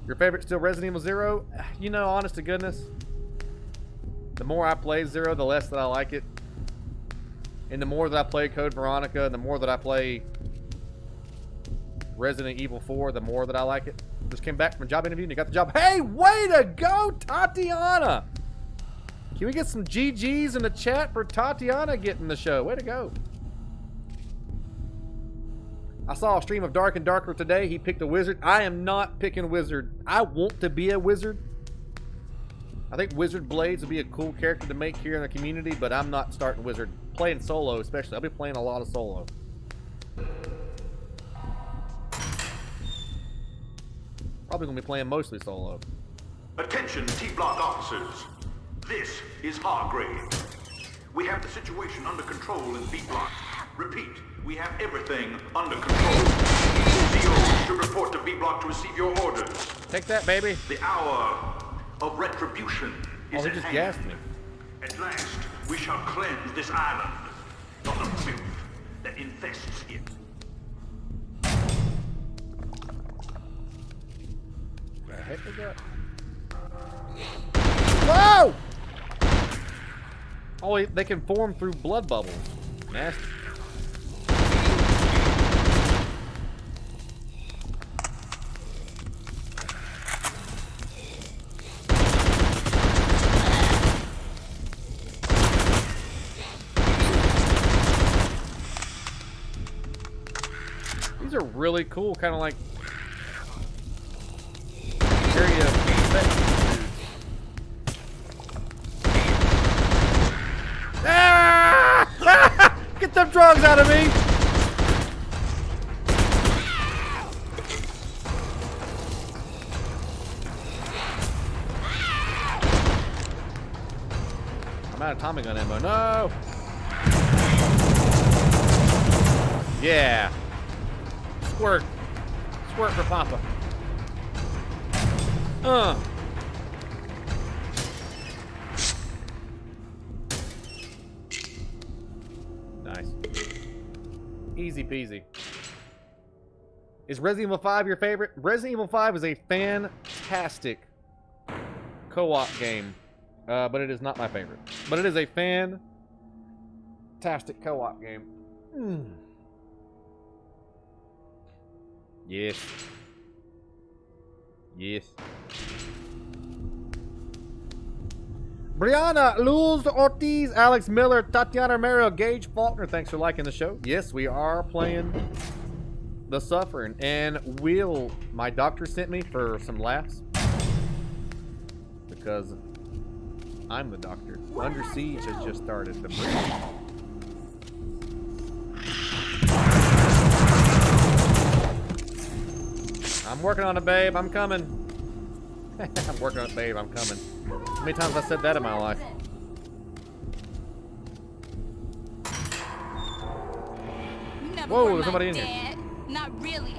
Your favorite still Resident Evil 0? You know, honest to goodness, the more I play 0, the less that I like it. And the more that I play Code Veronica, and the more that I play Resident Evil 4, the more that I like it. Just came back from a job interview and you got the job. Hey, way to go, Tatiana! Can we get some GGs in the chat for Tatiana getting the show? Way to go. I saw a stream of Dark and Darker today. He picked a wizard. I am not picking wizard. I want to be a wizard. I think Wizard Blades would be a cool character to make here in the community, but I'm not starting wizard. Playing solo especially. I'll be playing a lot of solo. Probably going to be playing mostly solo. Attention, T-Block officers. This is Hargrave. We have the situation under control in B-Block. Repeat, we have everything under control. CO should report to B-Block to receive your orders. Take that, baby. The hour of retribution is he at just hand. gassed me. At last, we shall cleanse this island of the filth that infests it. The heck is that? Whoa! Oh, they can form through blood bubbles. Nasty. These are really cool, kind of like area effects. Ah! Get them drugs out of me! I'm out of Tommy gun ammo. No! Yeah. Squirt. Squirt for Papa. Nice. Easy peasy. Is Resident Evil 5 your favorite? Resident Evil 5 is a fantastic co-op game, but it is not my favorite. But it is a fantastic co-op game. Yes. Yes. Brianna, Luz Ortiz, Alex Miller, Tatiana Romero, Gage Faulkner, thanks for liking the show. Yes, we are playing The Suffering. And Will, my doctor sent me for some laughs. Because I'm the doctor. Under Siege has just started. The bridge. I'm working on it, babe. I'm coming. I'm working on it, babe. I'm coming. How many times have I said that in my life? Whoa, there's somebody in here. Not really.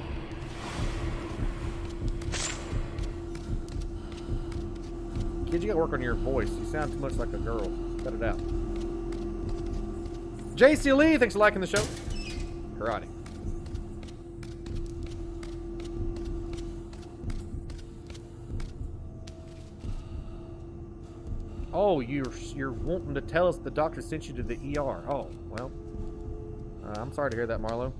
Kid, you gotta work on your voice. You sound too much like a girl. Cut it out. JC Lee, thanks for liking the show. Karate. Oh, you're wanting to tell us the doctor sent you to the ER. Oh, well. I'm sorry to hear that, Marlo.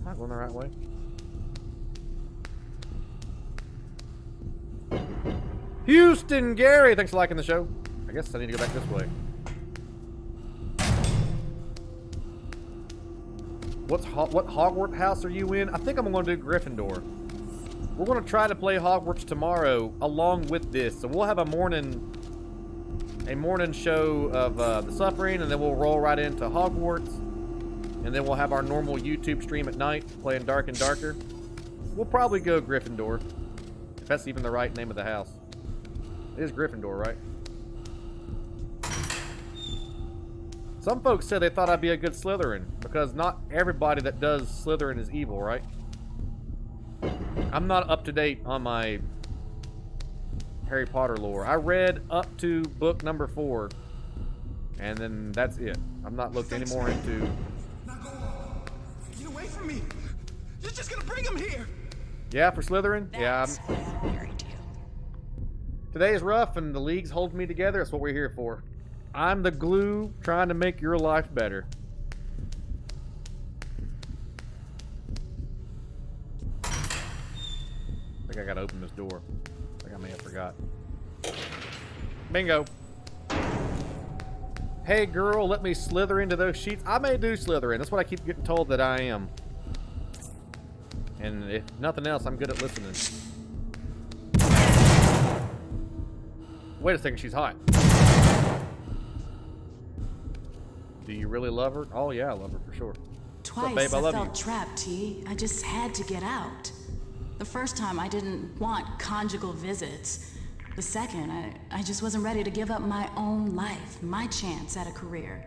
Am I going the right way? Houston Gary, thanks for liking the show. I guess I need to go back this way. What Hogwarts house are you in? I think I'm going to do Gryffindor. We're going to try to play Hogwarts tomorrow along with this. So we'll have a morning show of The Suffering, and then we'll roll right into Hogwarts. And then we'll have our normal YouTube stream at night, playing Dark and Darker. We'll probably go Gryffindor, if that's even the right name of the house. It is Gryffindor, right? Some folks said they thought I'd be a good Slytherin, because not everybody that does Slytherin is evil, right? I'm not up to date on my Harry Potter lore. I read up to book number 4, and then that's it. I'm not looked any more into... Now go on. Get away from me. You're just gonna bring him here. Yeah, for Slytherin? Yeah. Today is rough, and the league's holding me together. That's what we're here for. I'm the glue trying to make your life better. I think I gotta open this door. I think I may have forgot. Bingo. Hey girl, let me slither into those sheets. I may do Slytherin. That's what I keep getting told that I am. And if nothing else, I'm good at listening. Wait a second, she's hot. Do you really love her? Oh yeah, I love her for sure. Twice babe? I love felt you. trapped, T. I just had to get out. The first time I didn't want conjugal visits. The second, I just wasn't ready to give up my own life, my chance at a career.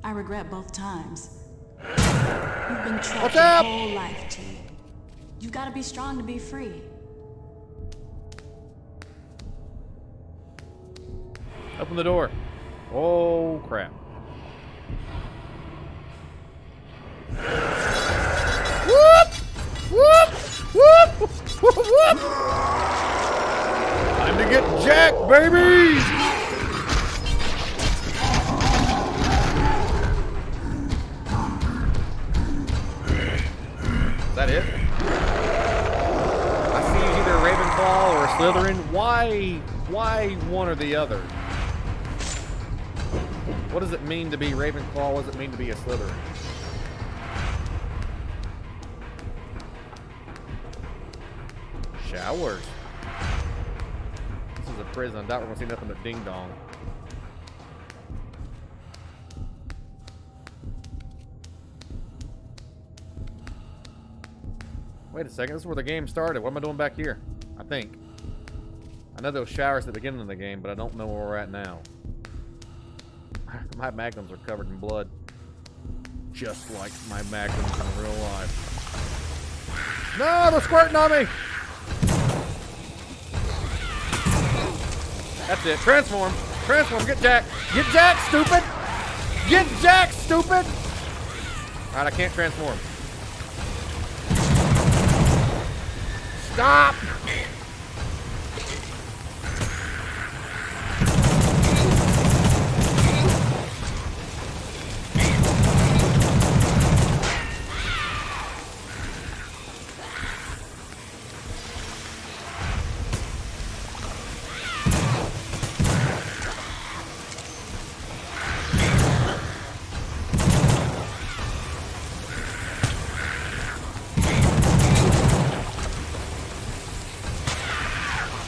I regret both times. You've been trapped your whole life, T. You've got to be strong to be free. Open the door. Oh crap. Whoop! Whoop! Whoop! Whoop! Whoop! Time to get jacked, baby! Is that it? I see either a Ravenclaw or a Slytherin. Why one or the other? What does it mean to be Ravenclaw? What does it mean to be a Slytherin? Showers. This is a prison. I doubt we're gonna see nothing but ding dong. Wait a second, this is where the game started. What am I doing back here? I think. I know those showers at the beginning of the game, but I don't know where we're at now. My magnums are covered in blood. Just like my magnums in real life. No, they're squirting on me! That's it. Transform. Transform. Get jacked. Get jacked, stupid! Get jacked, stupid! Alright, I can't transform. Stop!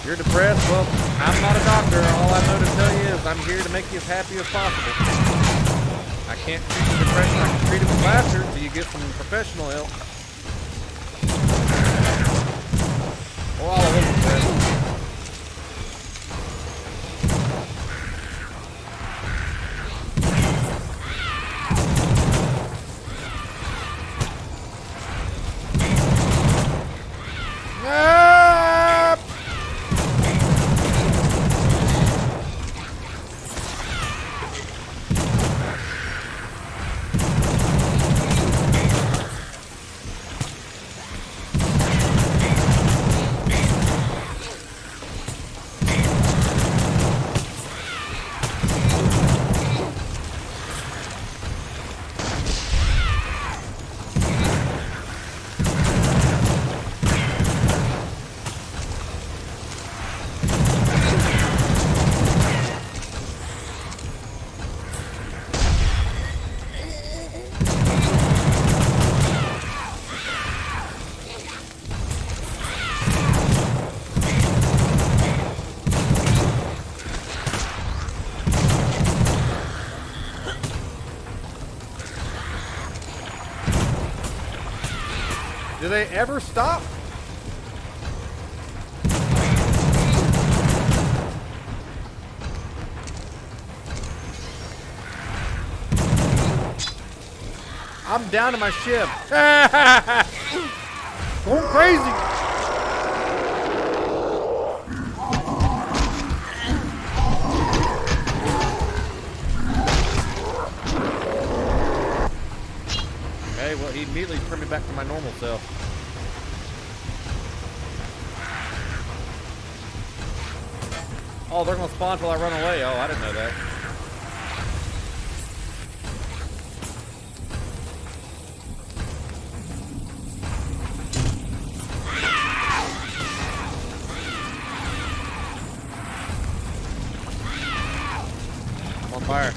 You're depressed? Well, I'm not a doctor. All I know to tell you is I'm here to make you as happy as possible. I can't treat the depression. I can treat it with laughter until you get some professional help. Or all of them depressed. Do they ever stop? I'm down to my ship. Going crazy. Okay, well, he immediately turned me back to my normal self. Oh, they're gonna spawn till I run away. Oh, I didn't know that. I'm on fire.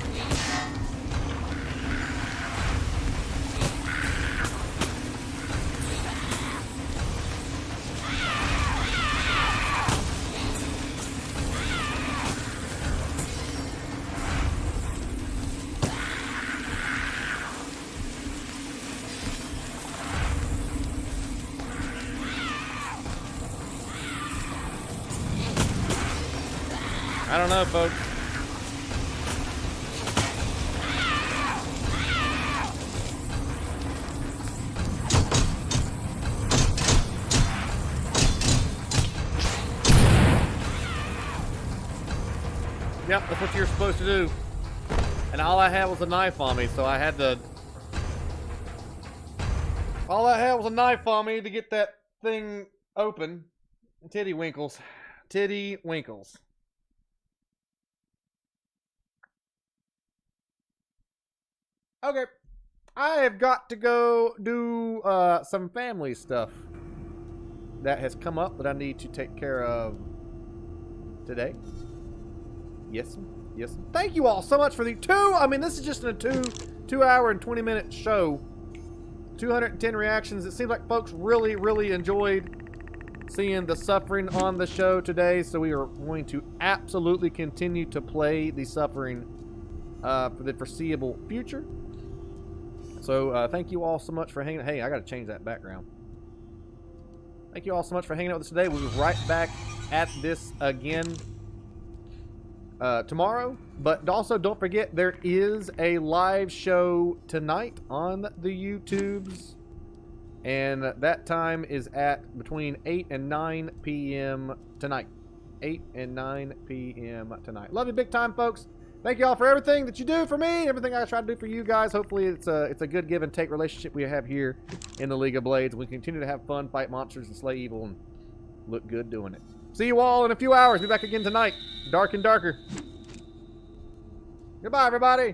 I don't know, folks. Yep, that's what you're supposed to do. And all I had was a knife on me, so I had to... All I had was a knife on me to get that thing open. Titty winkles. Titty winkles. Okay, I have got to go do some family stuff that has come up that I need to take care of today. Yes, yes. Thank you all so much for the this is just a 2 hour and 20-minute show. 210 reactions. It seems like folks really, really enjoyed seeing the suffering on the show today, so we are going to absolutely continue to play the suffering for the foreseeable future. So, thank you all so much for hanging out. Hey, I gotta change that background. Thank you all so much for hanging out with us today. We'll be right back at this again tomorrow. But also, don't forget, there is a live show tonight on the YouTubes. And that time is at between 8 and 9 p.m. tonight. 8 and 9 p.m. tonight. Love you big time, folks. Thank you all for everything that you do for me, everything I try to do for you guys. Hopefully it's a good give and take relationship we have here in the League of Blades. We continue to have fun, fight monsters, and slay evil, and look good doing it. See you all in a few hours. Be back again tonight. Dark and darker. Goodbye, everybody.